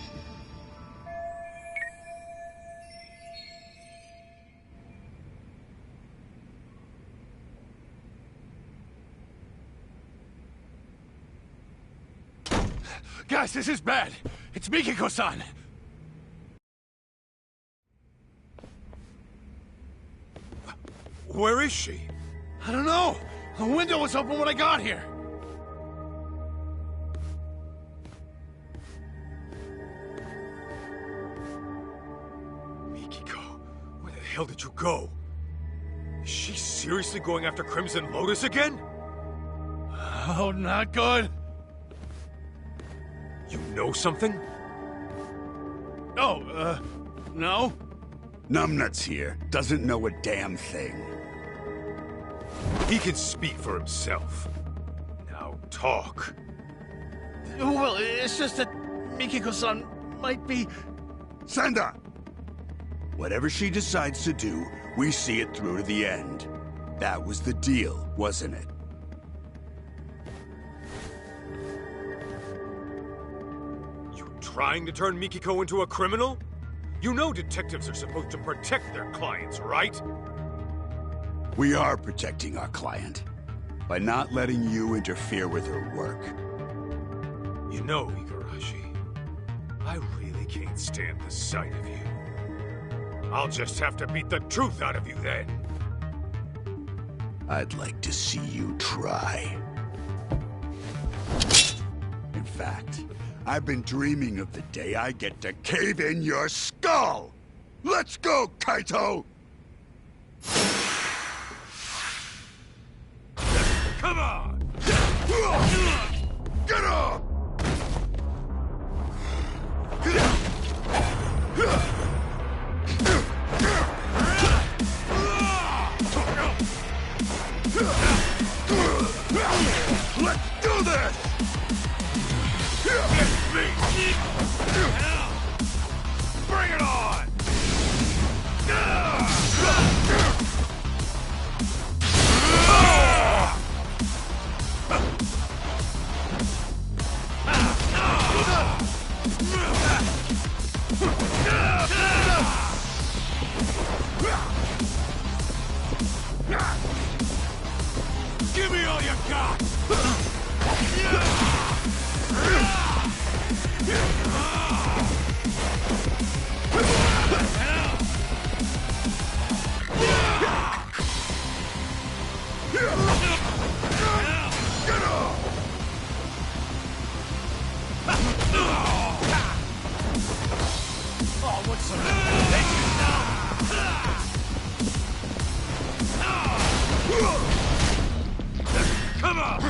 Guys, this is bad. It's Mikiko-san. Where is she? I don't know. The window was open when I got here. Mikiko, where the hell did you go? Is she seriously going after Crimson Lotus again? Oh, not good. You know something? Oh, no? Numbnuts here doesn't know a damn thing. He can speak for himself. Now talk. Well, it's just that Mikiko-san might be... Senda! Whatever she decides to do, we see it through to the end. That was the deal, wasn't it? Trying to turn Mikiko into a criminal? You know detectives are supposed to protect their clients, right? We are protecting our client by not letting you interfere with her work. You know, Igarashi, I really can't stand the sight of you. I'll just have to beat the truth out of you then. I'd like to see you try. In fact, I've been dreaming of the day I get to cave in your skull! Let's go, Kaito! Come on! Get up! Let's do this! Bring it on! Give me all you got! Oh, what's some Come on!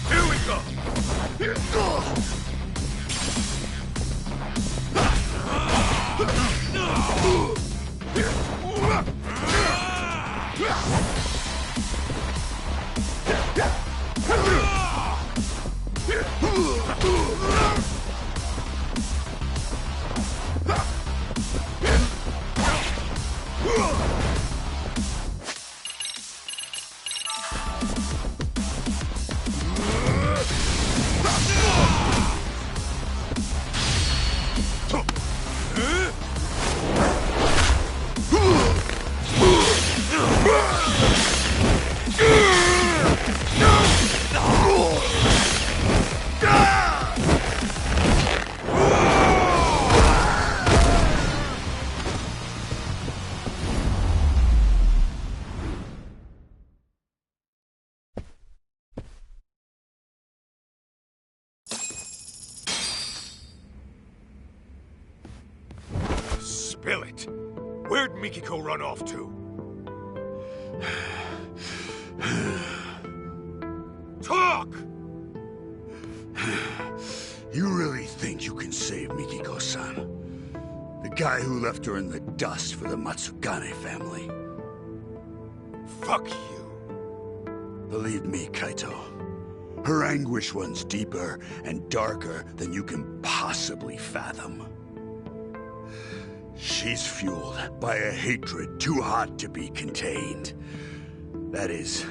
Here we go! Spill it! Where'd Mikiko run off to? Talk! You really think you can save Mikiko-san? The guy who left her in the dust for the Matsugane family. Fuck you. Believe me, Kaito. Her anguish runs deeper and darker than you can possibly fathom. She's fueled by a hatred too hot to be contained. That is,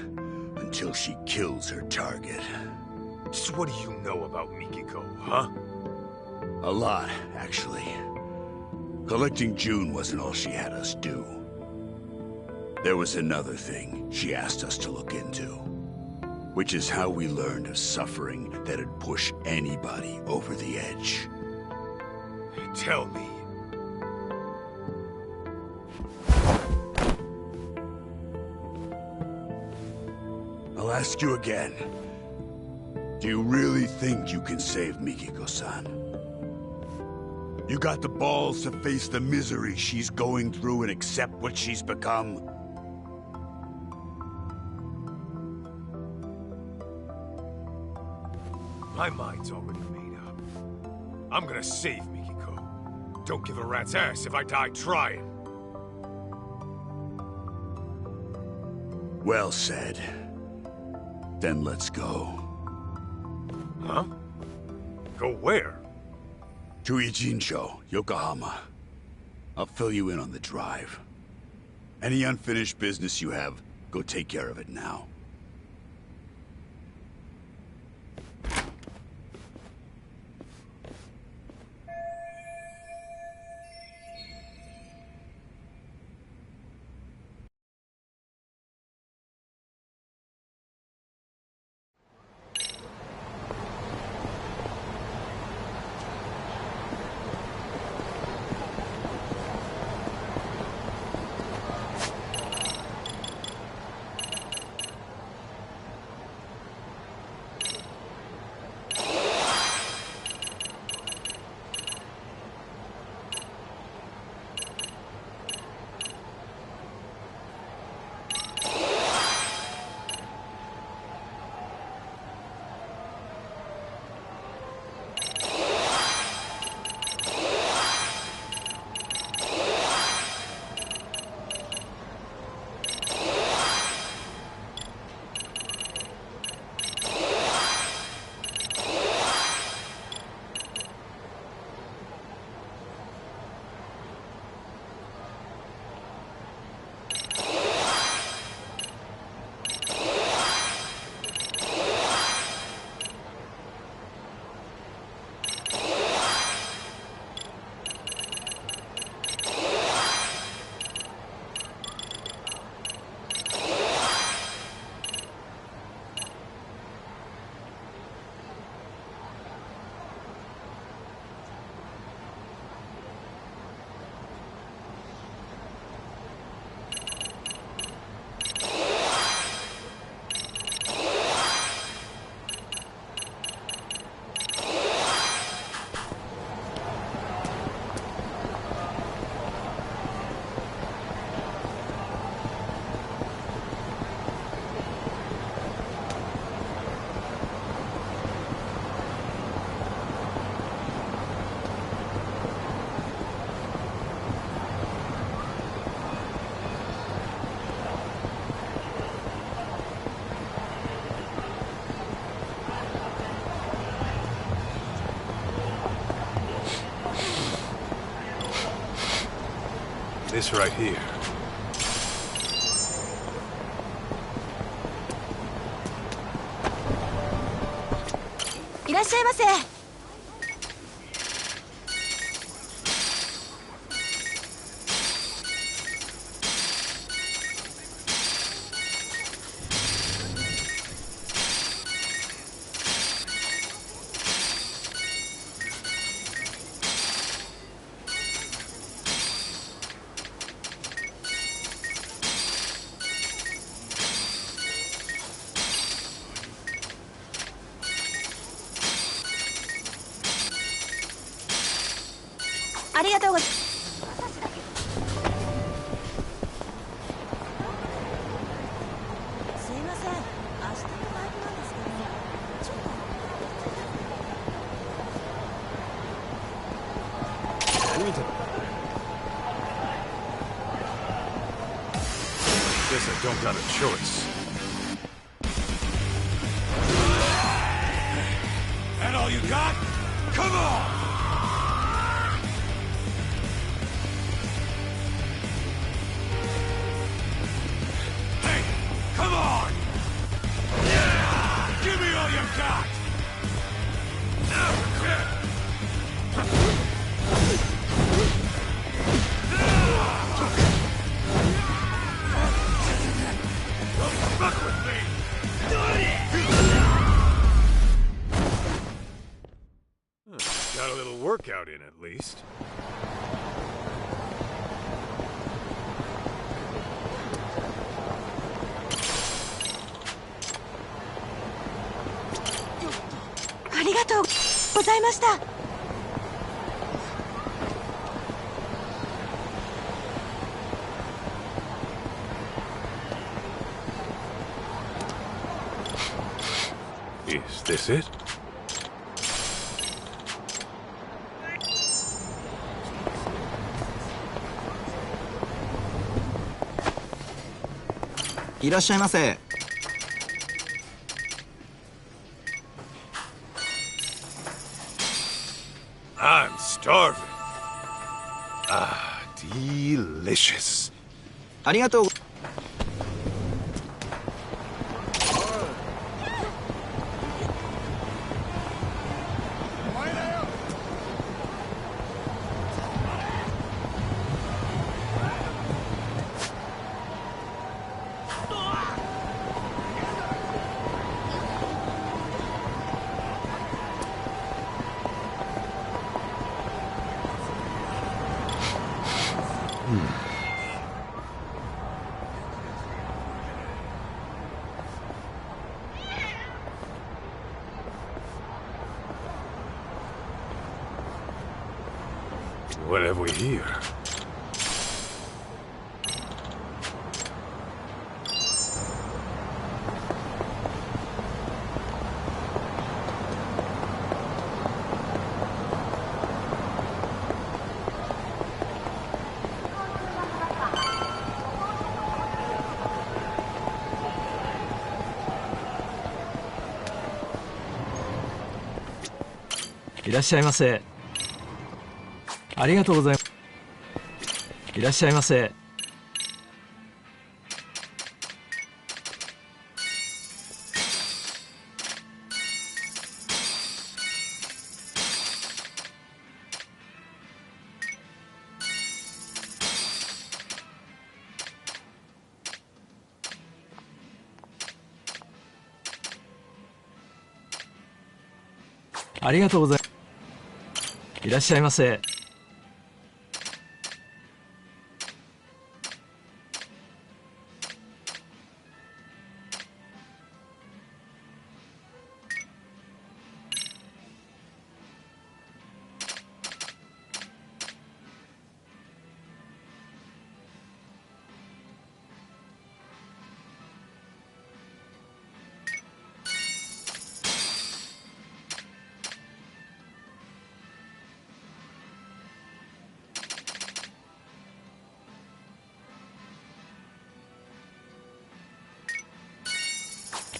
until she kills her target. So what do you know about Mikiko, huh? A lot, actually. Collecting June wasn't all she had us do. There was another thing she asked us to look into, which is how we learned of suffering that'd push anybody over the edge. Tell me. I'll ask you again. Do you really think you can save Mikiko-san? You got the balls to face the misery she's going through and accept what she's become? My mind's already made up. I'm gonna save Mikiko. Don't give a rat's ass if I die trying. Well said. Then let's go. Huh? Go where? To Ijincho, Yokohama. I'll fill you in on the drive. Any unfinished business you have, Go take care of it now. This right here.いらっしゃいませ。ありがとうございます。すいません。明日のバイトなんですけど、ちょっと。何見てる？ Guess I don't got a choice. That all you got? Come on! Come on! Yeah! Give me all you got! Don't fuck with me! Got a little workout in at least. Is this it? I'm starving. Ah, delicious. What have we here?いらっしゃいませ。ありがとうございます。いらっしゃいませ。ありがとうございます。いらっしゃいませ。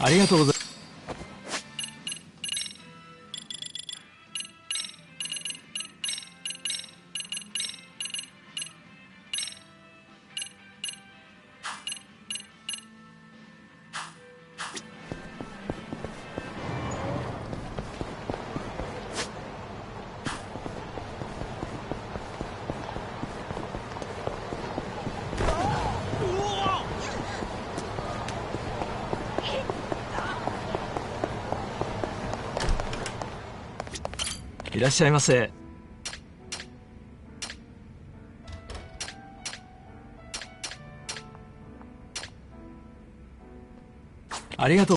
ありがとうございます。いらっしゃいませ。ありがとう。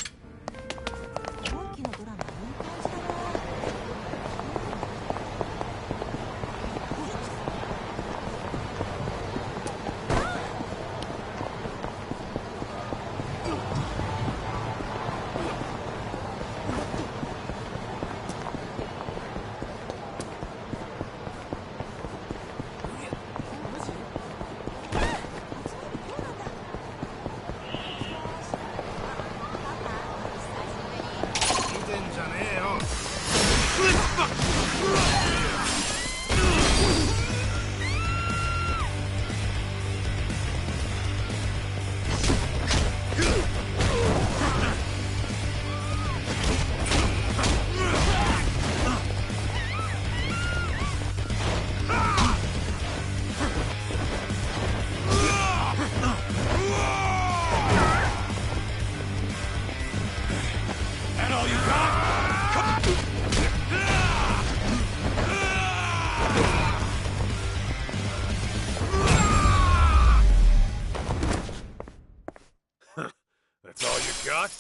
That's all you got?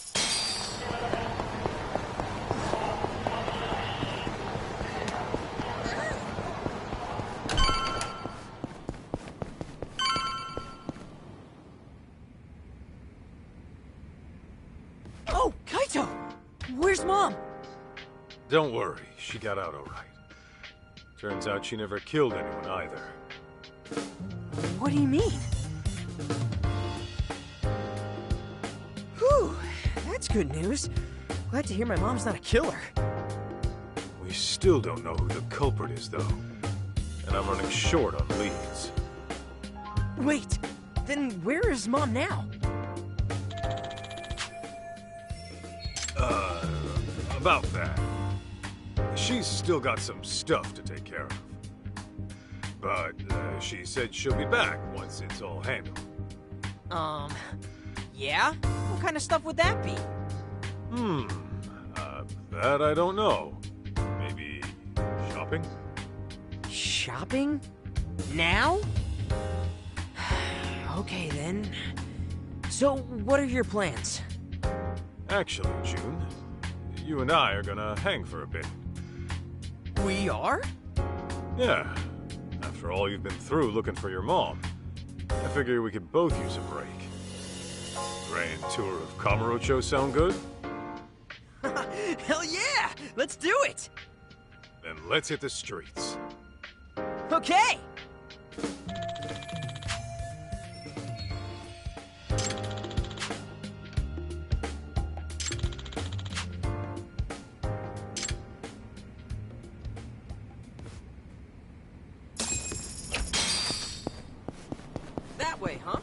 Oh, Kaito! Where's Mom? Don't worry, she got out all right. Turns out she never killed anyone either. What do you mean? Whew, that's good news. Glad to hear my mom's not a killer. We still don't know who the culprit is, though. And I'm running short on leads. Wait, then where is Mom now? About that. She's still got some stuff to take care of. But she said she'll be back once it's all handled. Yeah? What kind of stuff would that be? That I don't know. Maybe shopping? Shopping? Now? Okay, then. So, what are your plans? Actually, June, you and I are gonna hang for a bit. We are? Yeah. After all you've been through looking for your mom, I figure we could both use a break. Grand tour of Kamurocho sound good? Hell yeah! Let's do it! Then let's hit the streets. Okay! That way, huh?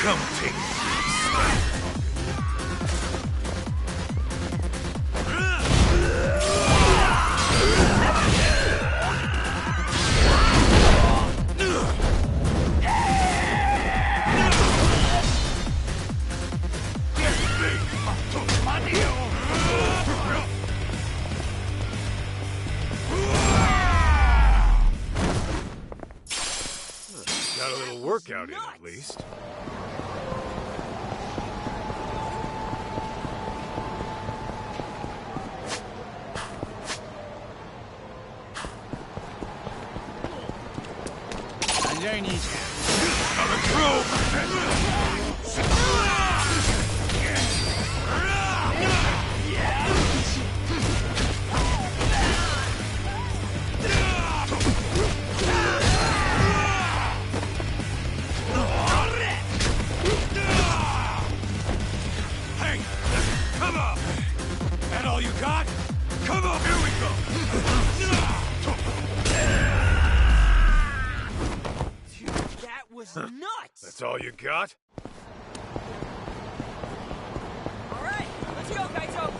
Come take Got a little workout in at least. Coming Hey, come on! That all you got? Come on, here we go! That was nuts! That's all you got? Alright, let's go, Kaito!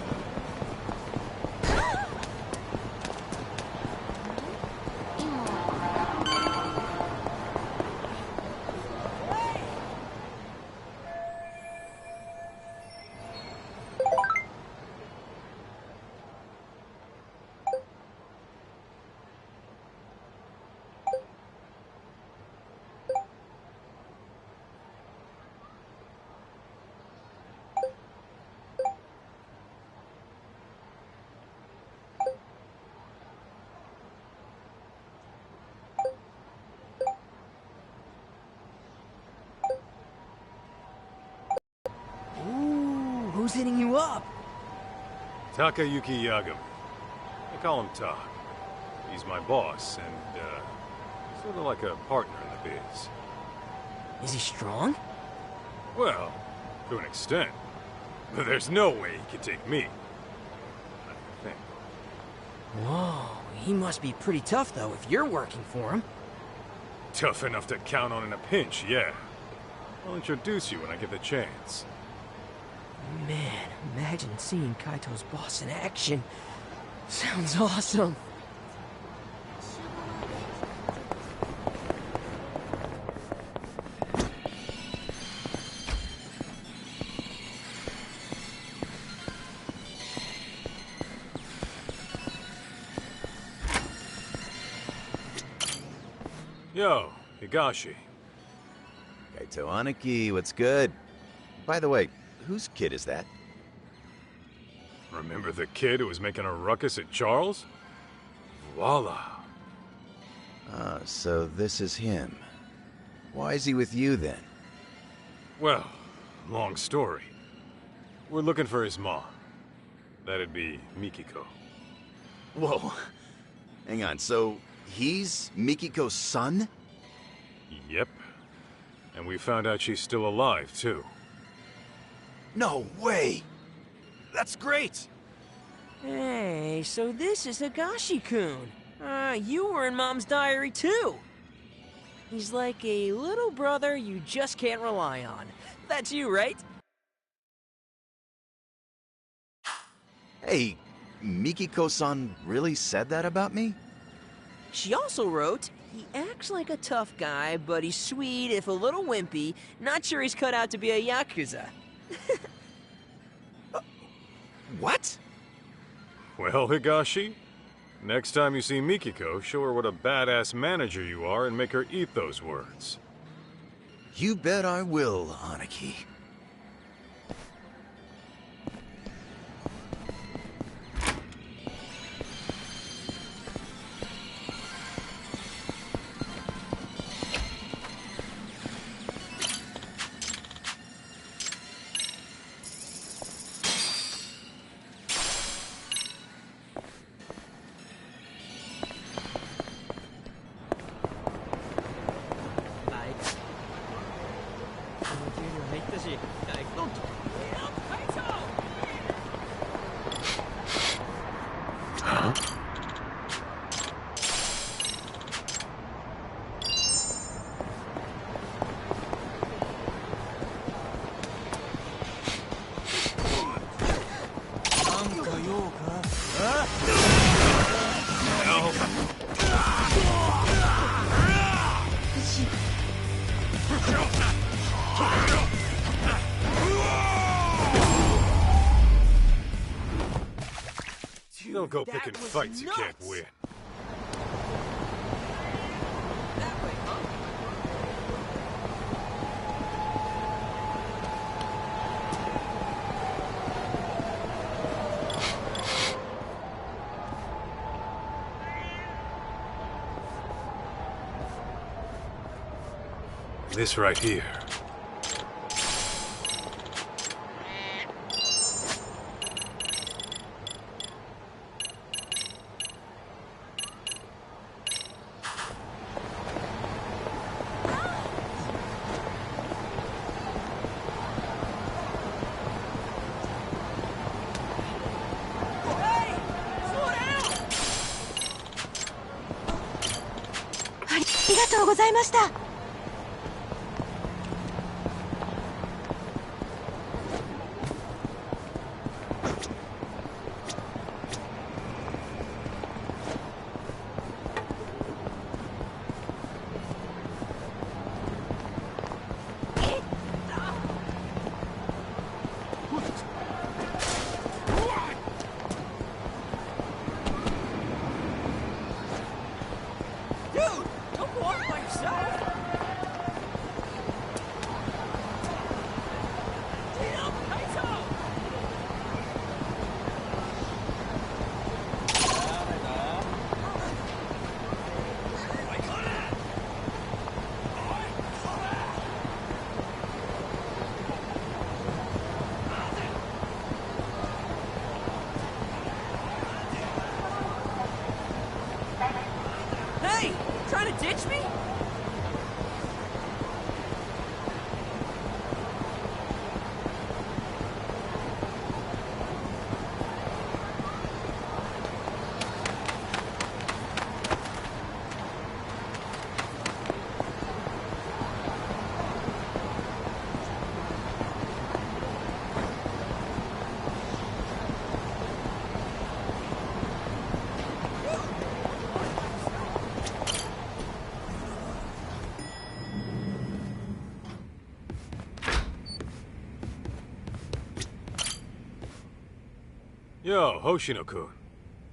Ooh, who's hitting you up? Takayuki Yagami. I call him Tak. He's my boss, and, sort of like a partner in the biz. Is he strong? Well, to an extent. But there's no way he could take me. I think. Whoa, he must be pretty tough, though, if you're working for him. Tough enough to count on in a pinch, yeah. I'll introduce you when I get the chance. Man, imagine seeing Kaito's boss in action. Sounds awesome. Yo, Higashi. Kaito Aniki, what's good? By the way, whose kid is that? Remember the kid who was making a ruckus at Charles? Voila. Ah, so this is him. Why is he with you, then? Well, long story. We're looking for his mom. That'd be Mikiko. Whoa. Hang on, so he's Mikiko's son? Yep. And we found out she's still alive, too. No way! That's great! Hey, so this is Higashi-kun. You were in Mom's diary, too. He's like a little brother you just can't rely on. That's you, right? Hey, Mikiko-san really said that about me? She also wrote, he acts like a tough guy, but he's sweet if a little wimpy. Not sure he's cut out to be a Yakuza. What? Well, Higashi, next time you see Mikiko, show her what a badass manager you are and make her eat those words. You bet I will, Aniki. Don't go picking fights you can't win. This right here. Ditch me? Yo, Hoshino-kun.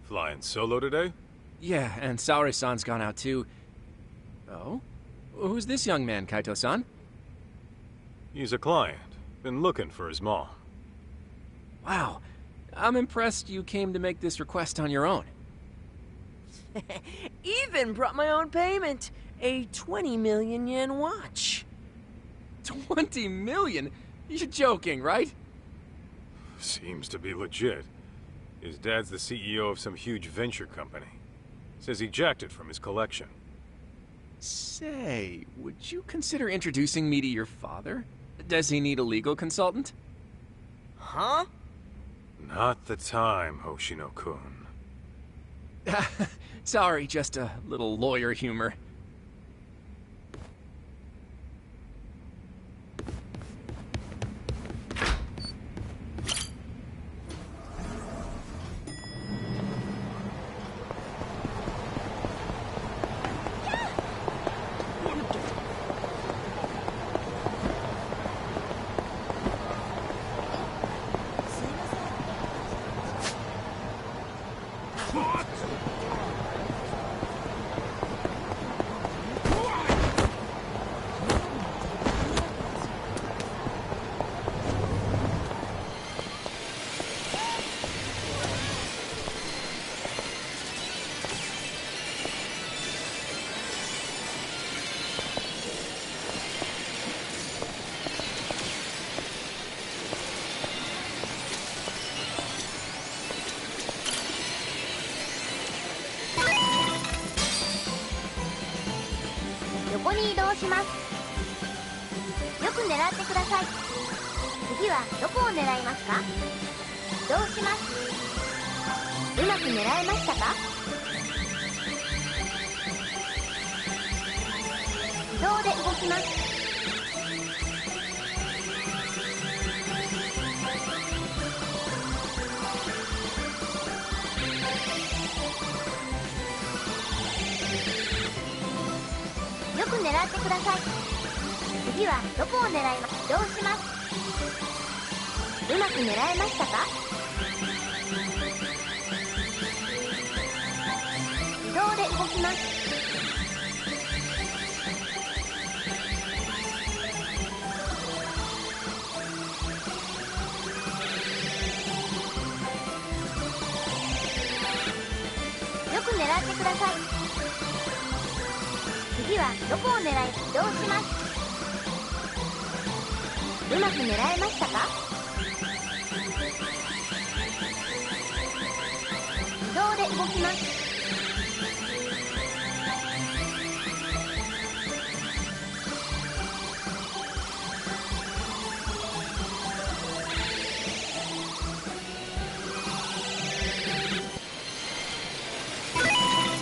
Flying solo today? Yeah, and Saori-san's gone out too. Oh? Who's this young man, Kaito-san? He's a client. Been looking for his mom. Wow. I'm impressed you came to make this request on your own. Even brought my own payment. A 20 million yen watch. 20 million? You're joking, right? Seems to be legit. His dad's the CEO of some huge venture company. Says he jacked it from his collection. Say, would you consider introducing me to your father? Does he need a legal consultant? Huh? Not the time, Hoshino-kun. Sorry, just a little lawyer humor.横に移動します。よく狙ってください。次はどこを狙いますか？移動します。うまく狙えましたか？移動で動きます。よく狙ってください。次はどこを狙います？移動します。うまく狙えましたか？移動で動きます。よく狙ってください。次はどこを狙い、移動します。うまく狙えましたか？移動で動きます。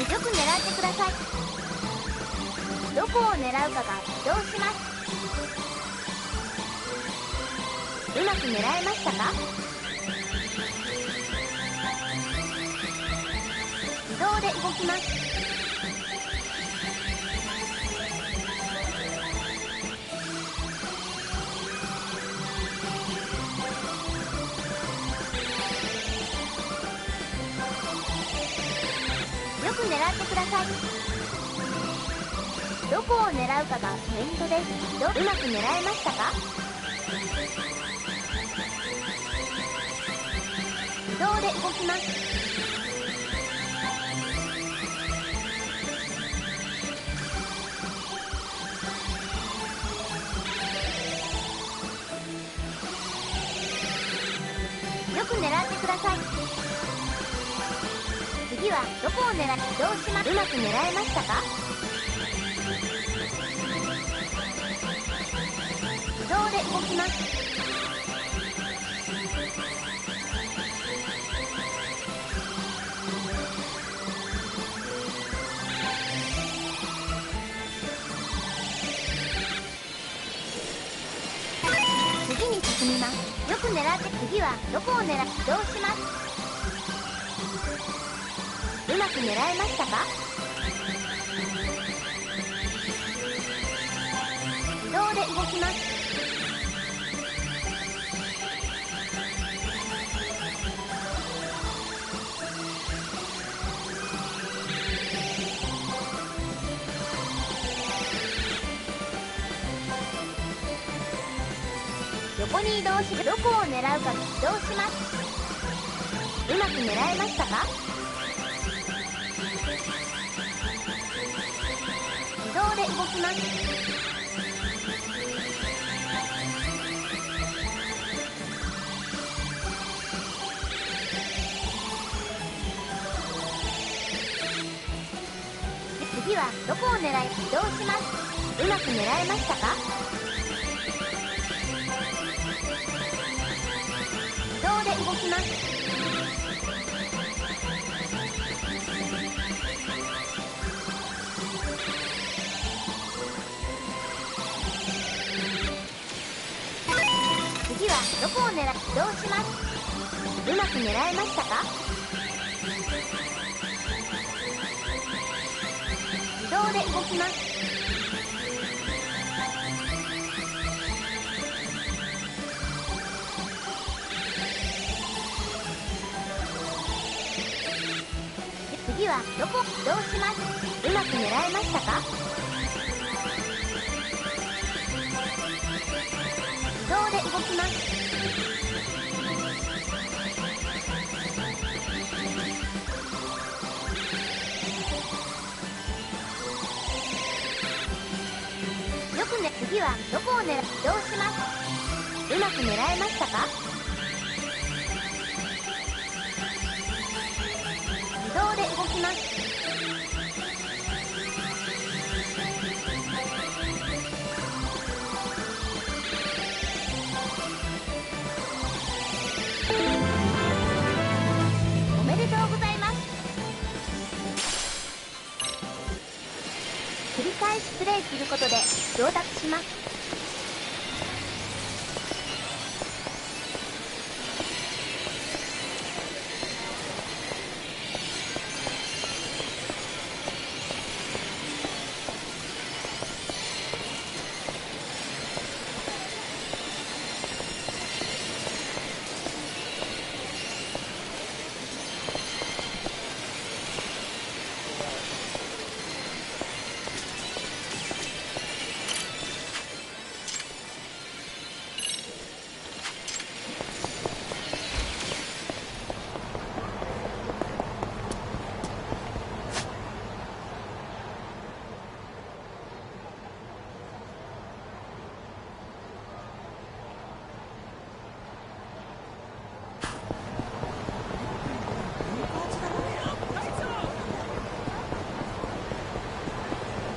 よく狙ってください。どこを狙うかが移動します。うまく狙えましたか？移動で動きます。よく狙ってください。どこを狙うかがポイントです。うまく狙えましたか？移動で動きます。よく狙ってください。次はどこを狙い、移動します。うまく狙えましたか？移動で動きます。次に進みます。よく狙って、次はどこを狙い、移動します。うまく狙えましたか？移動で動きます。横に移動し、どこを狙うか移動します。うまく狙えましたか？移動で動きます。はどこを狙い移動します。うまく狙えましたか？自動で動きます。次はどこを狙い移動します。うまく狙えましたか？自動で動きます。次はどこ移動します。うまく狙えましたか？自動で動きます。よくね、次はどこを狙い移動します。うまく狙えましたか？自動で動きます。おめでとうございます。繰り返しプレイすることで上達します。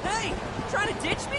Hey! Trying to ditch me?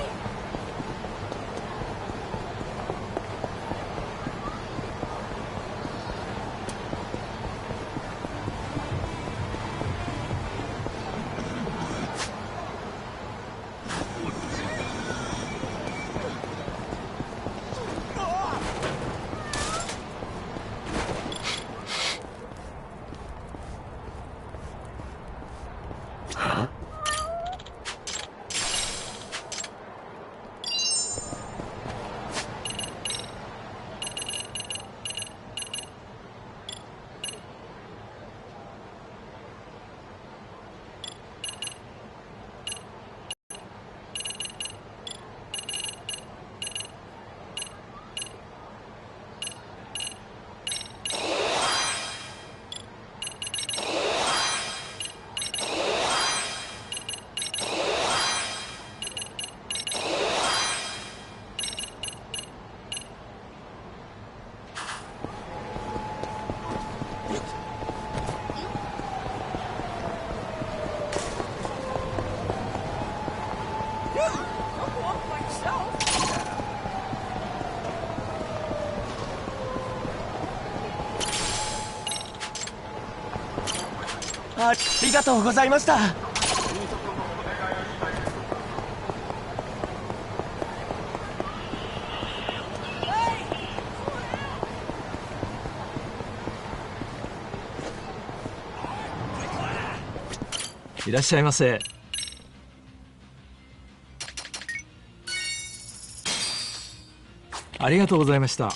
Dude, don't go off by yourself. ありがとうございました。いらっしゃいませ。ありがとうございました。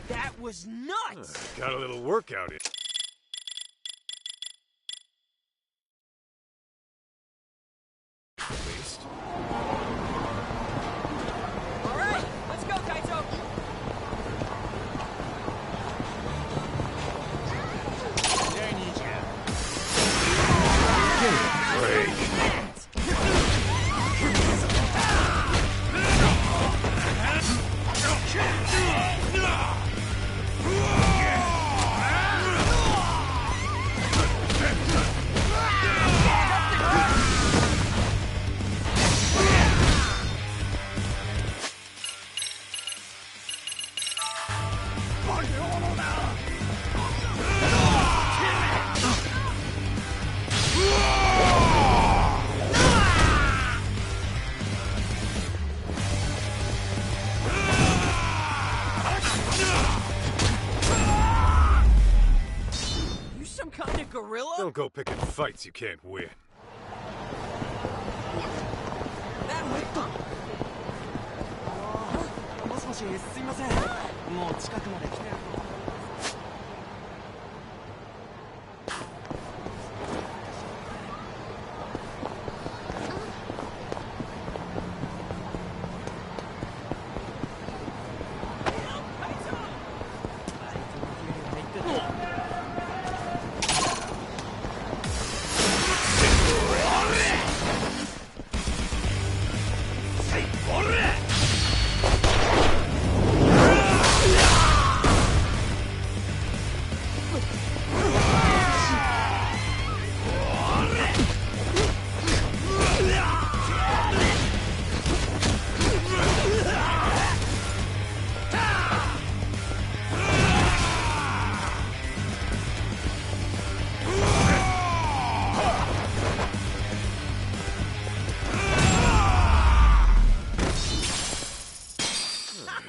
That was nuts! Got a little workout in. At least. All right, let's go, Kaito! Gorilla? Don't go picking fights you can't win. That way, huh? もしもし、すいません。もう近くまで来てる。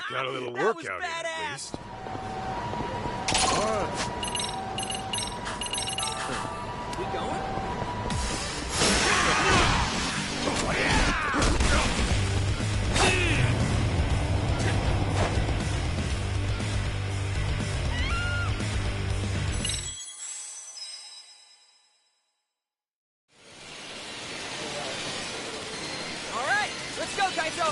Got a little workout in at least. We going? All right, let's go, Kaito!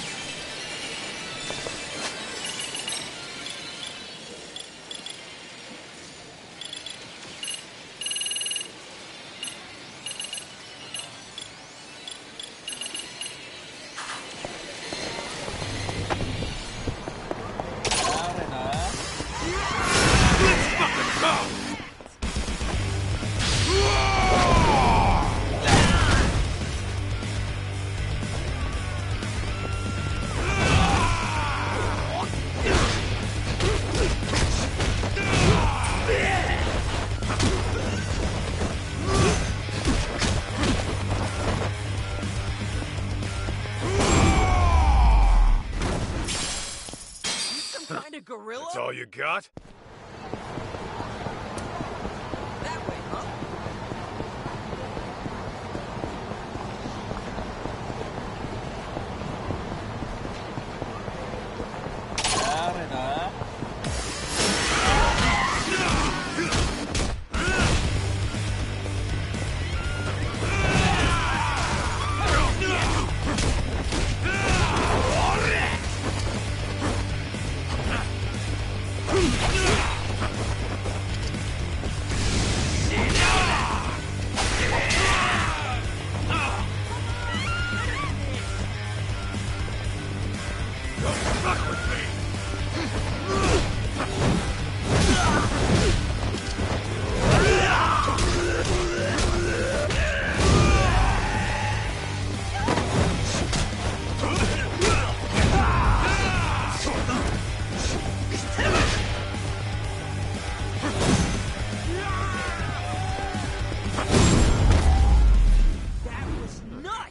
Gorilla? That's all you got? That way, huh?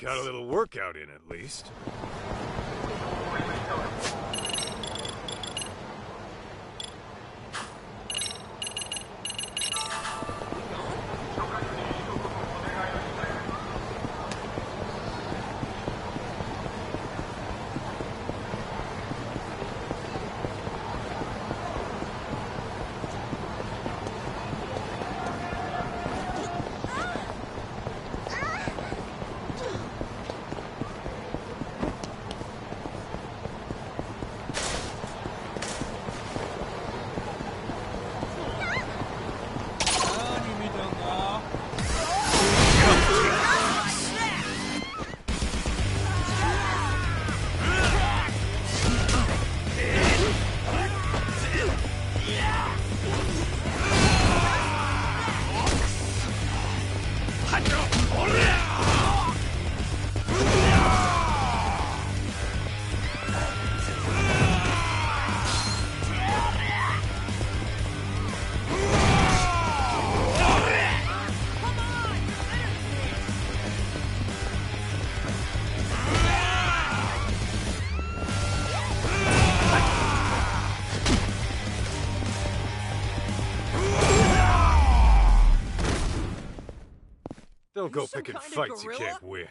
Got a little workout in at least. Don't go picking fights you can't win.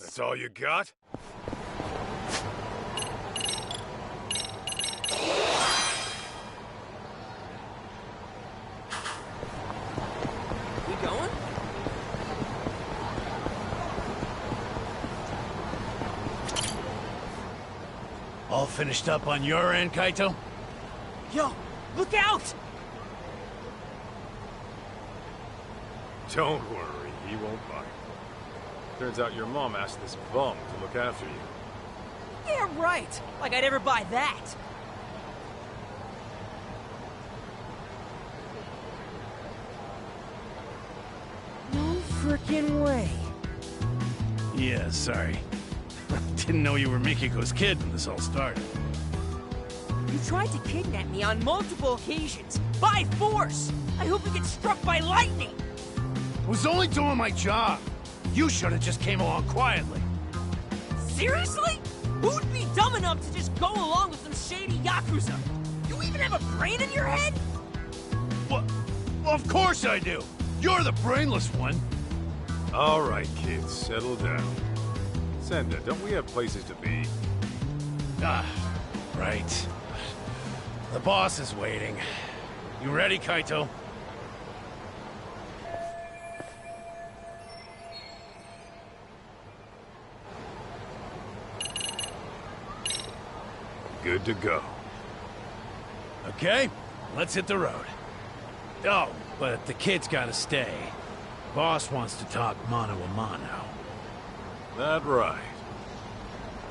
That's all you got? We going? All finished up on your end, Kaito? Yo, look out! Don't worry, he won't bite. Turns out your mom asked this bum to look after you. Yeah, right. Like I'd ever buy that. No frickin' way. Yeah, sorry. Didn't know you were Mikiko's kid when this all started. You tried to kidnap me on multiple occasions, by force! I hope you get struck by lightning! I was only doing my job. You should have just came along quietly. Seriously? Who'd be dumb enough to just go along with some shady Yakuza? You even have a brain in your head? Well, of course I do. You're the brainless one. All right, kids, settle down. Senda, don't we have places to be? Ah, right. The boss is waiting. You ready, Kaito? Good to go. Okay, let's hit the road. Oh, but the kid's gotta stay. Boss wants to talk mano a mano. That right.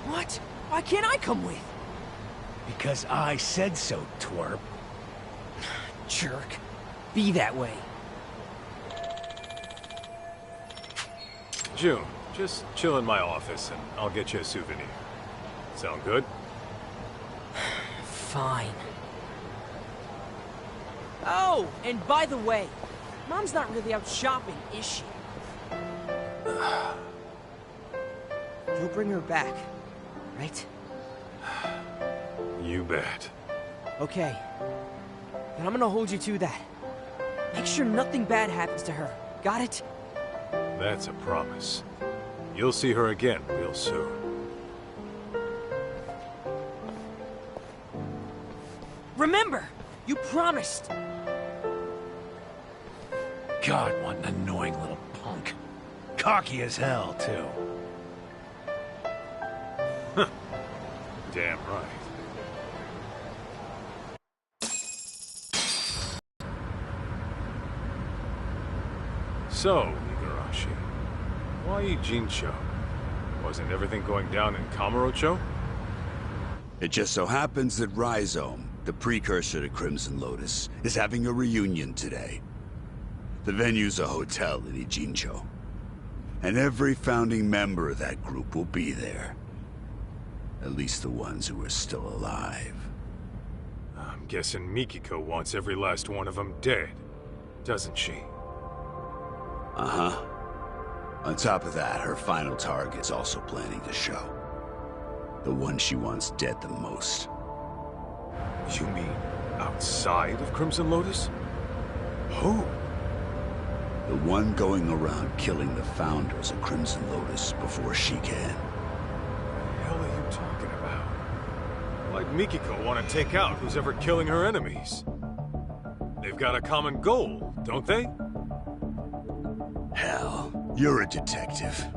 What? Why can't I come with? Because I said so, twerp. Jerk. Be that way. June, just chill in my office and I'll get you a souvenir. Sound good? Fine. Oh, and by the way, Mom's not really out shopping, is she? You'll bring her back, right? You bet. Okay. Then I'm gonna hold you to that. Make sure nothing bad happens to her. Got it? That's a promise. You'll see her again real soon. Remember! You promised! God, what an annoying little punk. Cocky as hell, too. Damn right. So, Igarashi, why Jincho? Wasn't everything going down in Kamurocho? It just so happens that Rhizome, the precursor to Crimson Lotus, is having a reunion today. The venue's a hotel in Ijincho, and every founding member of that group will be there. At least the ones who are still alive. I'm guessing Mikiko wants every last one of them dead, doesn't she? Uh-huh. On top of that, her final target's also planning to show. The one she wants dead the most. You mean outside of Crimson Lotus? Who? The one going around killing the founders of Crimson Lotus before she can. What the hell are you talking about? Why'd Mikiko want to take out who's ever killing her enemies? They've got a common goal, don't they? Hell, you're a detective.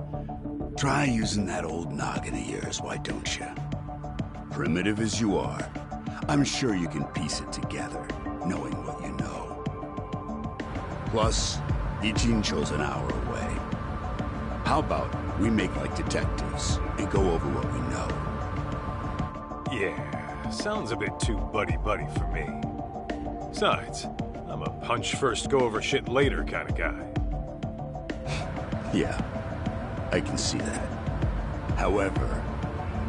Try using that old noggin of yours, why don't you? Primitive as you are, I'm sure you can piece it together, knowing what you know. Plus, Ijin chose an hour away. How about we make like detectives and go over what we know? Yeah, sounds a bit too buddy-buddy for me. Besides, I'm a punch-first, go-over-shit-later kind of guy. Yeah, I can see that. However,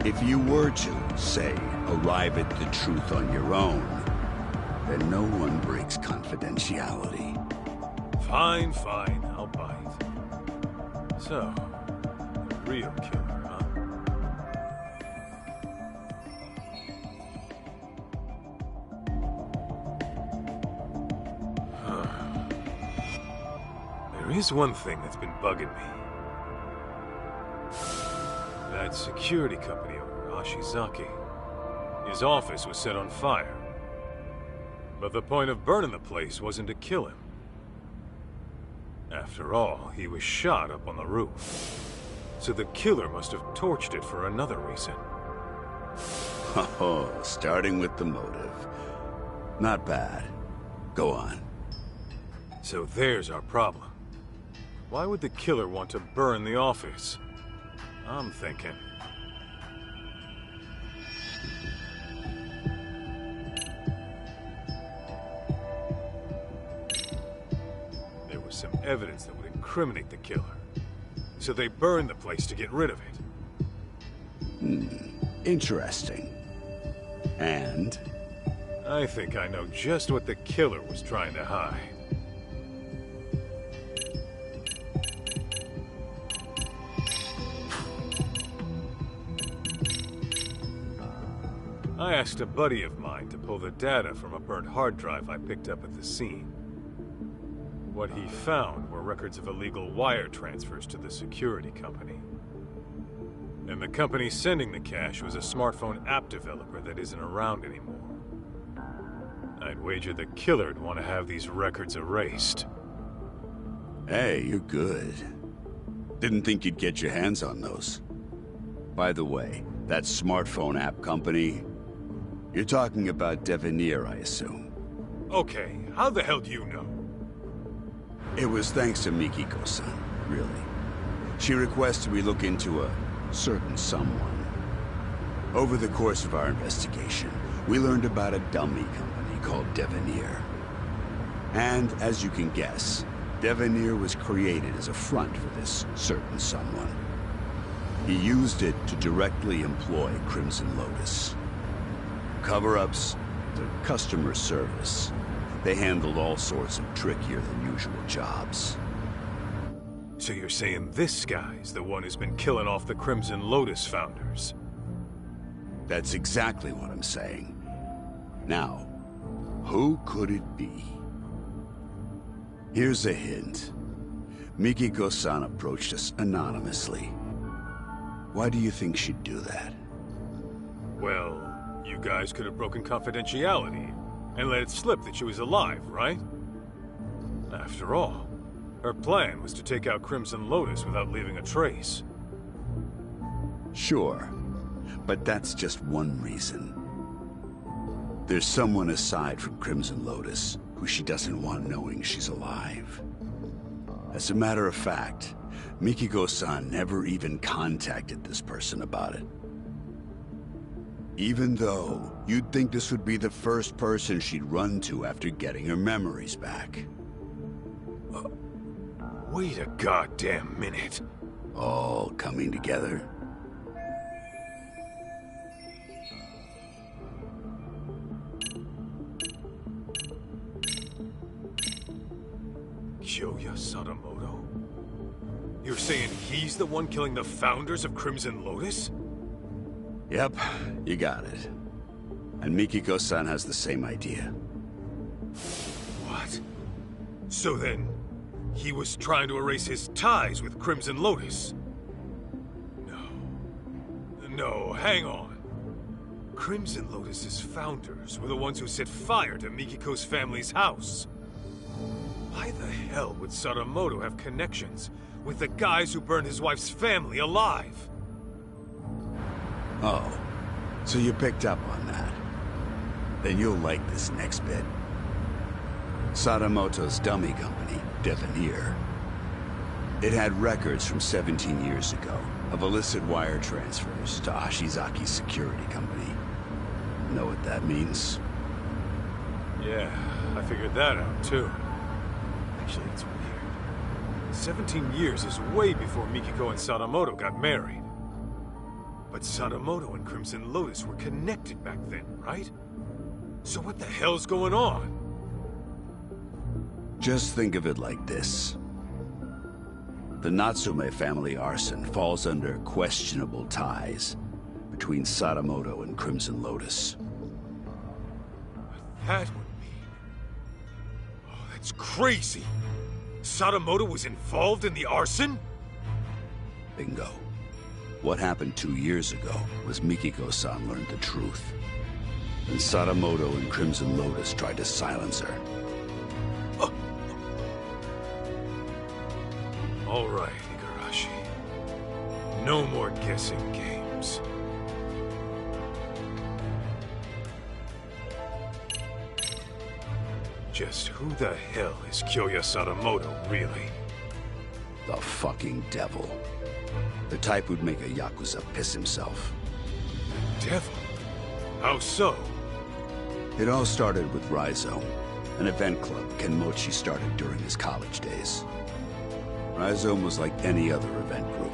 if you were to, say, arrive at the truth on your own, then no one breaks confidentiality. Fine, fine, I'll bite. So, the real killer, huh? There is one thing that's been bugging me. That security company owner, Ashizaki. His office was set on fire. But the point of burning the place wasn't to kill him. After all, he was shot up on the roof. So the killer must have torched it for another reason. Oh, starting with the motive. Not bad. Go on. So there's our problem. Why would the killer want to burn the office? I'm thinking. There was some evidence that would incriminate the killer. So they burned the place to get rid of it. Interesting. And? I think I know just what the killer was trying to hide. I asked a buddy of mine to pull the data from a burnt hard drive I picked up at the scene. What he found were records of illegal wire transfers to the security company. And the company sending the cash was a smartphone app developer that isn't around anymore. I'd wager the killer'd want to have these records erased. Hey, you're good. Didn't think you'd get your hands on those. By the way, that smartphone app company, you're talking about Devenir, I assume. Okay, how the hell do you know? It was thanks to Mikiko-san, really. She requested we look into a certain someone. Over the course of our investigation, we learned about a dummy company called Devenir. And, as you can guess, Devenir was created as a front for this certain someone. He used it to directly employ Crimson Lotus. Cover-ups to customer service. They handled all sorts of trickier than usual jobs. So you're saying this guy's the one who's been killing off the Crimson Lotus founders? That's exactly what I'm saying. Now, who could it be? Here's a hint. Mikiko-san approached us anonymously. Why do you think she'd do that? Well, you guys could have broken confidentiality and let it slip that she was alive, right? After all, her plan was to take out Crimson Lotus without leaving a trace. Sure, but that's just one reason. There's someone aside from Crimson Lotus who she doesn't want knowing she's alive. As a matter of fact, Mikiko-san never even contacted this person about it. Even though you'd think this would be the first person she'd run to after getting her memories back. Wait a goddamn minute. All coming together. Kyoya Sadamoto? You're saying he's the one killing the founders of Crimson Lotus? Yep, you got it. And Mikiko-san has the same idea. What? So then, he was trying to erase his ties with Crimson Lotus? No, hang on. Crimson Lotus's founders were the ones who set fire to Mikiko's family's house. Why the hell would Sadamoto have connections with the guys who burned his wife's family alive? Oh, so you picked up on that. Then you'll like this next bit. Sadamoto's dummy company, Devenir. It had records from 17 years ago of illicit wire transfers to Ashizaki's security company. Know what that means? Yeah, I figured that out too. Actually, it's weird. 17 years is way before Mikiko and Sadamoto got married. But Sadamoto and Crimson Lotus were connected back then, right? So what the hell's going on? Just think of it like this. The Natsume family arson falls under questionable ties between Sadamoto and Crimson Lotus. That would mean... Oh, that's crazy! Sadamoto was involved in the arson? Bingo. What happened 2 years ago was Mikiko-san learned the truth. And Sadamoto and Crimson Lotus tried to silence her. All right, Igarashi. No more guessing games. Just who the hell is Kyoya Sadamoto, really? The fucking devil. The type who'd make a Yakuza piss himself. Devil? How so? It all started with Raizo, an event club Kenmochi started during his college days. Rhizome was like any other event group.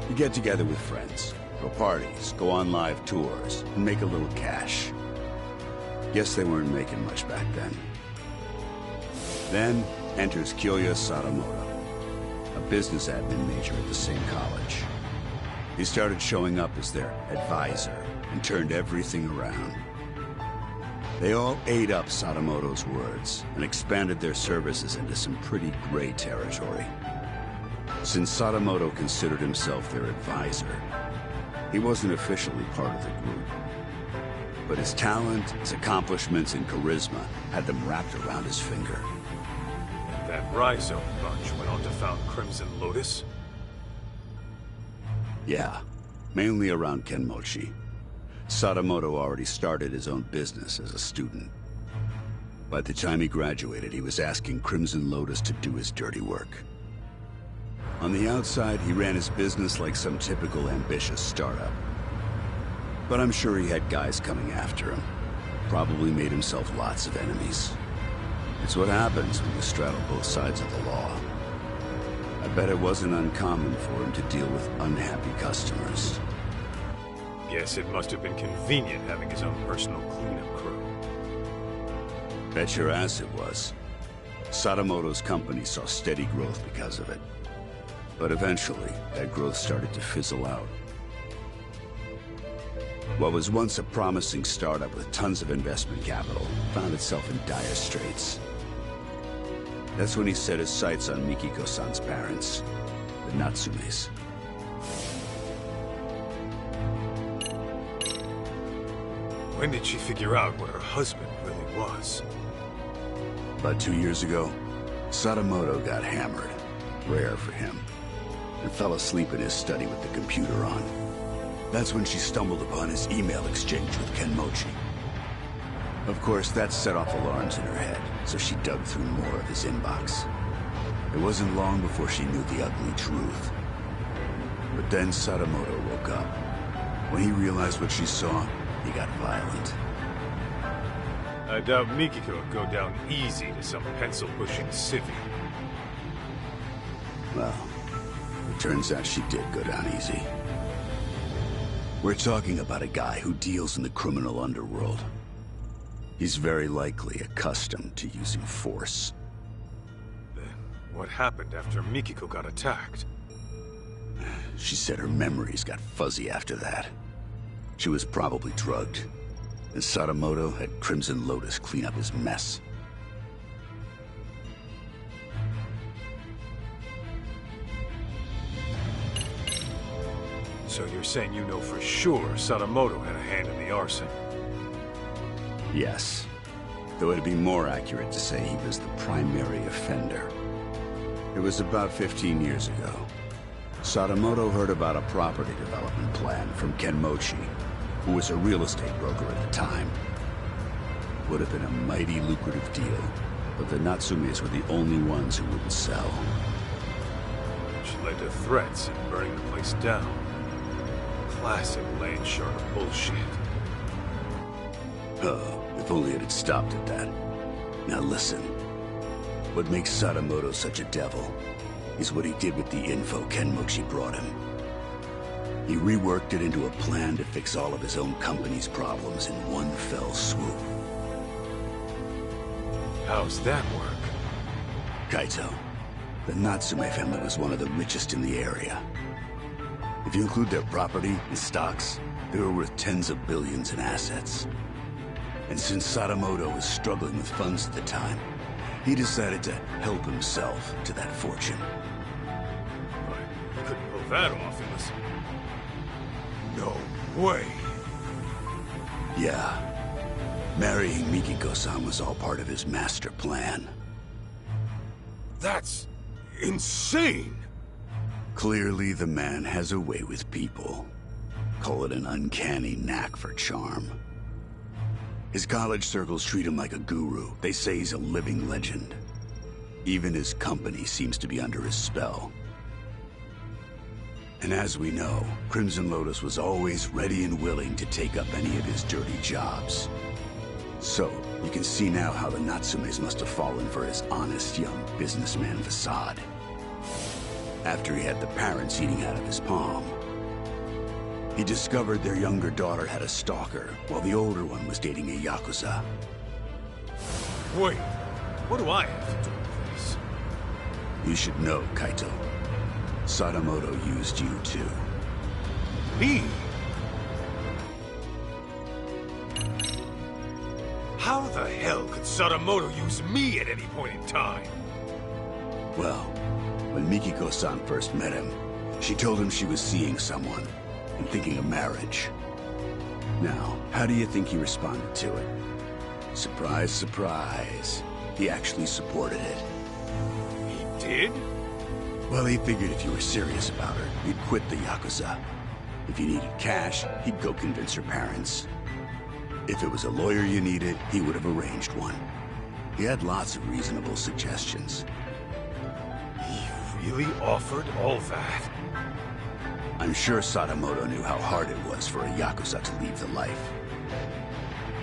You get together with friends, throw parties, go on live tours, and make a little cash. Guess they weren't making much back then. Then enters Kyoya Sadamoto, a business admin major at the same college. He started showing up as their advisor and turned everything around. They all ate up Sadamoto's words and expanded their services into some pretty gray territory. Since Sadamoto considered himself their advisor, he wasn't officially part of the group. But his talent, his accomplishments, and charisma had them wrapped around his finger. And that Rhizome bunch went on to found Crimson Lotus? Yeah, mainly around Kenmochi. Sadamoto already started his own business as a student. By the time he graduated, he was asking Crimson Lotus to do his dirty work. On the outside, he ran his business like some typical ambitious startup. But I'm sure he had guys coming after him. Probably made himself lots of enemies. It's what happens when you straddle both sides of the law. I bet it wasn't uncommon for him to deal with unhappy customers. Guess it must have been convenient having his own personal cleanup crew. Bet your ass it was. Sadamoto's company saw steady growth because of it. But eventually, that growth started to fizzle out. What was once a promising startup with tons of investment capital found itself in dire straits. That's when he set his sights on Mikiko-san's parents, the Natsumes. When did she figure out what her husband really was? About 2 years ago, Sadamoto got hammered, rare for him, and fell asleep in his study with the computer on. That's when she stumbled upon his email exchange with Kenmochi. Of course, that set off alarms in her head, so she dug through more of his inbox. It wasn't long before she knew the ugly truth. But then Sadamoto woke up. When he realized what she saw, he got violent. I doubt Mikiko would go down easy to some pencil-pushing civvy. Well, it turns out she did go down easy. We're talking about a guy who deals in the criminal underworld. He's very likely accustomed to using force. Then what happened after Mikiko got attacked? She said her memories got fuzzy after that. She was probably drugged, and Sadamoto had Crimson Lotus clean up his mess. So you're saying you know for sure Sadamoto had a hand in the arson? Yes. Though it'd be more accurate to say he was the primary offender. It was about 15 years ago. Sadamoto heard about a property development plan from Kenmochi, who was a real estate broker at the time. Would have been a mighty lucrative deal, but the Natsumes were the only ones who wouldn't sell. Which led to threats and burning the place down. Classic land shark bullshit. Oh, if only it had stopped at that. Now listen. What makes Sadamoto such a devil is what he did with the info Kenmochi brought him. He reworked it into a plan to fix all of his own company's problems in one fell swoop. How's that work? Kaito, the Natsume family was one of the richest in the area. If you include their property and stocks, they were worth tens of billions in assets. And since Sadamoto was struggling with funds at the time, he decided to help himself to that fortune. But couldn't pull that off unless... No way! Yeah. Marrying Mikiko-san was all part of his master plan. That's... insane! Clearly, the man has a way with people. Call it an uncanny knack for charm. His college circles treat him like a guru. They say he's a living legend. Even his company seems to be under his spell. And as we know, Crimson Lotus was always ready and willing to take up any of his dirty jobs. So, you can see now how the Natsumes must have fallen for his honest young businessman facade. After he had the parents eating out of his palm, he discovered their younger daughter had a stalker, while the older one was dating a Yakuza. Wait, what do I have to do with this? You should know, Kaito. Sadamoto used you too. Me? How the hell could Sadamoto use me at any point in time? Well, when Mikiko-san first met him, she told him she was seeing someone and thinking of marriage. Now, how do you think he responded to it? Surprise, surprise. He actually supported it. He did? Well, he figured if you were serious about her, you'd quit the Yakuza. If you needed cash, he'd go convince her parents. If it was a lawyer you needed, he would have arranged one. He had lots of reasonable suggestions. He really offered all that? I'm sure Sadamoto knew how hard it was for a Yakuza to leave the life.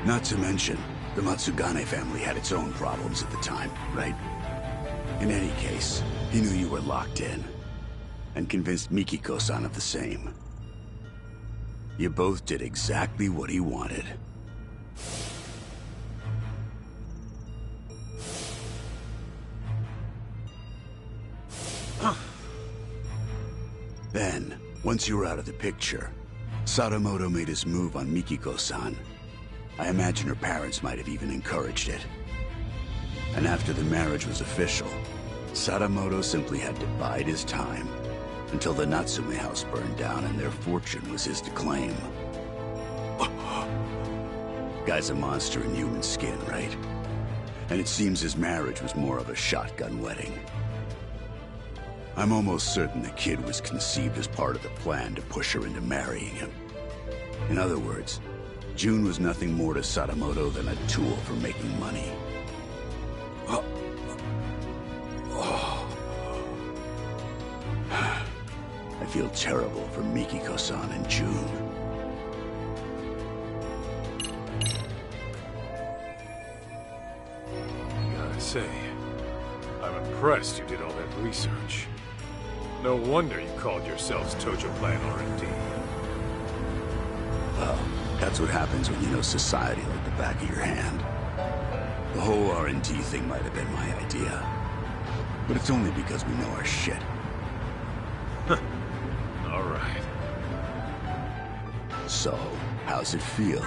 Not to mention, the Matsugane family had its own problems at the time, right? In any case, he knew you were locked in, and convinced Mikiko-san of the same. You both did exactly what he wanted. Then, once you were out of the picture, Sadamoto made his move on Mikiko-san. I imagine her parents might have even encouraged it. And after the marriage was official, Sadamoto simply had to bide his time until the Natsume house burned down and their fortune was his to claim. Guy's a monster in human skin, right? And it seems his marriage was more of a shotgun wedding. I'm almost certain the kid was conceived as part of the plan to push her into marrying him. In other words, June was nothing more to Sadamoto than a tool for making money. I feel terrible for Mikiko-san and June. Gotta say, I'm impressed you did all that research. No wonder you called yourselves Tojo Plan R&D. Well, that's what happens when you know society like the back of your hand. The whole R&D thing might have been my idea. But it's only because we know our shit. All right. So, how's it feel?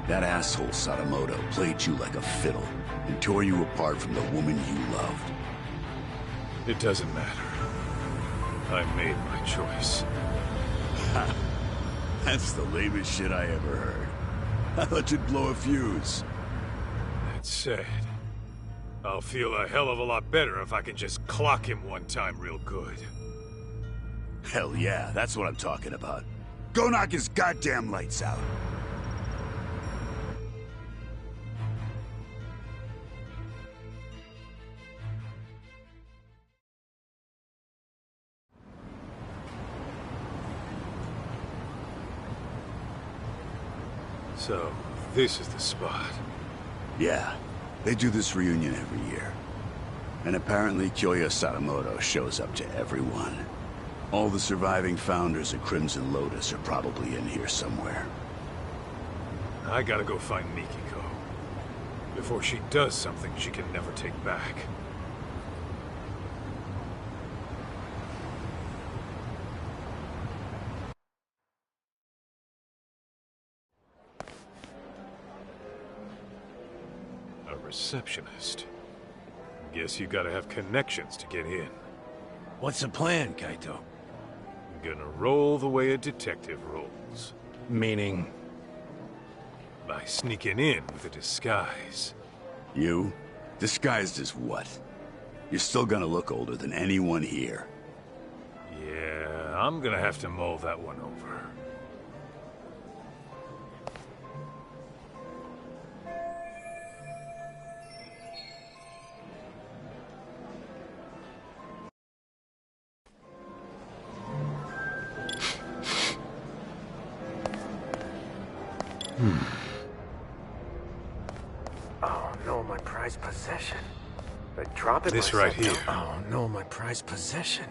That asshole Sadamoto played you like a fiddle and tore you apart from the woman you loved. It doesn't matter. I made my choice. That's the lamest shit I ever heard. I thought you'd blow a fuse. That said, I'll feel a hell of a lot better if I can just clock him one time real good. Hell yeah, that's what I'm talking about. Go knock his goddamn lights out. So, this is the spot. Yeah, they do this reunion every year. And apparently Kyoya Sadamoto shows up to everyone. All the surviving founders of Crimson Lotus are probably in here somewhere. I gotta go find Mikiko. Before she does something she can never take back. A receptionist. Guess you gotta have connections to get in. What's the plan, Kaito? Gonna roll the way a detective rolls. Meaning? By sneaking in with a disguise. You? Disguised as what? You're still gonna look older than anyone here. Yeah, I'm gonna have to mull that one over. Oh no, my prized possession. I drop it. This when I right sat here. down. Oh no, my prized possession.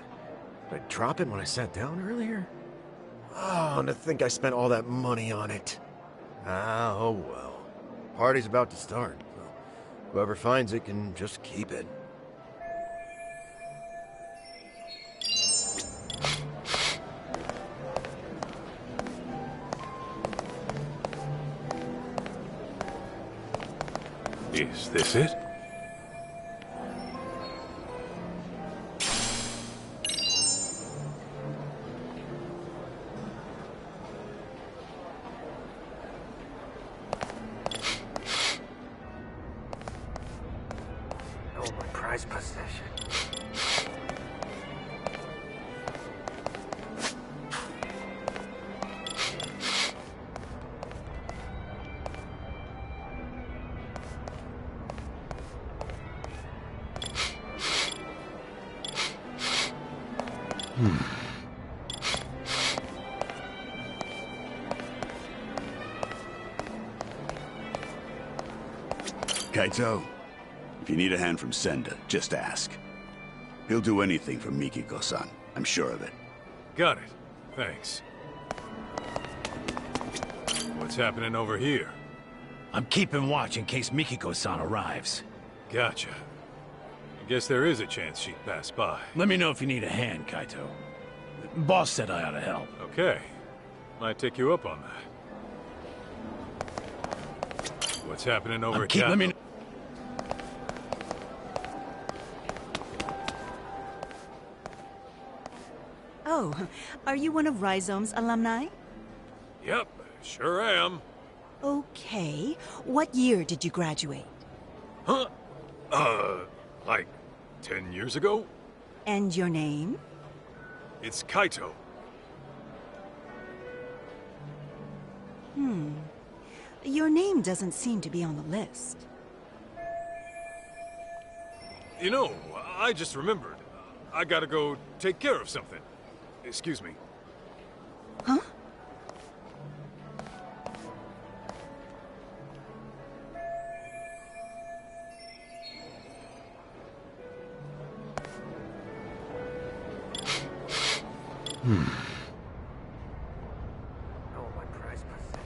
Did I drop it when I sat down earlier? Oh, and to think I spent all that money on it. Ah, oh well. Party's about to start, so whoever finds it can just keep it. Is this it? Oh, my prized possession. Kaito, if you need a hand from Senda, just ask. He'll do anything for Mikiko-san, I'm sure of it. Got it. Thanks. What's happening over here? I'm keeping watch in case Mikiko-san arrives. Gotcha. I guess there is a chance she'd pass by. Let me know if you need a hand, Kaito. Boss said I ought to help. Okay. Might take you up on that. What's happening over here? Let me... Oh, are you one of Rhizome's alumni? Yep, sure am. Okay. What year did you graduate? Huh? Like 10 years ago? And your name? It's Kaito. Your name doesn't seem to be on the list. You know, I just remembered. I gotta go take care of something. Excuse me. Huh? Oh, my prized possession.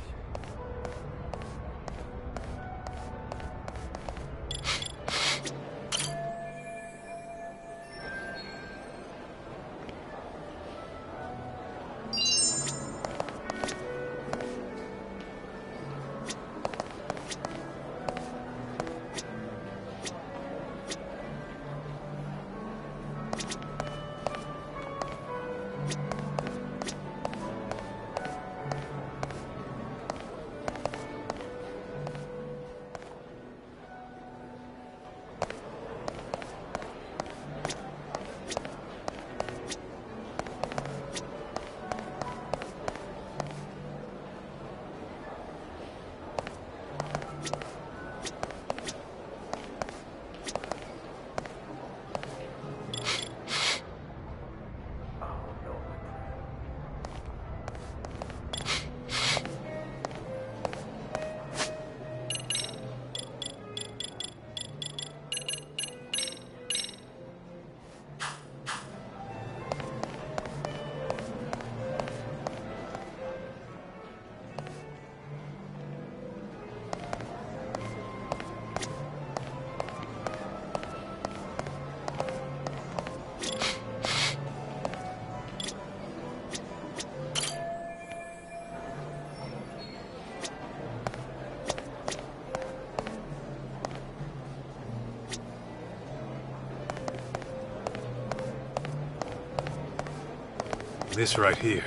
This right here.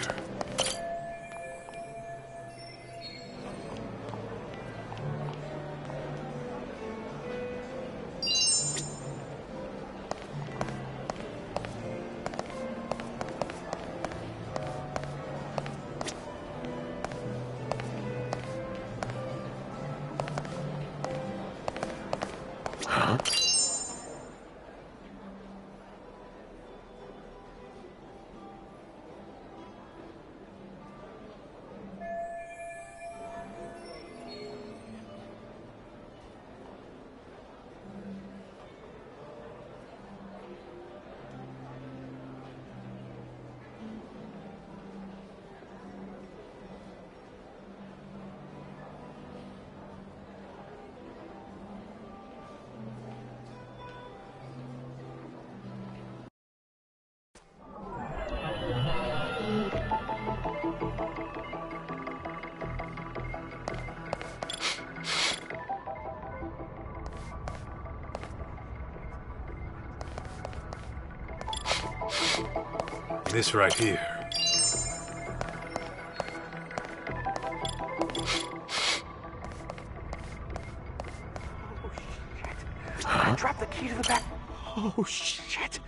Huh? This right here. I dropped the key to the back... Oh, shit.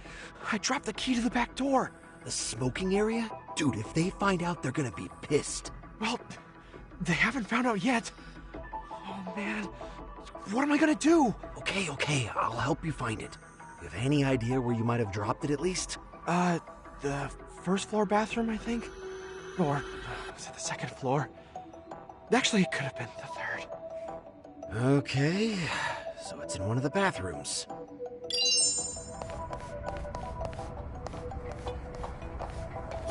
I dropped the key to the back door. The smoking area? Dude, if they find out, they're gonna be pissed. Well, they haven't found out yet. Oh, man. What am I gonna do? Okay, I'll help you find it. You have any idea where you might have dropped it at least? The first floor bathroom, I think? Or was it the second floor? Actually, it could have been the third. Okay, so it's in one of the bathrooms.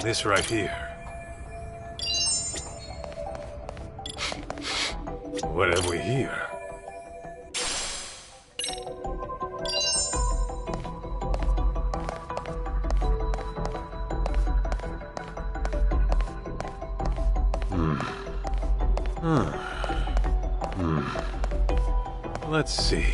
This right here. What have we here? Let's see.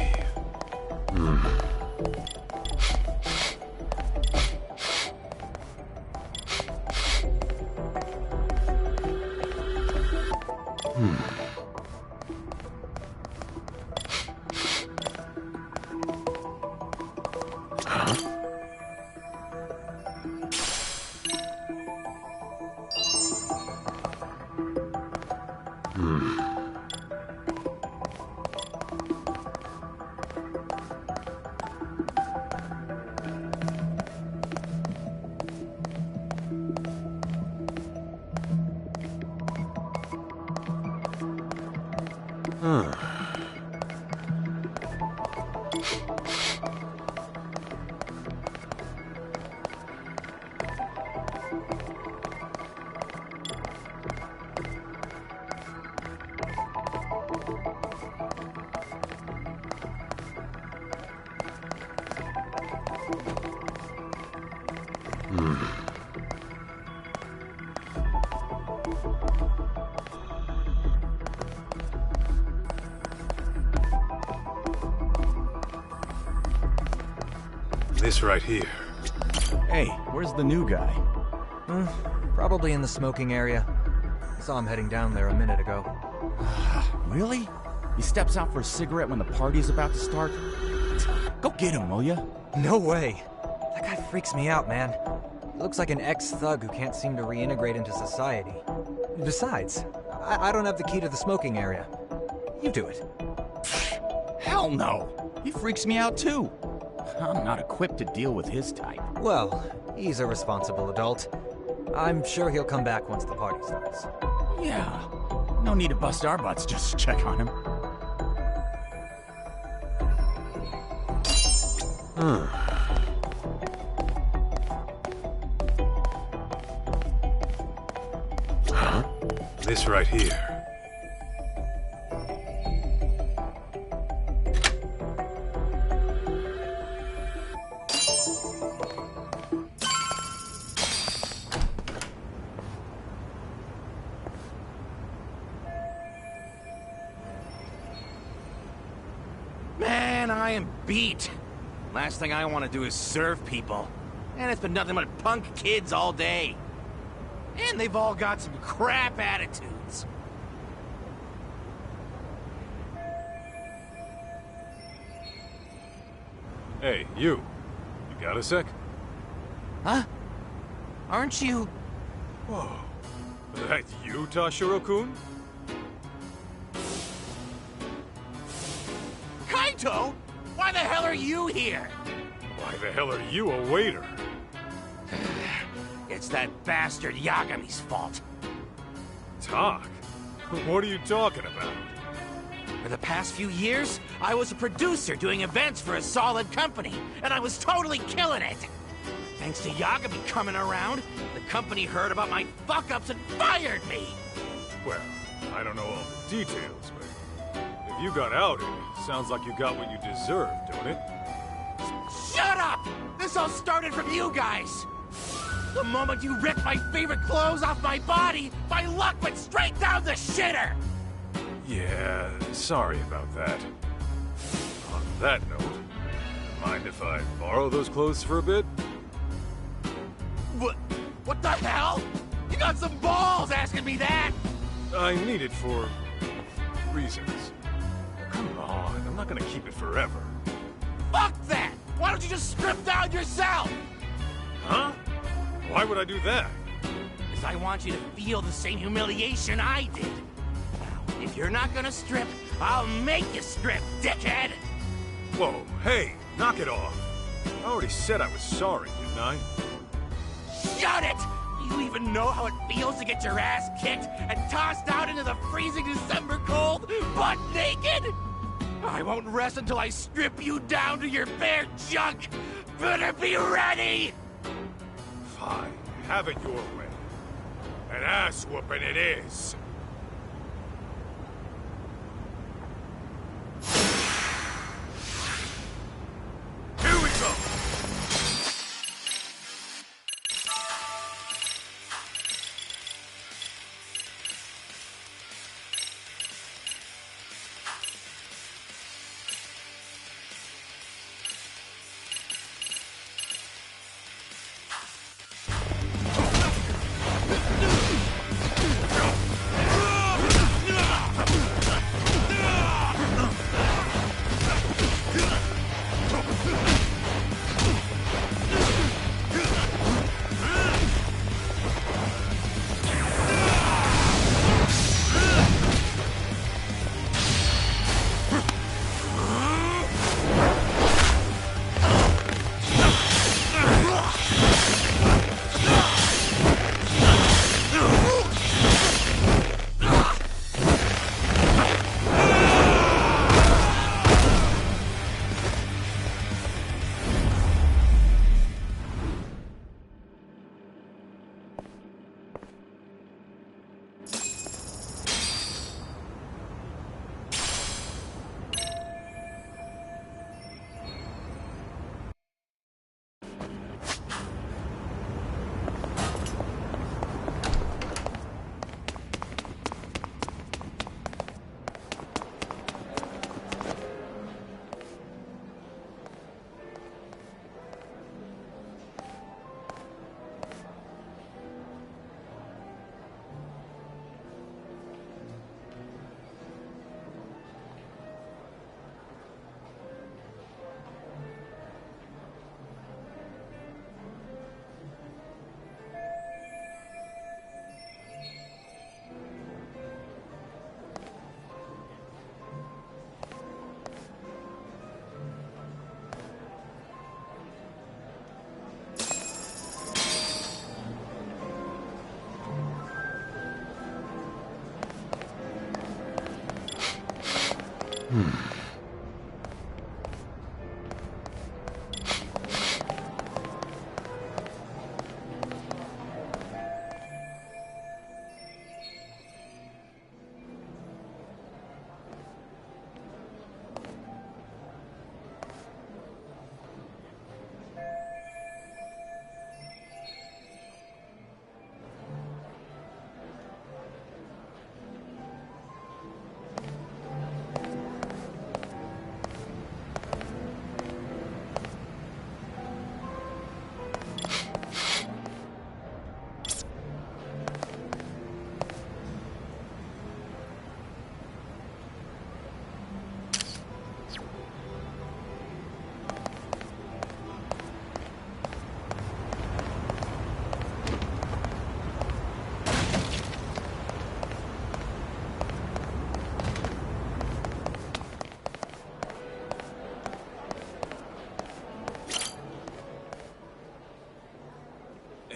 This right here. Hey, where's the new guy? Probably in the smoking area. I saw him heading down there a minute ago. Really? He steps out for a cigarette when the party's about to start? Go get him, will ya? No way. That guy freaks me out, man. He looks like an ex-thug who can't seem to reintegrate into society. Besides, I don't have the key to the smoking area. You do it. Hell no! He freaks me out too. I'm not equipped to deal with his type. Well, he's a responsible adult. I'm sure he'll come back once the party starts. Yeah. No need to bust our butts just to check on him. This right here. Man, I am beat. Last thing I want to do is serve people. And it's been nothing but punk kids all day. And they've all got some crap attitudes. Hey, you. You got a sec? Huh? Aren't you... Whoa. That you, Tashiro-kun? Kaito? Why the hell are you here? Why the hell are you a waiter? It's that bastard Yagami's fault. Talk? What are you talking about? For the past few years, I was a producer doing events for a solid company, and I was totally killing it. Thanks to Yagami coming around, the company heard about my fuck-ups and fired me. Well, I don't know all the details, but if you got outed, sounds like you got what you deserved, don't it? Shut up! This all started from you guys! The moment you ripped my favorite clothes off my body, my luck went straight down the shitter! Yeah, sorry about that. On that note, mind if I borrow those clothes for a bit? What the hell? You got some balls asking me that! I need it for... reasons. Come on, I'm not gonna keep it forever. Fuck that! Why don't you just strip down yourself? Huh? Why would I do that? Because I want you to feel the same humiliation I did. Now, if you're not gonna strip, I'll make you strip, dickhead! Whoa, hey, knock it off. I already said I was sorry, didn't I? Shut it! Do you even know how it feels to get your ass kicked and tossed out into the freezing December cold, butt naked? I won't rest until I strip you down to your bare junk! Better be ready! Fine, have it your way. An ass whooping it is. Here we go!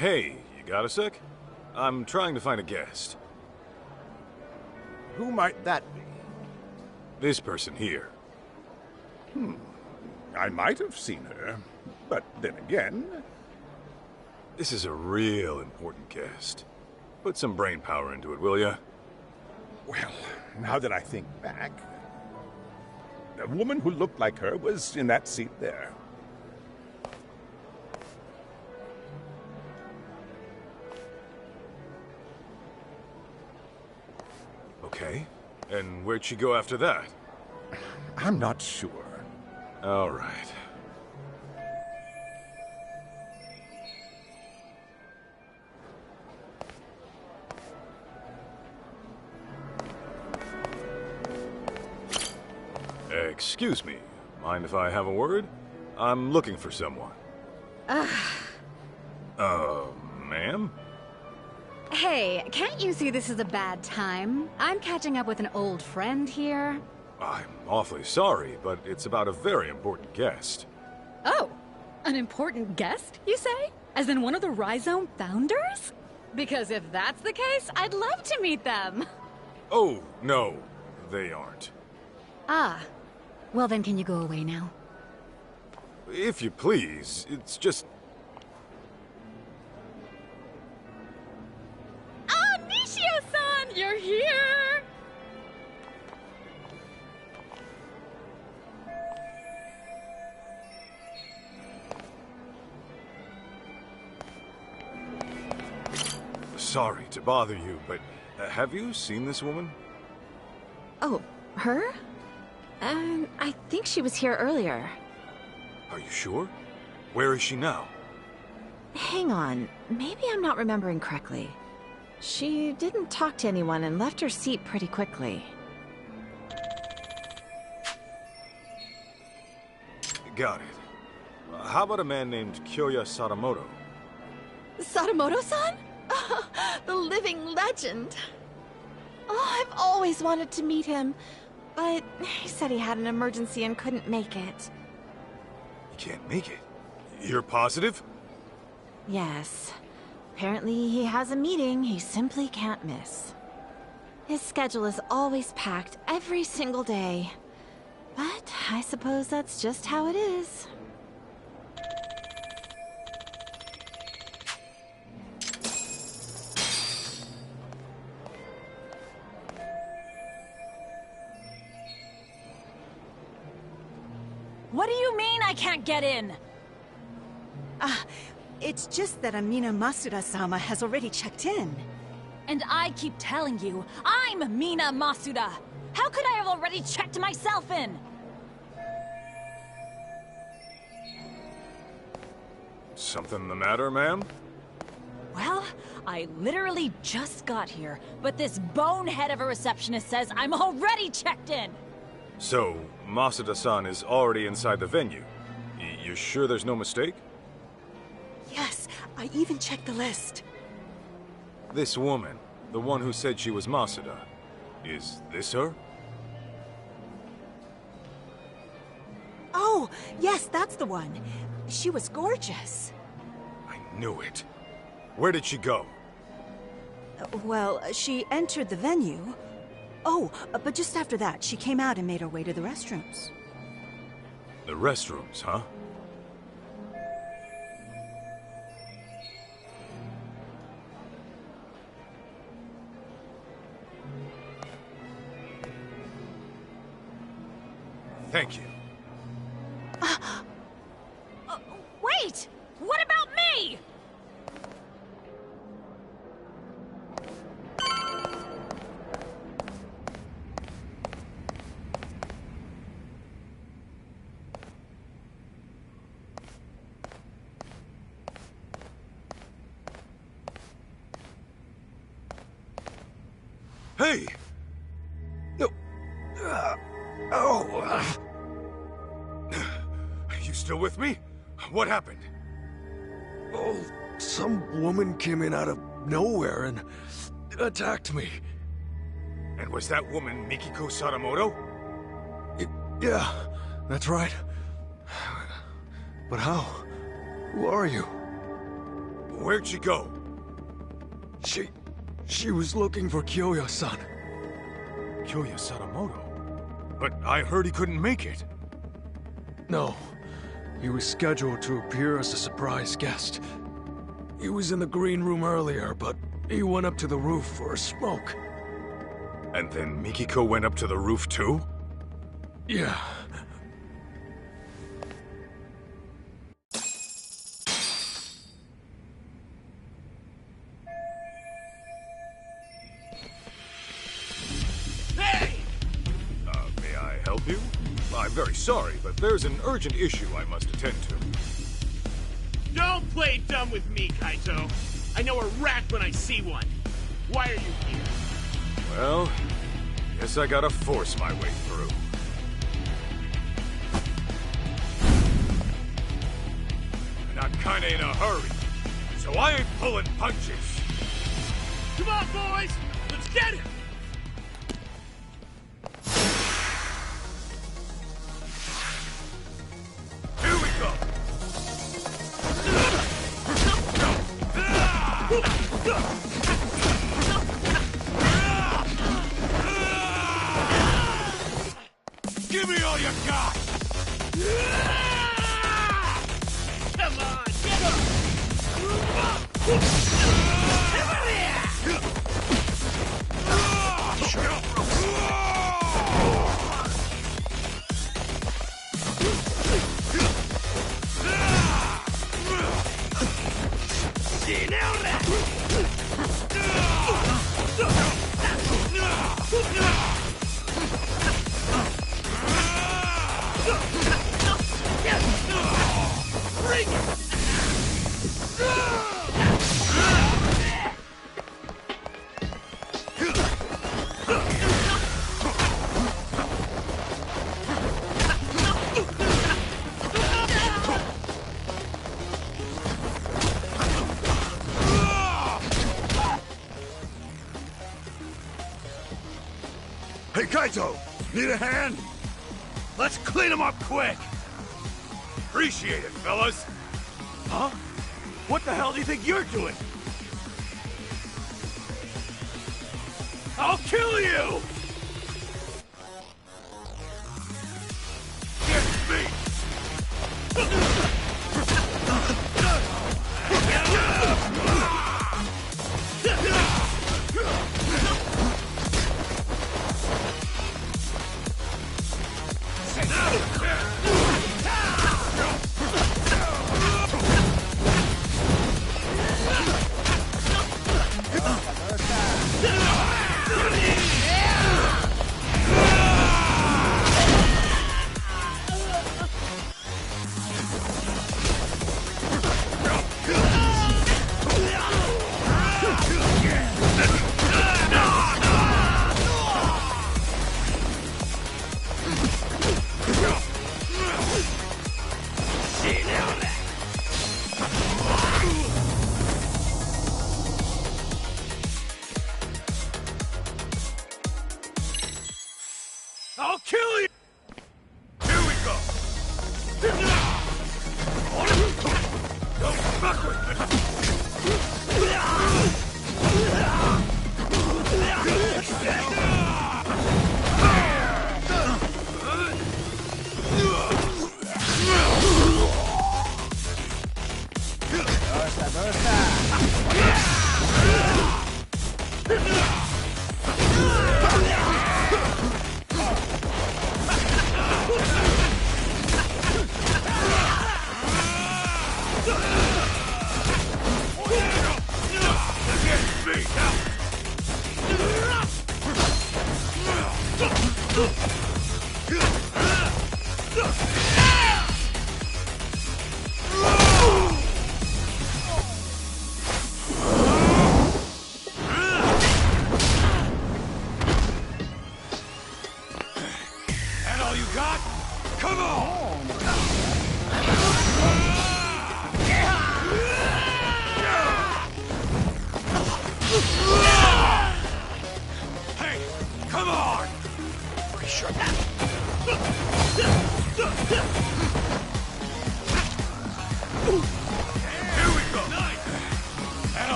Hey, you got a sec? I'm trying to find a guest. Who might that be? This person here. I might have seen her, but then again... This is a real important guest. Put some brain power into it, will ya? Well, now that I think back... The woman who looked like her was in that seat there. Okay. And where'd she go after that? I'm not sure. All right. Excuse me. Mind if I have a word? I'm looking for someone. Ma'am? Hey, can't you see this is a bad time? I'm catching up with an old friend here. I'm awfully sorry, but it's about a very important guest. Oh, an important guest, you say? As in one of the Rhizome founders? Because if that's the case, I'd love to meet them. Oh, no, they aren't. Ah, well then can you go away now? If you please, it's just... Ah, Nishio-san, you're here! Sorry to bother you, but have you seen this woman? Oh, her? I think she was here earlier. Are you sure? Where is she now? Hang on, maybe I'm not remembering correctly. She didn't talk to anyone and left her seat pretty quickly. Got it. How about a man named Kyoya Sadamoto? Sadamoto-san? The living legend. Oh, I've always wanted to meet him, but he said he had an emergency and couldn't make it. You can't make it. You're positive? Yes. Apparently he has a meeting he simply can't miss. His schedule is always packed every single day. But I suppose that's just how it is. What do you mean I can't get in? It's just that Amina Masuda-sama has already checked in. And I keep telling you, I'm Mina Masuda! How could I have already checked myself in? Something the matter, ma'am? Well, I literally just got here, but this bonehead of a receptionist says I'm already checked in! So, Masuda-san is already inside the venue. You sure there's no mistake? Yes, I even checked the list. This woman, the one who said she was Masuda, is this her? Oh, yes, that's the one. She was gorgeous. I knew it. Where did she go? Well, she entered the venue. Oh, but just after that, she came out and made her way to the restrooms. The restrooms, huh? Thank you. Wait! What about me? Hey! No. You still with me? What happened? Oh, some woman came in out of nowhere and attacked me. And was that woman Mikiko Sadamoto? Yeah, that's right. But how? Who are you? Where'd she go? She was looking for Kyoya-san. Kyoya Sadamoto? But I heard he couldn't make it. No. He was scheduled to appear as a surprise guest. He was in the green room earlier, but he went up to the roof for a smoke. And then Mikiko went up to the roof too? Yeah. May I help you? I'm very sorry, but there's an urgent issue I must attend to. Don't play dumb with me, Kaito. I know a rat when I see one. Why are you here? Well, guess I gotta force my way through. And I'm kinda in a hurry, so I ain't pulling punches. Come on, boys! Let's get him! Here we go! Give me all you got! Come on, get up! Hey, Kaito! Need a hand? Let's clean him up quick! Appreciate it, fellas. Huh? What the hell do you think you're doing? I'll kill you! Get me! I'll kill you! Here we go! Don't fuck with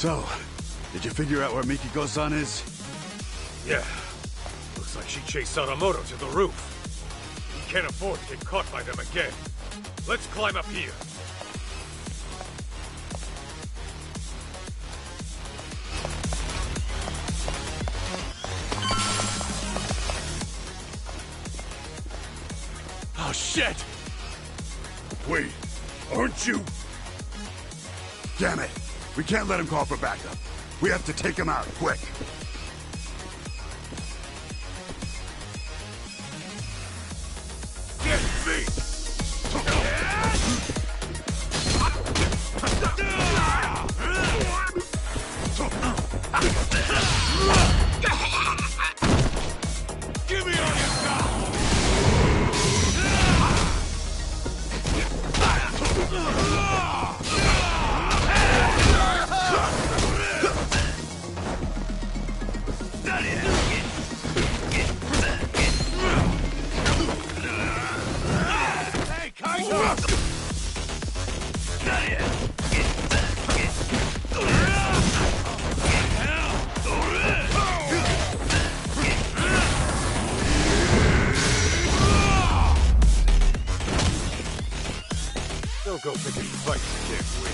So, did you figure out where Mikiko-san is? Yeah. Looks like she chased Sadamoto to the roof. We can't afford to get caught by them again. Let's climb up here. Oh, shit! Wait, aren't you? Damn it! We can't let him call for backup. We have to take him out, quick. Get me! Give me all you got! Hey, Kaito! Don't go picking fights you can't win.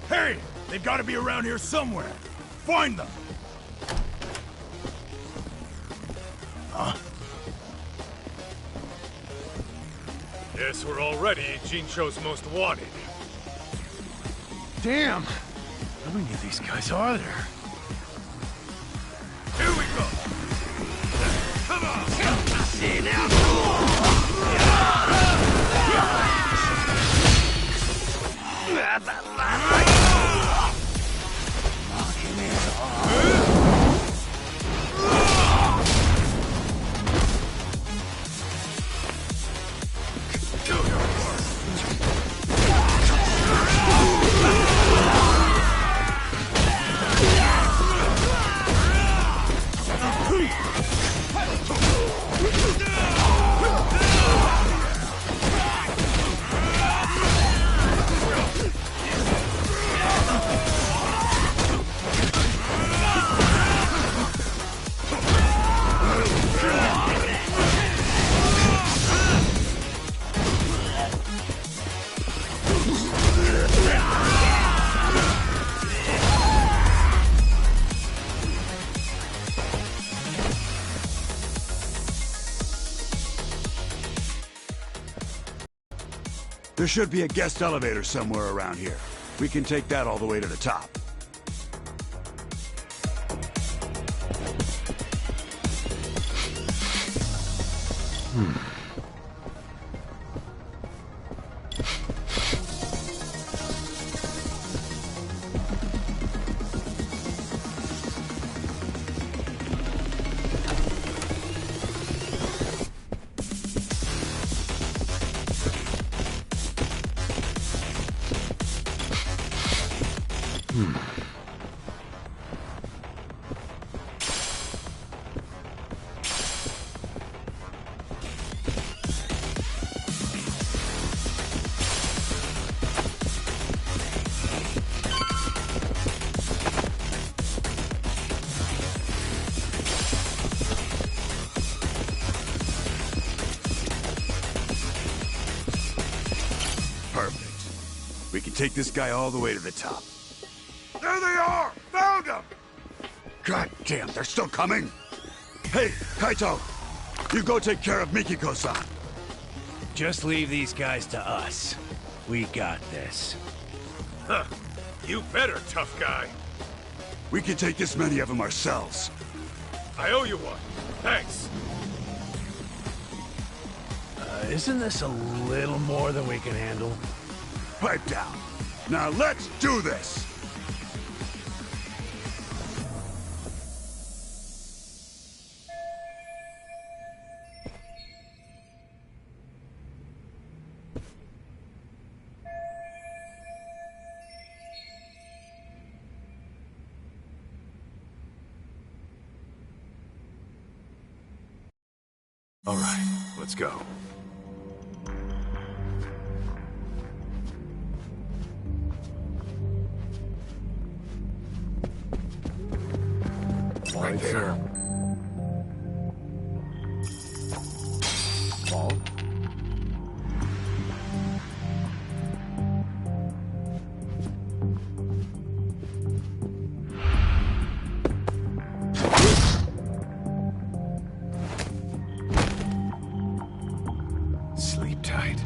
Hey! They've got to be around here somewhere. Find them! Huh? Guess we're already Jincho's most wanted. Damn! How many of these guys are there? Here we go! Come on! See now! There should be a guest elevator somewhere around here. We can take that all the way to the top. Perfect. We can take this guy all the way to the top. There they are! Found them! God damn, they're still coming! Hey, Kaito! You go take care of Mikiko-san. Just leave these guys to us. We got this. Huh. You better, tough guy. We can take this many of them ourselves. I owe you one. Thanks. Isn't this a little more than we can handle? Pipe down. Now let's do this! All right, let's go. Right there. Ball. Sleep tight.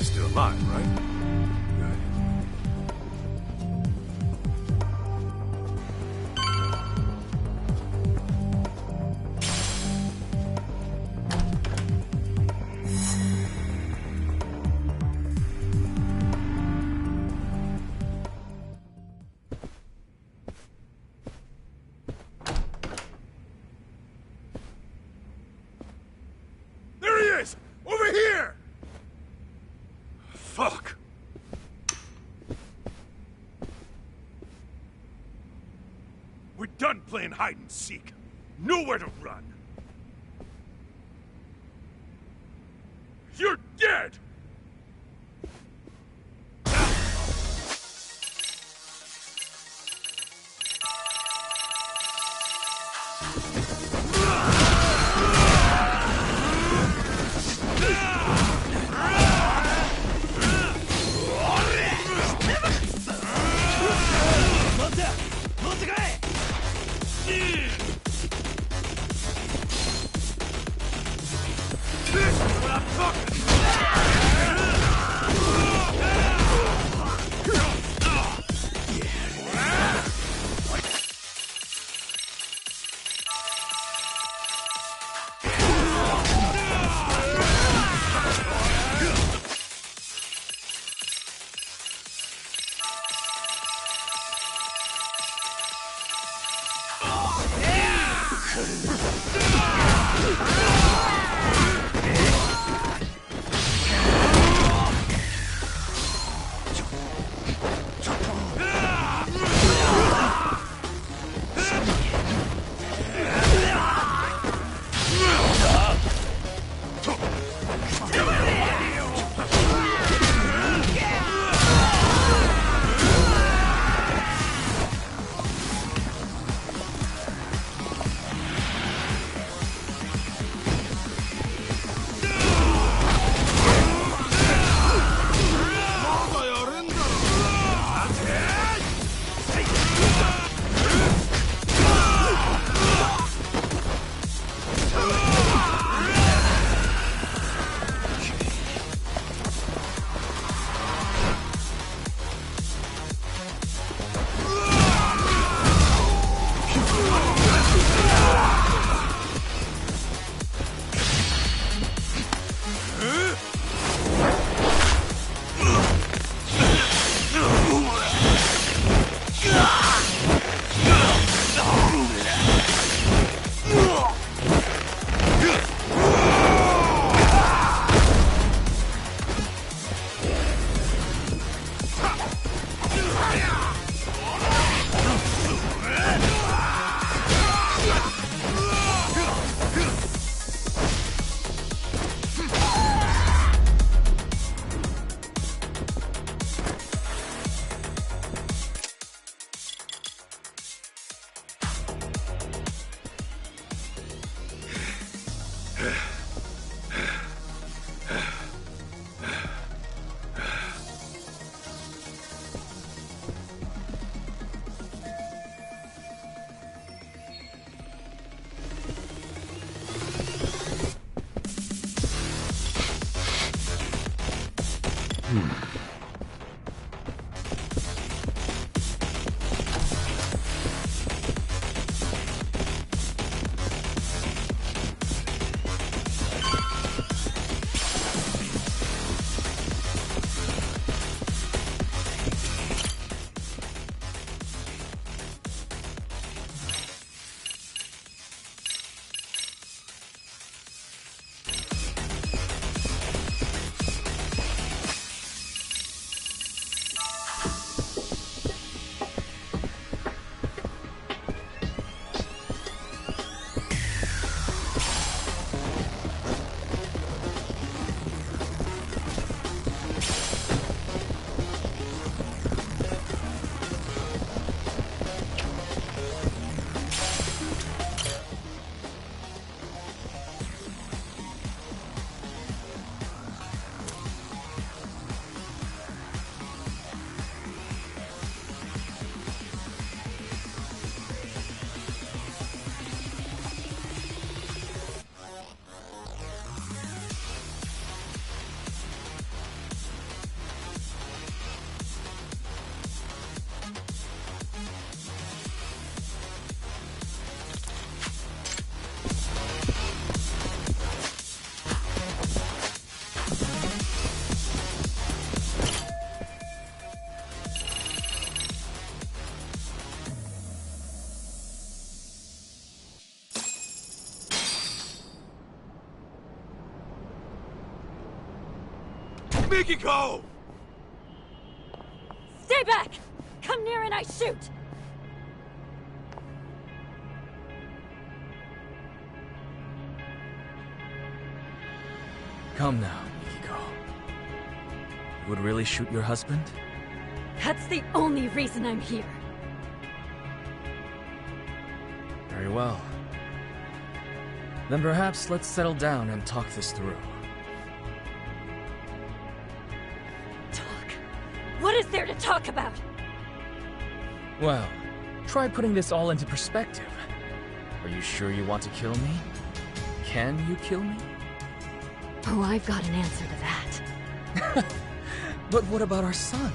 Still alive, right? There he is! Over here! Fuck! We're done playing hide and seek. Nowhere to run. You're dead! Mikiko! Stay back! Come near and I shoot! Come now, Mikiko. You would really shoot your husband? That's the only reason I'm here. Very well. Then perhaps let's settle down and talk this through. Talk? What is there to talk about? Well, try putting this all into perspective. Are you sure you want to kill me? Can you kill me? Oh, I've got an answer to that. But what about our son?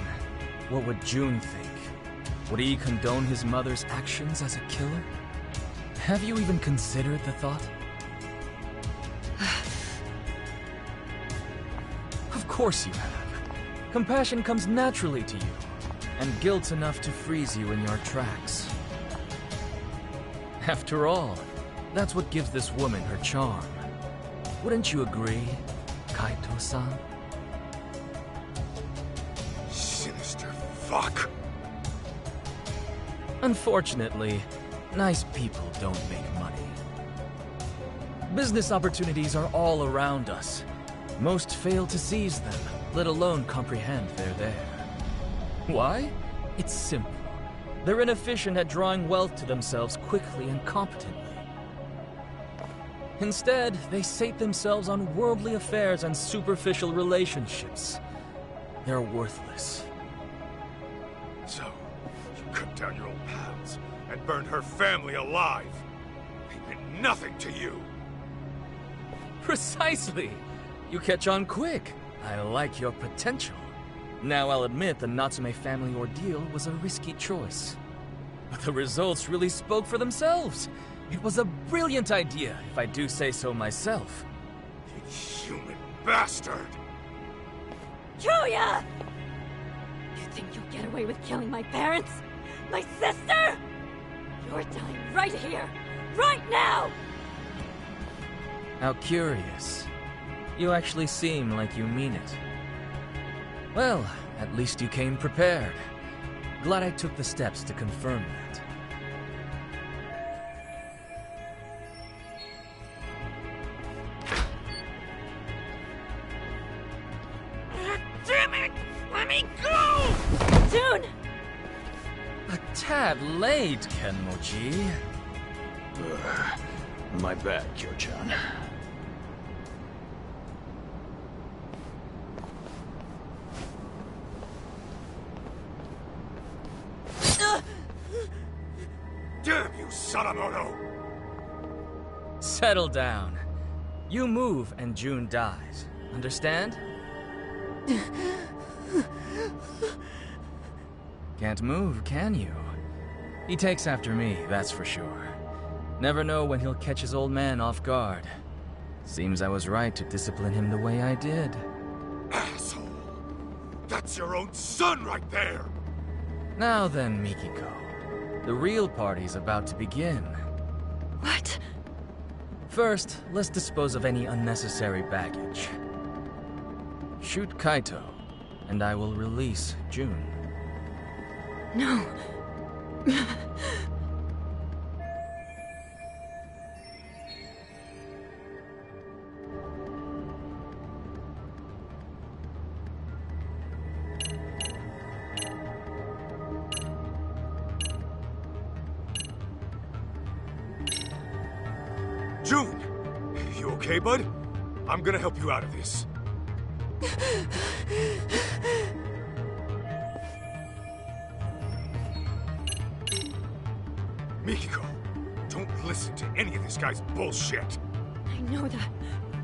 What would June think? Would he condone his mother's actions as a killer? Have you even considered the thought? Of course you have. Compassion comes naturally to you, and guilt's enough to freeze you in your tracks. After all, that's what gives this woman her charm. Wouldn't you agree, Kaito-san? Sinister fuck. Unfortunately, nice people don't make money. Business opportunities are all around us. Most fail to seize them, let alone comprehend they're there. Why? It's simple. They're inefficient at drawing wealth to themselves quickly and competently. Instead, they sate themselves on worldly affairs and superficial relationships. They're worthless. So, you cut down your old pals and burned her family alive. They meant nothing to you. Precisely! You catch on quick. I like your potential. Now I'll admit the Natsume family ordeal was a risky choice. But the results really spoke for themselves. It was a brilliant idea, if I do say so myself. Human bastard! Julia! You think you'll get away with killing my parents? My sister? You're dying right here, right now! How curious. You actually seem like you mean it. Well, at least you came prepared. Glad I took the steps to confirm that. Damn it! Let me go! June! A tad late, Kenmochi. My bad, Kyo-chan. Damn you, Sadamoto! Settle down. You move and June dies. Understand? Can't move, can you? He takes after me, that's for sure. Never know when he'll catch his old man off guard. Seems I was right to discipline him the way I did. Asshole! That's your own son right there! Now then, Mikiko. The real party's about to begin. What? First, let's dispose of any unnecessary baggage. Shoot Kaito, and I will release June. No. June! You okay, bud? I'm gonna help you out of this. Mikiko, don't listen to any of this guy's bullshit. I know that.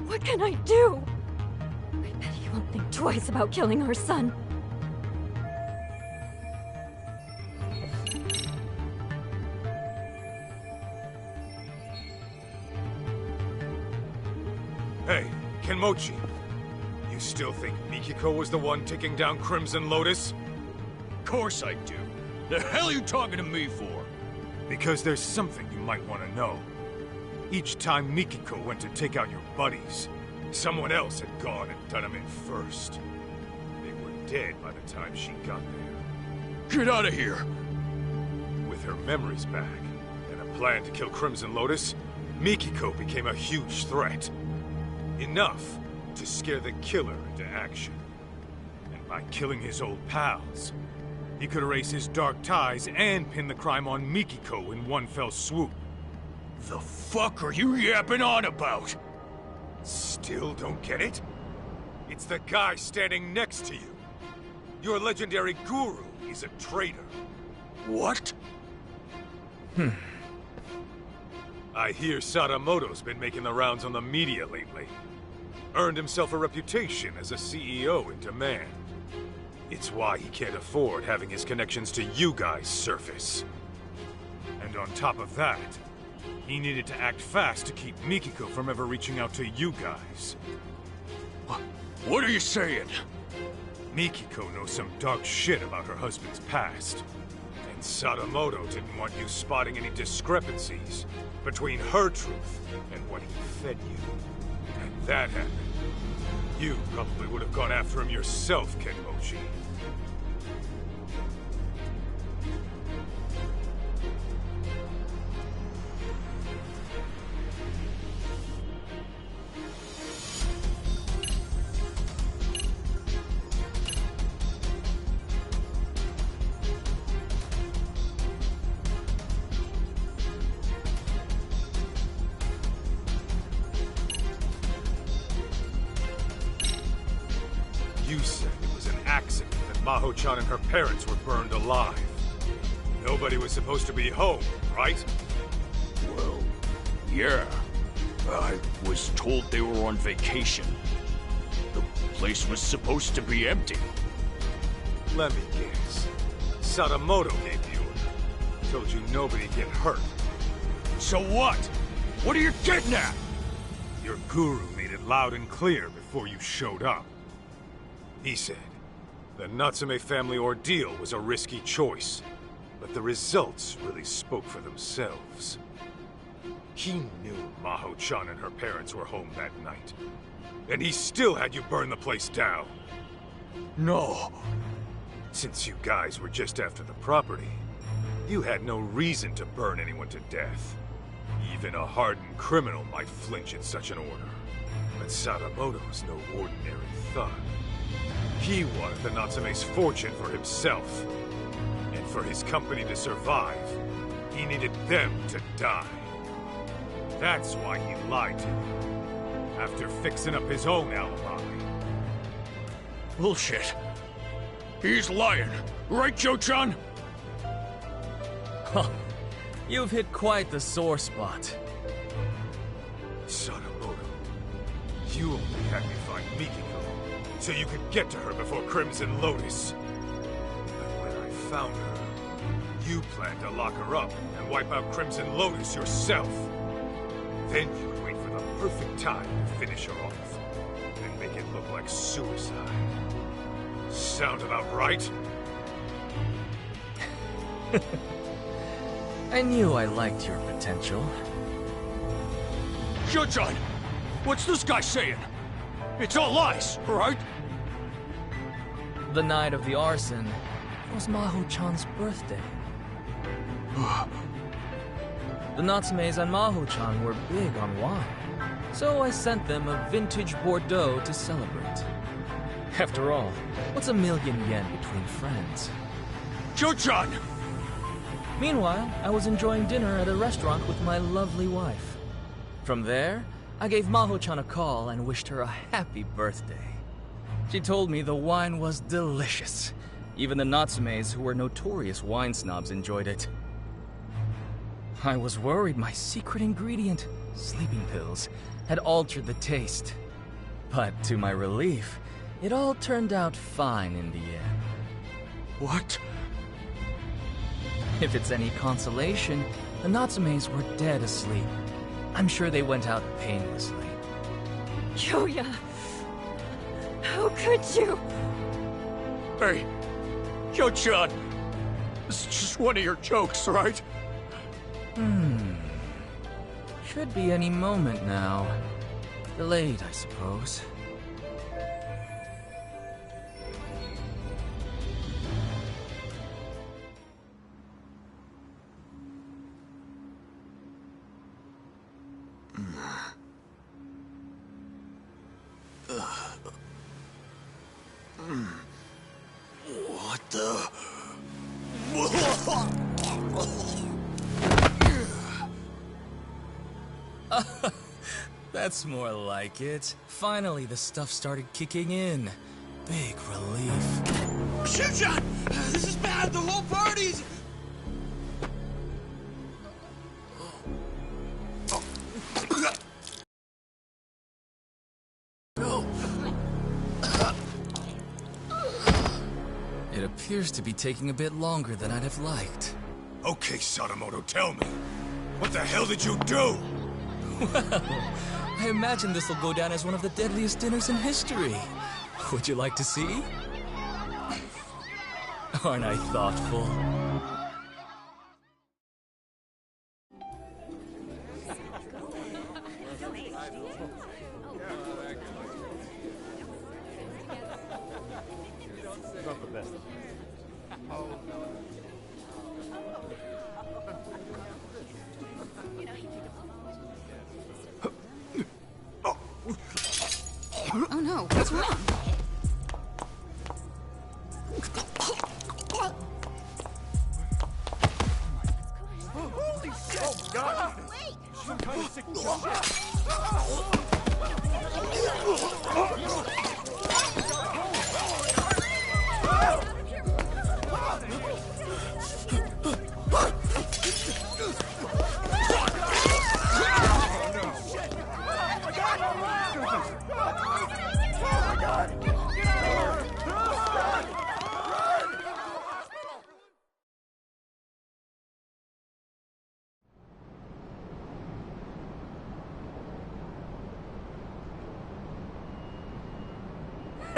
What can I do? I bet he won't think twice about killing our son. Hey, Kenmochi. You still think Mikiko was the one taking down Crimson Lotus? Of course I do. The hell are you talking to me for? Because there's something you might want to know. Each time Mikiko went to take out your buddies, someone else had gone and done him in first. dead by the time she got there. Get out of here! With her memories back, and a plan to kill Crimson Lotus, Mikiko became a huge threat. Enough to scare the killer into action. And by killing his old pals, he could erase his dark ties and pin the crime on Mikiko in one fell swoop. The fuck are you yapping on about? Still don't get it? It's the guy standing next to you. Your legendary guru is a traitor. What? I hear Sadamoto's been making the rounds on the media lately. Earned himself a reputation as a CEO in demand. It's why he can't afford having his connections to you guys surface. And on top of that, he needed to act fast to keep Mikiko from ever reaching out to you guys. What are you saying? Mikiko knows some dark shit about her husband's past. And Sadamoto didn't want you spotting any discrepancies between her truth and what he fed you. And that happened. You probably would have gone after him yourself, Kenmochi. You said it was an accident that Maho-chan and her parents were burned alive. Nobody was supposed to be home, right? Well, yeah. I was told they were on vacation. The place was supposed to be empty. Let me guess. Sadamoto gave the order. Told you nobody get hurt. So what? What are you getting at? Your guru made it loud and clear before you showed up. He said, the Natsume family ordeal was a risky choice, but the results really spoke for themselves. He knew Maho-chan and her parents were home that night, and he still had you burn the place down. No. Since you guys were just after the property, you had no reason to burn anyone to death. Even a hardened criminal might flinch at such an order. But Sadamoto's no ordinary thug. He wanted the Natsume's fortune for himself. And for his company to survive, he needed them to die. That's why he lied to you, after fixing up his own alibi. Bullshit. He's lying. Right, Joe-chan? Huh. You've hit quite the sore spot. Sadamoto, you only had me find Mikiko, so you could get to her before Crimson Lotus. But when I found her, you planned to lock her up and wipe out Crimson Lotus yourself. Then you would wait for the perfect time to finish her off, and make it look like suicide. Sound about right? I knew I liked your potential. Joe-chan! What's this guy saying? It's all lies, right? The night of the arson was Maho-chan's birthday. The Natsumes and Maho-chan were big on wine, so I sent them a vintage Bordeaux to celebrate. After all, what's $1 million yen between friends? Joe-chan! Meanwhile, I was enjoying dinner at a restaurant with my lovely wife. From there, I gave Maho-chan a call and wished her a happy birthday. She told me the wine was delicious. Even the Natsumes, who were notorious wine snobs, enjoyed it. I was worried my secret ingredient, sleeping pills, had altered the taste. But to my relief, it all turned out fine in the end. What? If it's any consolation, the Natsumes were dead asleep. I'm sure they went out painlessly. Kyoya, how could you? Hey, Yo-chan! This is just one of your jokes, right? Should be any moment now. Delayed, I suppose. What the? That's more like it. Finally, the stuff started kicking in. Big relief. Shoot-shot! This is bad! The whole party's... It appears to be taking a bit longer than I'd have liked. Okay, Sadamoto, tell me. What the hell did you do? Well, I imagine this will go down as one of the deadliest dinners in history. Would you like to see? Aren't I thoughtful? Not the best. Oh no, what's wrong? Holy shit! Oh, God! Wait! Some kind of sick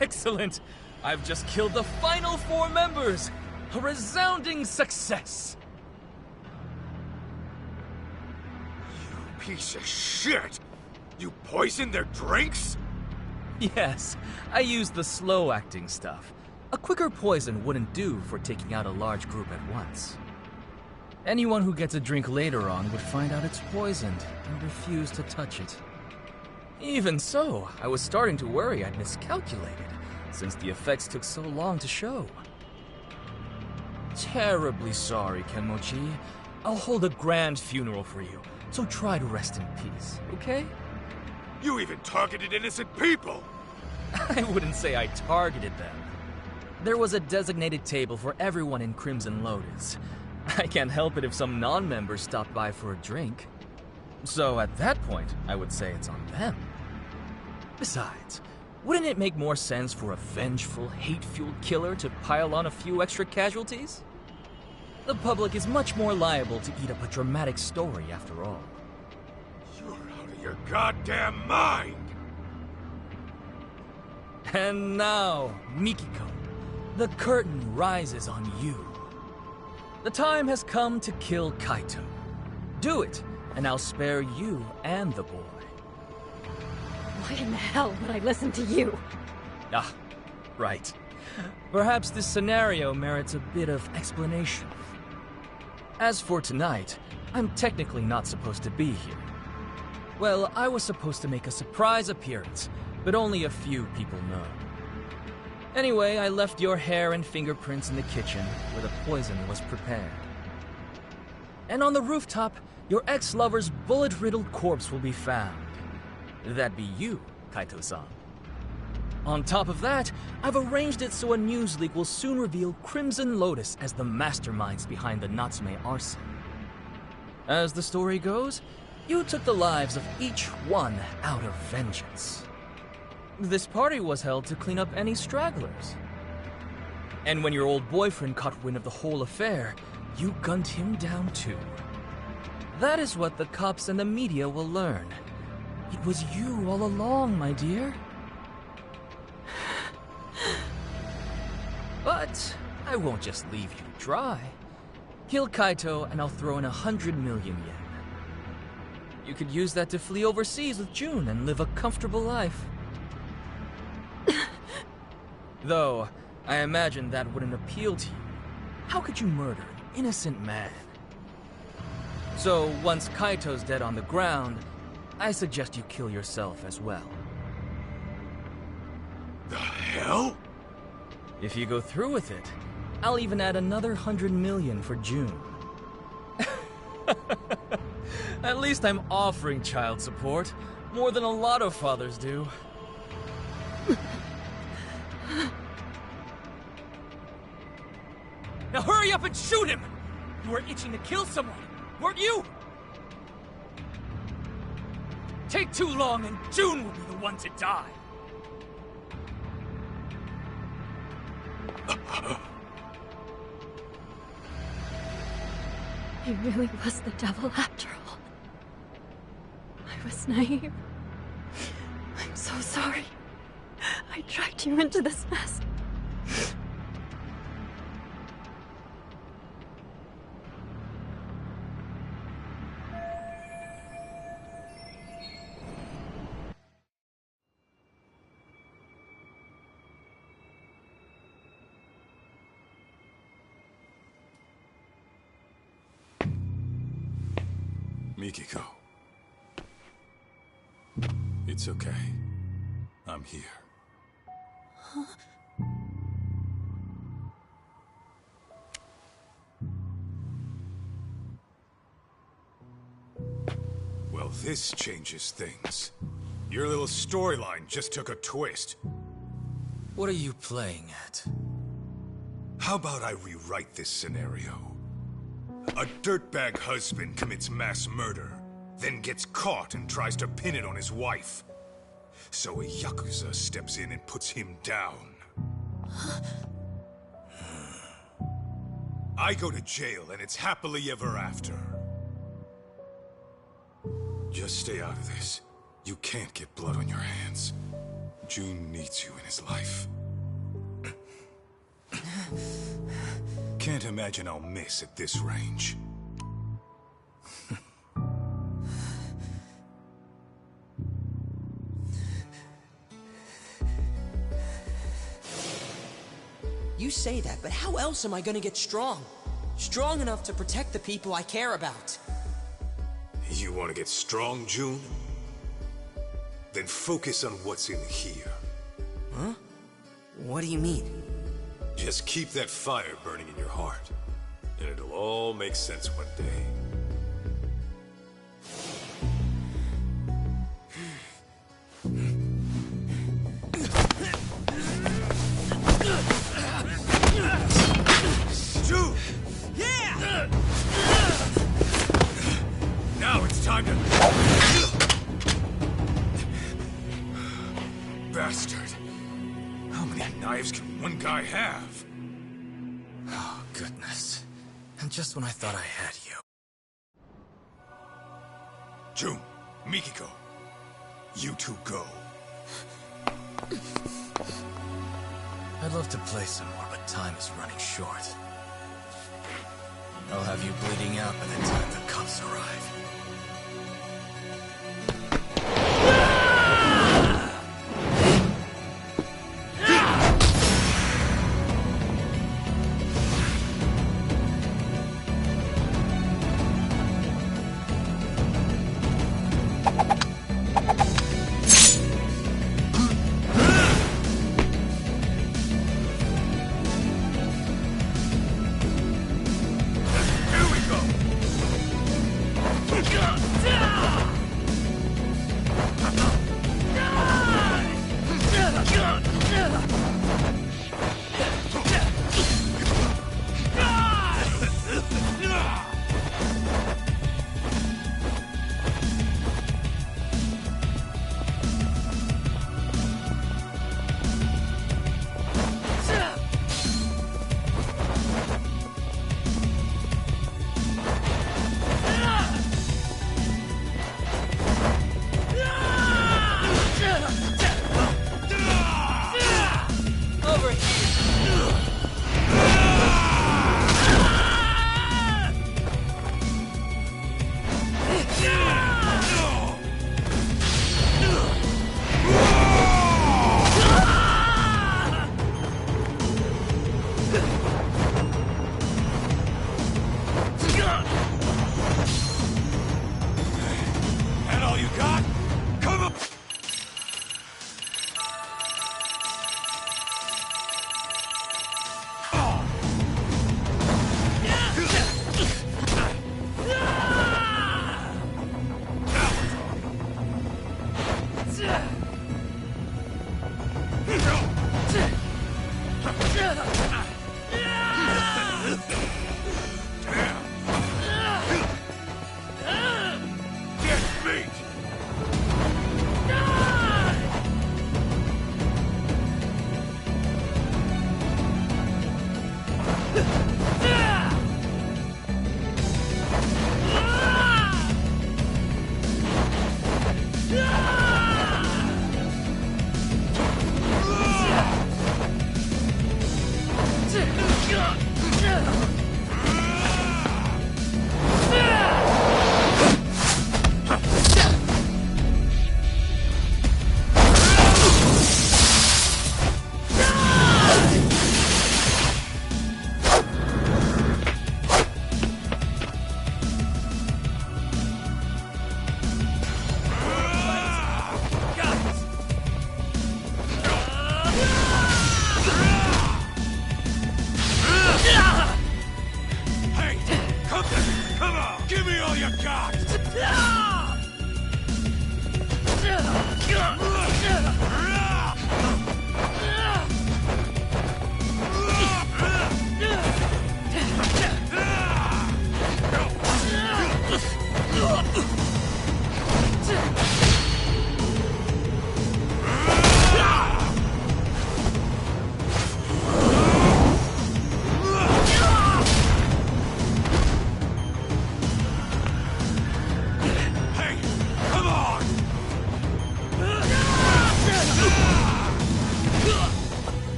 Excellent! I've just killed the final 4 members! A resounding success! piece of shit! You poisoned their drinks? Yes, I used the slow-acting stuff. A quicker poison wouldn't do for taking out a large group at once. Anyone who gets a drink later on would find out it's poisoned and refuse to touch it. Even so, I was starting to worry I'd miscalculated, since the effects took so long to show. Terribly sorry, Kenmochi. I'll hold a grand funeral for you, so try to rest in peace, okay? You even targeted innocent people! I wouldn't say I targeted them. There was a designated table for everyone in Crimson Lotus. I can't help it if some non-members stopped by for a drink. So at that point, I would say it's on them. Besides, wouldn't it make more sense for a vengeful, hate-fueled killer to pile on a few extra casualties? The public is much more liable to eat up a dramatic story after all. You're out of your goddamn mind! And now, Mikiko, the curtain rises on you. The time has come to kill Kaito. Do it, and I'll spare you and the boy. Why in the hell would I listen to you? Ah, right. Perhaps this scenario merits a bit of explanation. As for tonight, I'm technically not supposed to be here. Well, I was supposed to make a surprise appearance, but only a few people know. Anyway, I left your hair and fingerprints in the kitchen, where the poison was prepared. And on the rooftop, your ex-lover's bullet-riddled corpse will be found. That'd be you, Kaito-san. On top of that, I've arranged it so a news leak will soon reveal Crimson Lotus as the masterminds behind the Natsume arson. As the story goes, you took the lives of each one out of vengeance. This party was held to clean up any stragglers. And when your old boyfriend caught wind of the whole affair, you gunned him down too. That is what the cops and the media will learn. It was you all along, my dear. But I won't just leave you dry. Kill Kaito and I'll throw in 100 million yen. You could use that to flee overseas with June and live a comfortable life. Though, I imagine that wouldn't appeal to you. How could you murder an innocent man? So, once Kaito's dead on the ground, I suggest you kill yourself as well. The hell? If you go through with it, I'll even add another 100 million for June. At least I'm offering child support, more than a lot of fathers do. Now hurry up and shoot him! You were itching to kill someone, weren't you? Take too long and June will be the one to die. He really was the devil after all. I was naive. I'm so sorry. I dragged you into this mess. Mikiko. It's okay. I'm here. Huh? Well, this changes things. Your little storyline just took a twist. What are you playing at? How about I rewrite this scenario? A dirtbag husband commits mass murder, then gets caught and tries to pin it on his wife. So a Yakuza steps in and puts him down. I go to jail and it's happily ever after. Just stay out of this. You can't get blood on your hands. June needs you in his life. Can't imagine I'll miss at this range. You say that, but how else am I gonna get strong? Strong enough to protect the people I care about. You want to get strong, June? Then focus on what's in here. Huh? What do you mean? Just keep that fire burning in your heart, and it'll all make sense one day. June! Yeah! Now it's time to... Bastard. How many knives can one guy have? Oh, goodness. And just when I thought I had you. June, Mikiko, you two go. I'd love to play some more, but time is running short. I'll have you bleeding out by the time the cops arrive. Over here!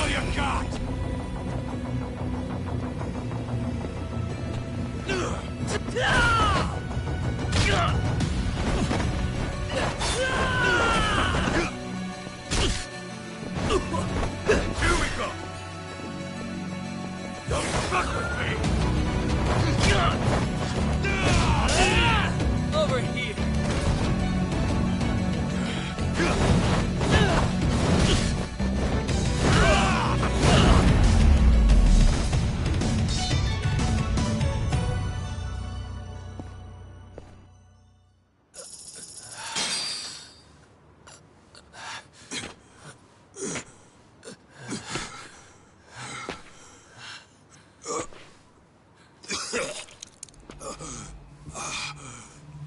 all you got! Here we go! Don't fuck with me! Over here.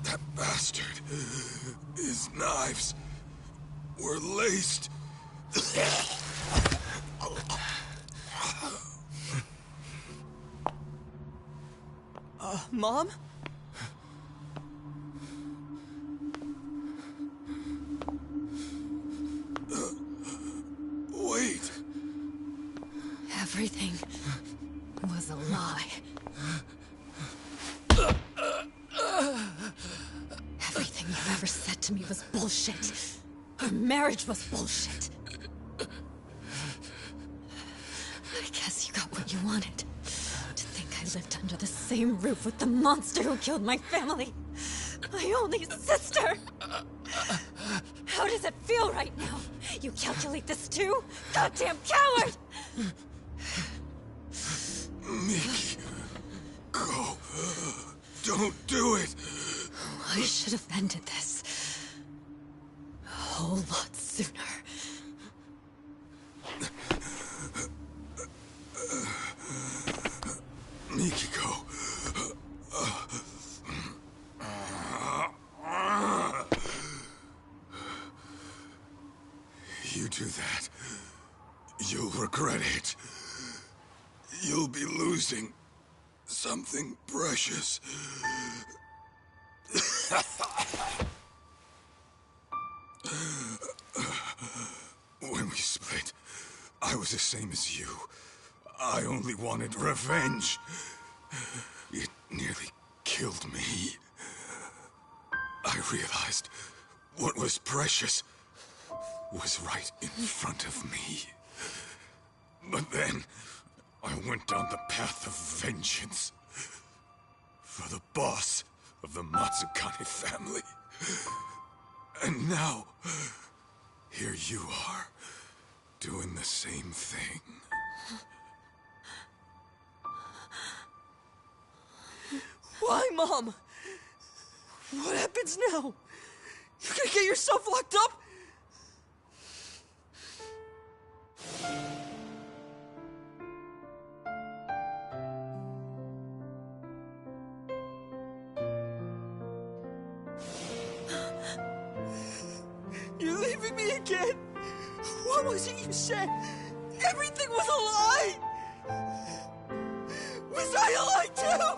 That bastard. His knives were laced. Mom? Wait. Everything was a lie. Everything you ever said to me was bullshit. Our marriage was bullshit. I guess you got what you wanted. To think I lived under the same roof with the monster who killed my family. My only sister. How does it feel right now? You calculate this too? Goddamn coward! Miki, go. Don't do it. I should have ended this a whole lot sooner. Mikiko. You do that, you'll regret it. You'll be losing something precious. When we split, I was the same as you. I only wanted revenge. It nearly killed me. I realized what was precious was right in front of me. But then, I went down the path of vengeance. For the boss of the Matsukane family. And now, here you are, doing the same thing. Why, Mom? What happens now? You're gonna get yourself locked up? You're leaving me again? What was it you said? Everything was a lie! Was I a lie too?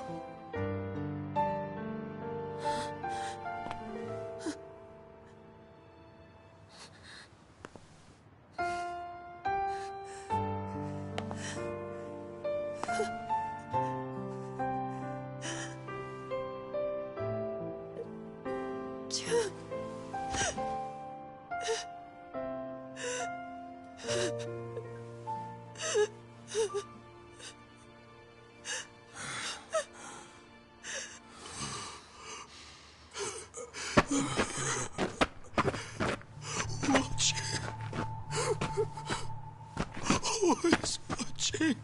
Always watching.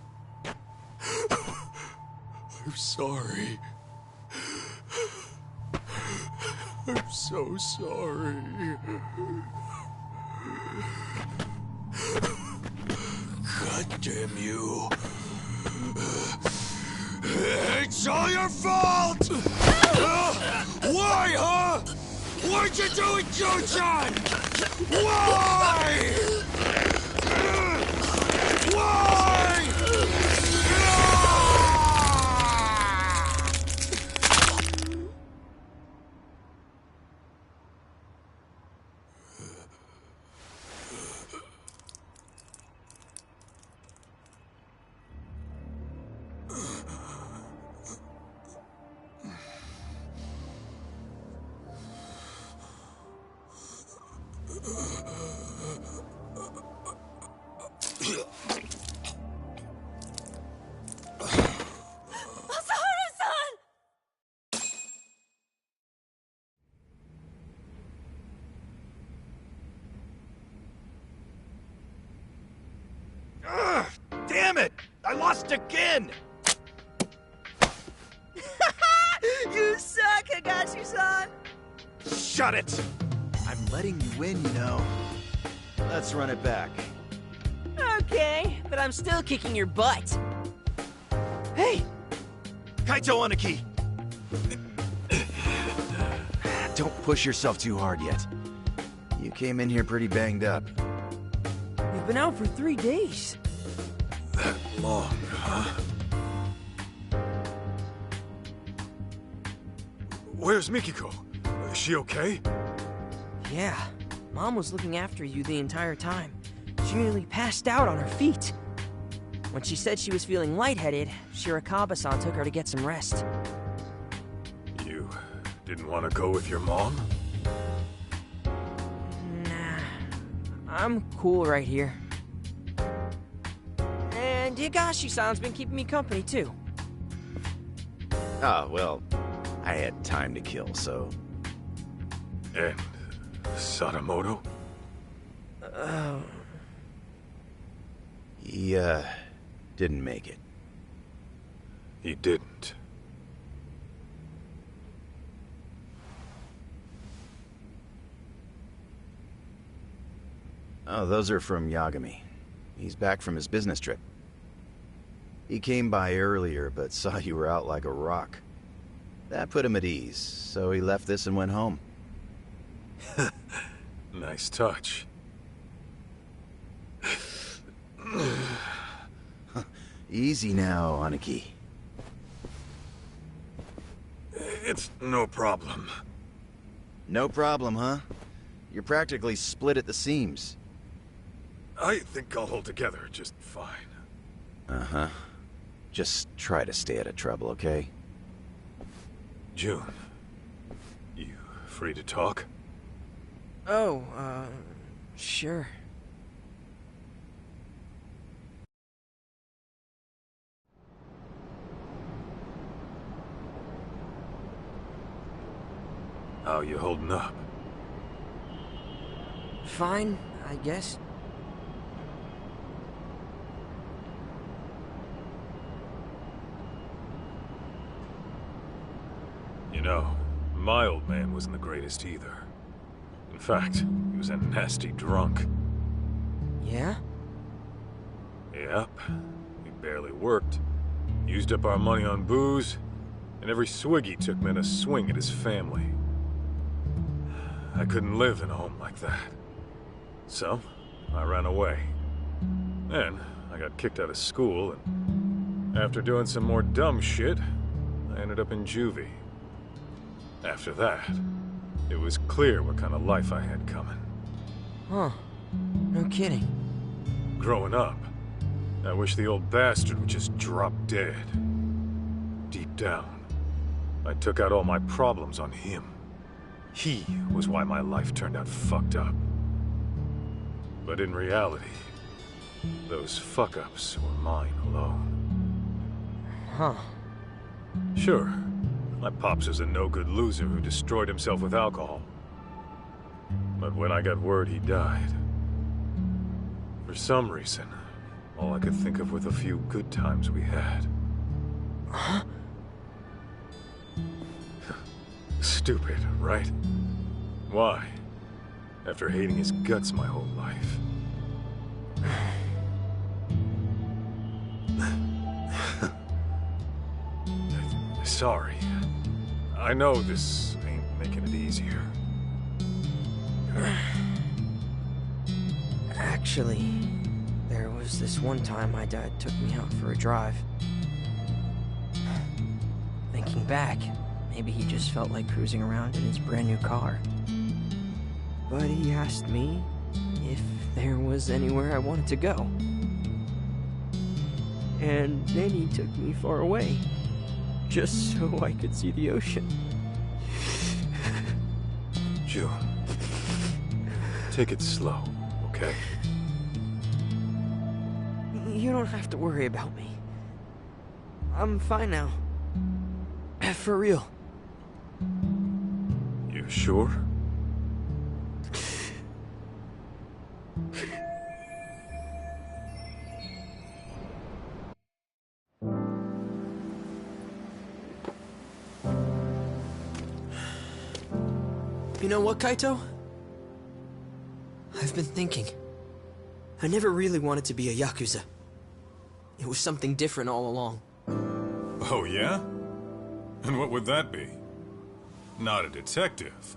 I'm sorry. I'm so sorry. God damn you. It's all your fault! Why, huh? Why'd you do it, Joe-chan? Why? Why? lost again! You suck, Higashi-san! Shut it! I'm letting you win, you know. Let's run it back. Okay, but I'm still kicking your butt. Hey! Kaito Aniki! Don't push yourself too hard yet. You came in here pretty banged up. You've been out for 3 days. That long, huh? Where's Mikiko? Is she okay? Yeah, Mom was looking after you the entire time. She nearly passed out on her feet. When she said she was feeling lightheaded, Shirakawa-san took her to get some rest. You didn't want to go with your mom? Nah, I'm cool right here. And Higashi-san's been keeping me company, too. Ah, well, I had time to kill, so... And Sadamoto? He, didn't make it. He didn't. Oh, those are from Yagami. He's back from his business trip. He came by earlier, but saw you were out like a rock. That put him at ease, so he left this and went home. Nice touch. Easy now, Aniki. It's no problem. No problem, huh? You're practically split at the seams. I think I'll hold together just fine. Uh-huh. Just try to stay out of trouble, okay? June, you free to talk? Oh, sure. How you holding up? Fine, I guess. You know, my old man wasn't the greatest either. In fact, he was a nasty drunk. Yeah? Yep. He barely worked. Used up our money on booze, and every swig he took meant a swing at his family. I couldn't live in a home like that. So, I ran away. Then, I got kicked out of school, and after doing some more dumb shit, I ended up in juvie. After that, it was clear what kind of life I had coming. Huh. No kidding. Growing up, I wish the old bastard would just drop dead. Deep down, I took out all my problems on him. He was why my life turned out fucked up. But in reality, those fuck-ups were mine alone. Huh. Sure, my pops was a no-good loser who destroyed himself with alcohol. But when I got word he died, for some reason, all I could think of were the few good times we had. Huh? Stupid, right? Why? After hating his guts my whole life. Sorry. I know this ain't making it easier. Actually, there was this one time my dad took me out for a drive. Thinking back, maybe he just felt like cruising around in his brand new car. But he asked me if there was anywhere I wanted to go. And then he took me far away, just so I could see the ocean. June, take it slow, okay? You don't have to worry about me. I'm fine now. For real. You sure? You know what, Kaito? I've been thinking. I never really wanted to be a Yakuza. It was something different all along. Oh, yeah? And what would that be? Not a detective.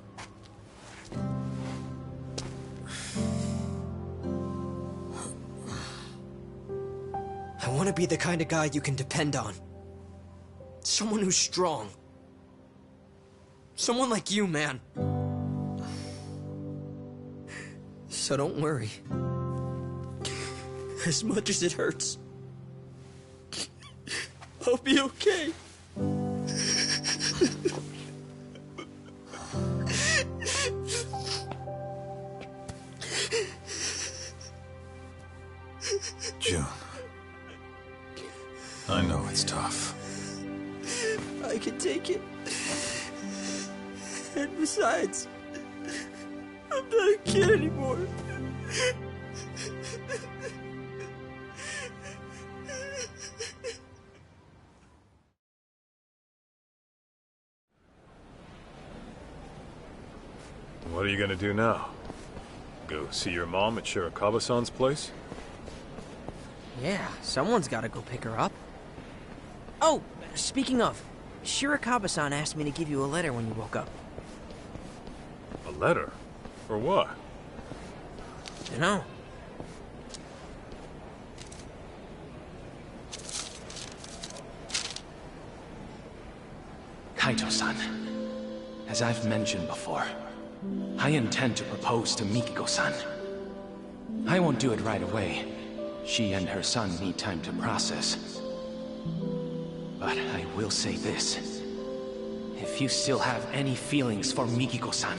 I want to be the kind of guy you can depend on. Someone who's strong. Someone like you, man. So don't worry. As much as it hurts, I'll be okay. June. I know it's tough. I can take it. And besides, I'm not a kid anymore. What are you gonna do now? Go see your mom at Shirakawa-san's place? Yeah, someone's gotta go pick her up. Oh, speaking of, Shirakawa-san asked me to give you a letter when you woke up. A letter? For what? You know. Kaito-san, as I've mentioned before, I intend to propose to Mikiko-san. I won't do it right away. She and her son need time to process. But I will say this. If you still have any feelings for Mikiko-san,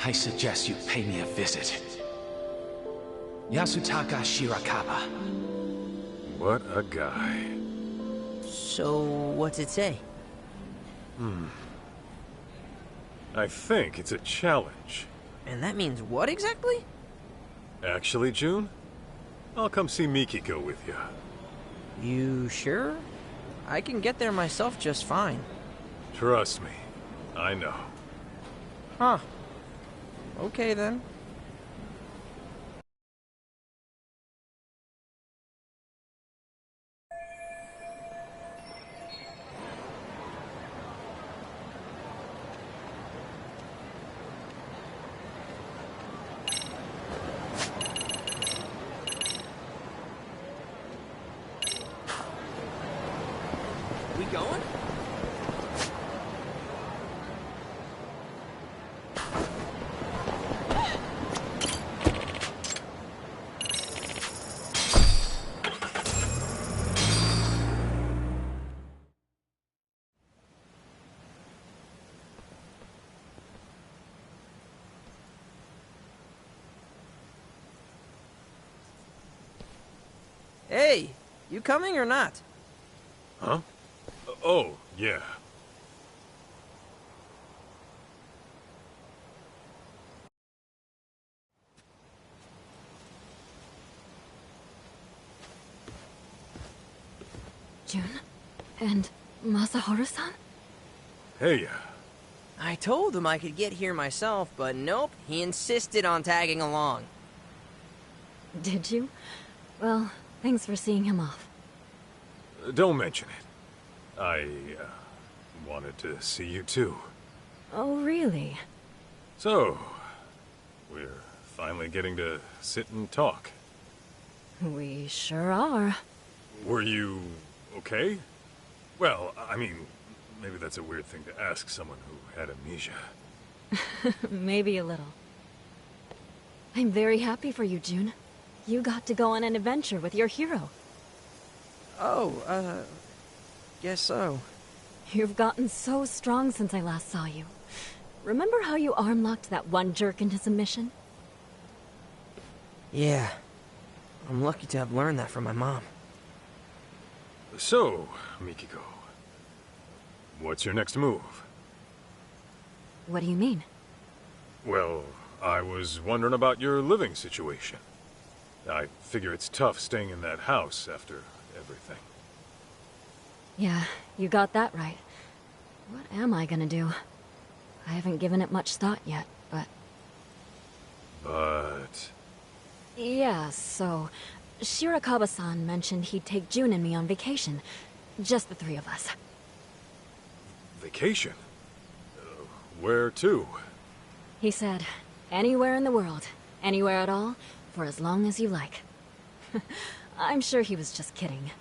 I suggest you pay me a visit. Yasutaka Shirakawa. What a guy. So, what's it say? I think it's a challenge. And that means what exactly? Actually, June, I'll come see Mikiko with you. You sure? I can get there myself just fine. Trust me, I know. Huh. Okay then. We going? Hey, you coming or not? Huh? Oh, yeah. June? And Masaharu-san? Hey, I told him I could get here myself, but nope, he insisted on tagging along. Did you? Well, thanks for seeing him off. don't mention it. I, wanted to see you too. Oh, really? So, we're finally getting to sit and talk. We sure are. Were you okay? Well, I mean, maybe that's a weird thing to ask someone who had amnesia. Maybe a little. I'm very happy for you, June. You got to go on an adventure with your hero. Oh, guess so. You've gotten so strong since I last saw you. Remember how you arm-locked that one jerk into submission? Yeah. I'm lucky to have learned that from my mom. So, Mikiko, what's your next move? What do you mean? Well, I was wondering about your living situation. I figure it's tough staying in that house after everything. Yeah, you got that right. What am I gonna do? I haven't given it much thought yet, but... But... Yeah, so... Shirakawa-san mentioned he'd take June and me on vacation. Just the three of us. Vacation? Where to? He said, anywhere in the world. Anywhere at all, for as long as you like. I'm sure he was just kidding.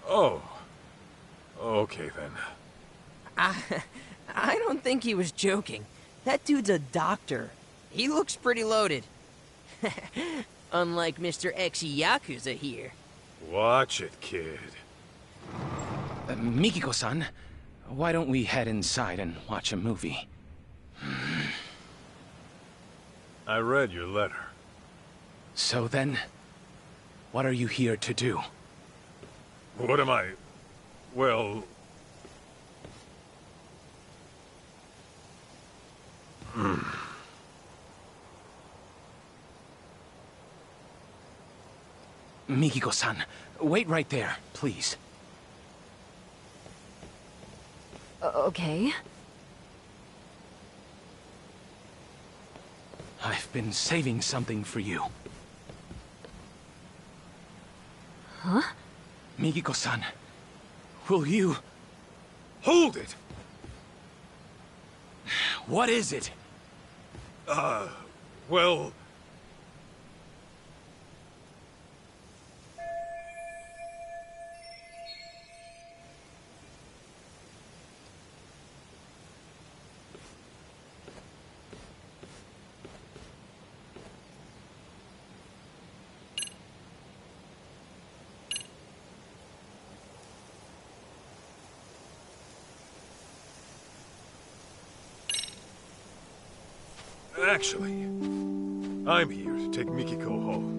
Oh. Okay, then. I don't think he was joking. That dude's a doctor. He looks pretty loaded. Unlike Mr. Ex-Yakuza here. Watch it, kid. Mikiko-san, why don't we head inside and watch a movie? I read your letter. So then, what are you here to do? What am I... Well... Mikiko-san, wait right there, please. Okay. I've been saving something for you. Huh? Mikiko-san, will you... Hold it! What is it? Well... Actually, I'm here to take Mikiko home.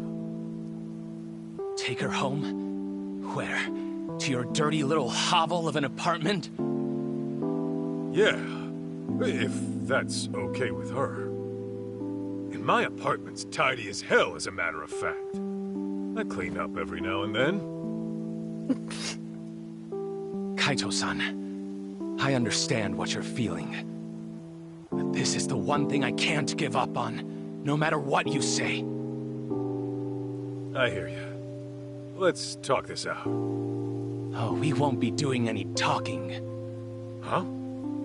Take her home? Where? To your dirty little hovel of an apartment? Yeah, if that's okay with her. And my apartment's tidy as hell, as a matter of fact. I clean up every now and then. Kaito-san, I understand what you're feeling. But this is the one thing I can't give up on, no matter what you say. I hear you. Let's talk this out. Oh, we won't be doing any talking. Huh?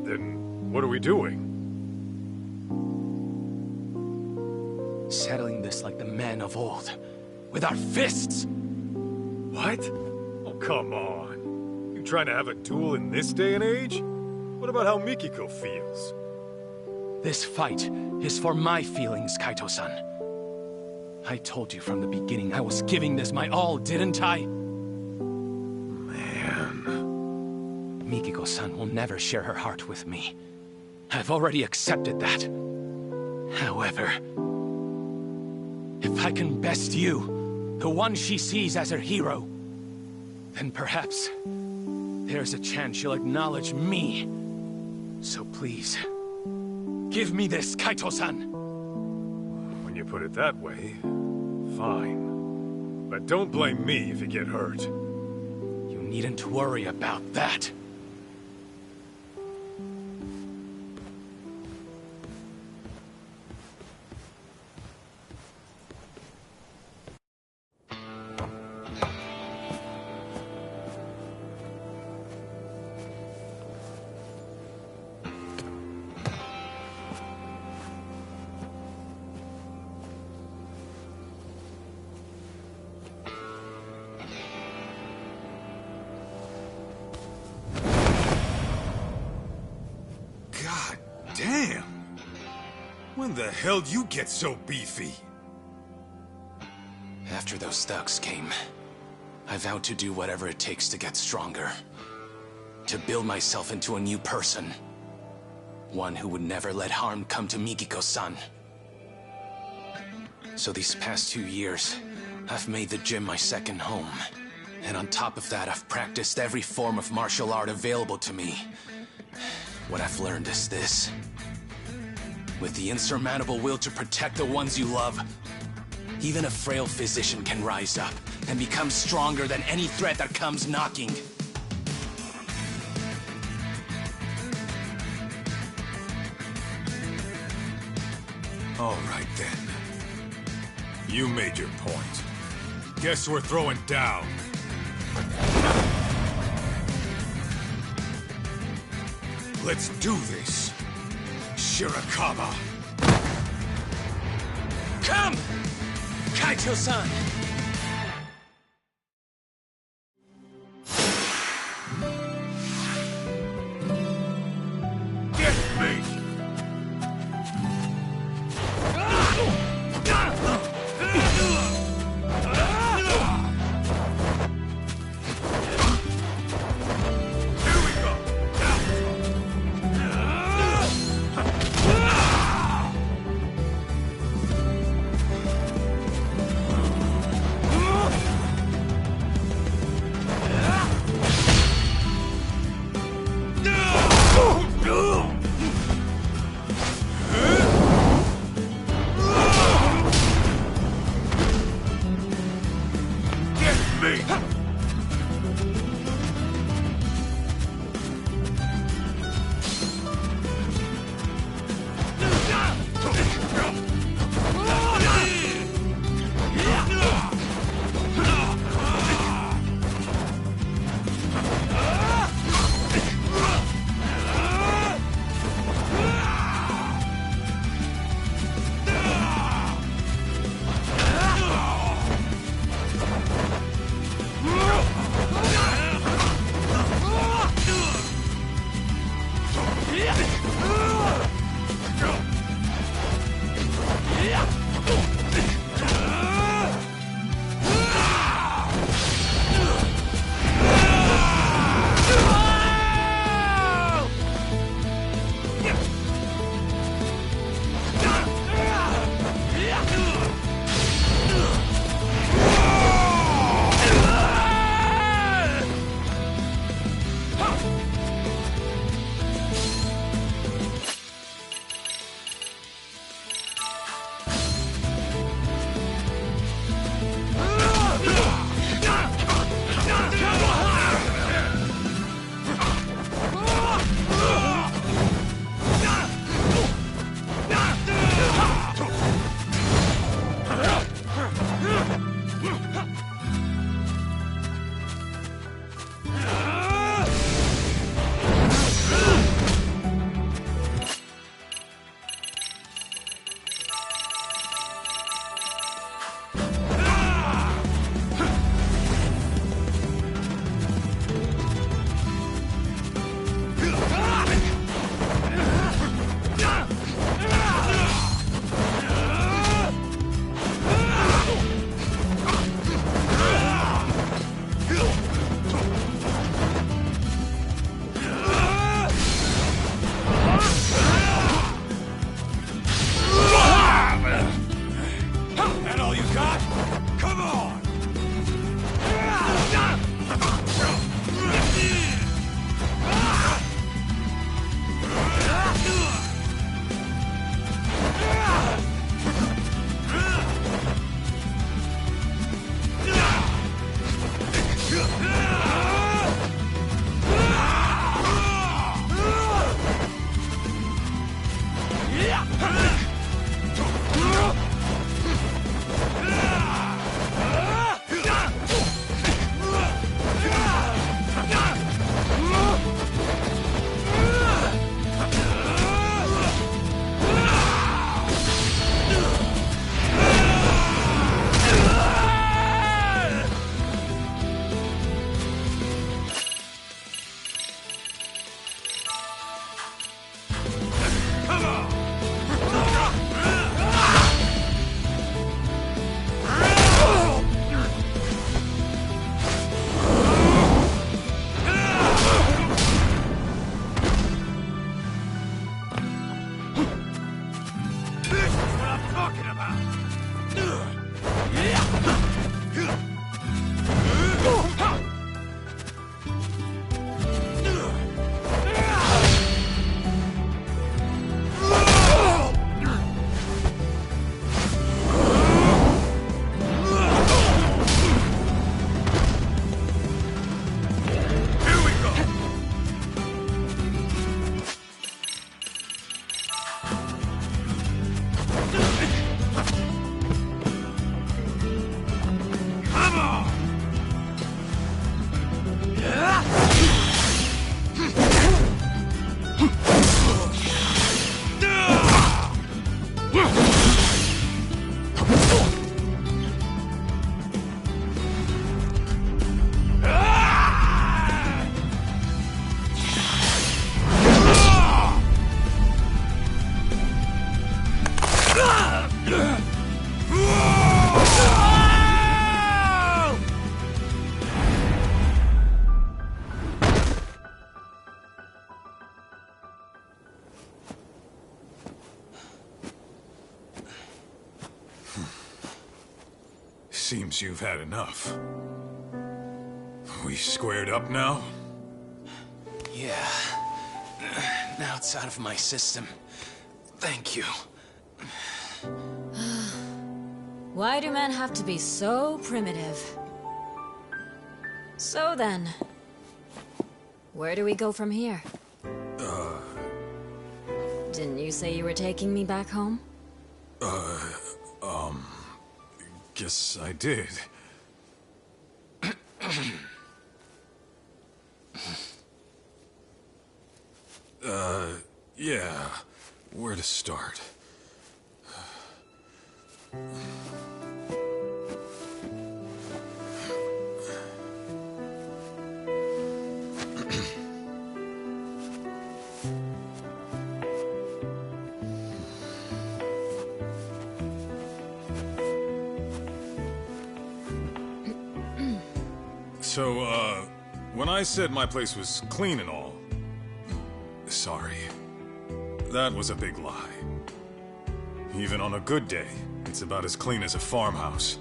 Then what are we doing? Settling this like the men of old. With our fists! What? Oh, come on. You trying to have a duel in this day and age? What about how Mikiko feels? This fight is for my feelings, Kaito-san. I told you from the beginning I was giving this my all, didn't I? Man... Mikiko-san will never share her heart with me. I've already accepted that. However, if I can best you, the one she sees as her hero, then perhaps there's a chance she'll acknowledge me. So please, give me this, Kaito-san! When you put it that way, fine. But don't blame me if you get hurt. You needn't worry about that. Damn! When the hell you get so beefy? After those thugs came, I vowed to do whatever it takes to get stronger. To build myself into a new person. One who would never let harm come to Mikiko-san. So these past 2 years, I've made the gym my second home. And on top of that, I've practiced every form of martial art available to me. What I've learned is this. With the insurmountable will to protect the ones you love, even a frail physician can rise up and become stronger than any threat that comes knocking. All right, then. You made your point. Guess we're throwing down. Let's do this, Shirakawa. Come! Kaito-san! Get me! Seems you've had enough. We squared up now? Yeah. Now it's out of my system. Thank you. Why do men have to be so primitive? So then, where do we go from here? Didn't you say you were taking me back home? Guess I did. Yeah. Where to start? So, when I said my place was clean and all, sorry. That was a big lie. Even on a good day, it's about as clean as a farmhouse.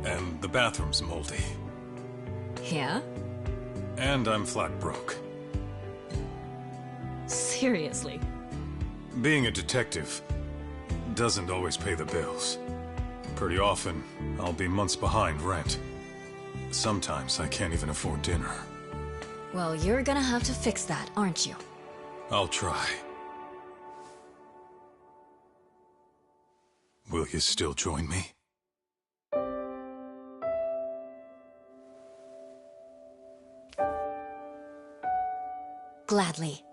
And the bathroom's moldy. Yeah? And I'm flat broke. Seriously? Being a detective doesn't always pay the bills. Pretty often, I'll be months behind rent. Sometimes I can't even afford dinner. Well, you're gonna have to fix that, aren't you? I'll try. Will you still join me? Gladly.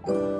you.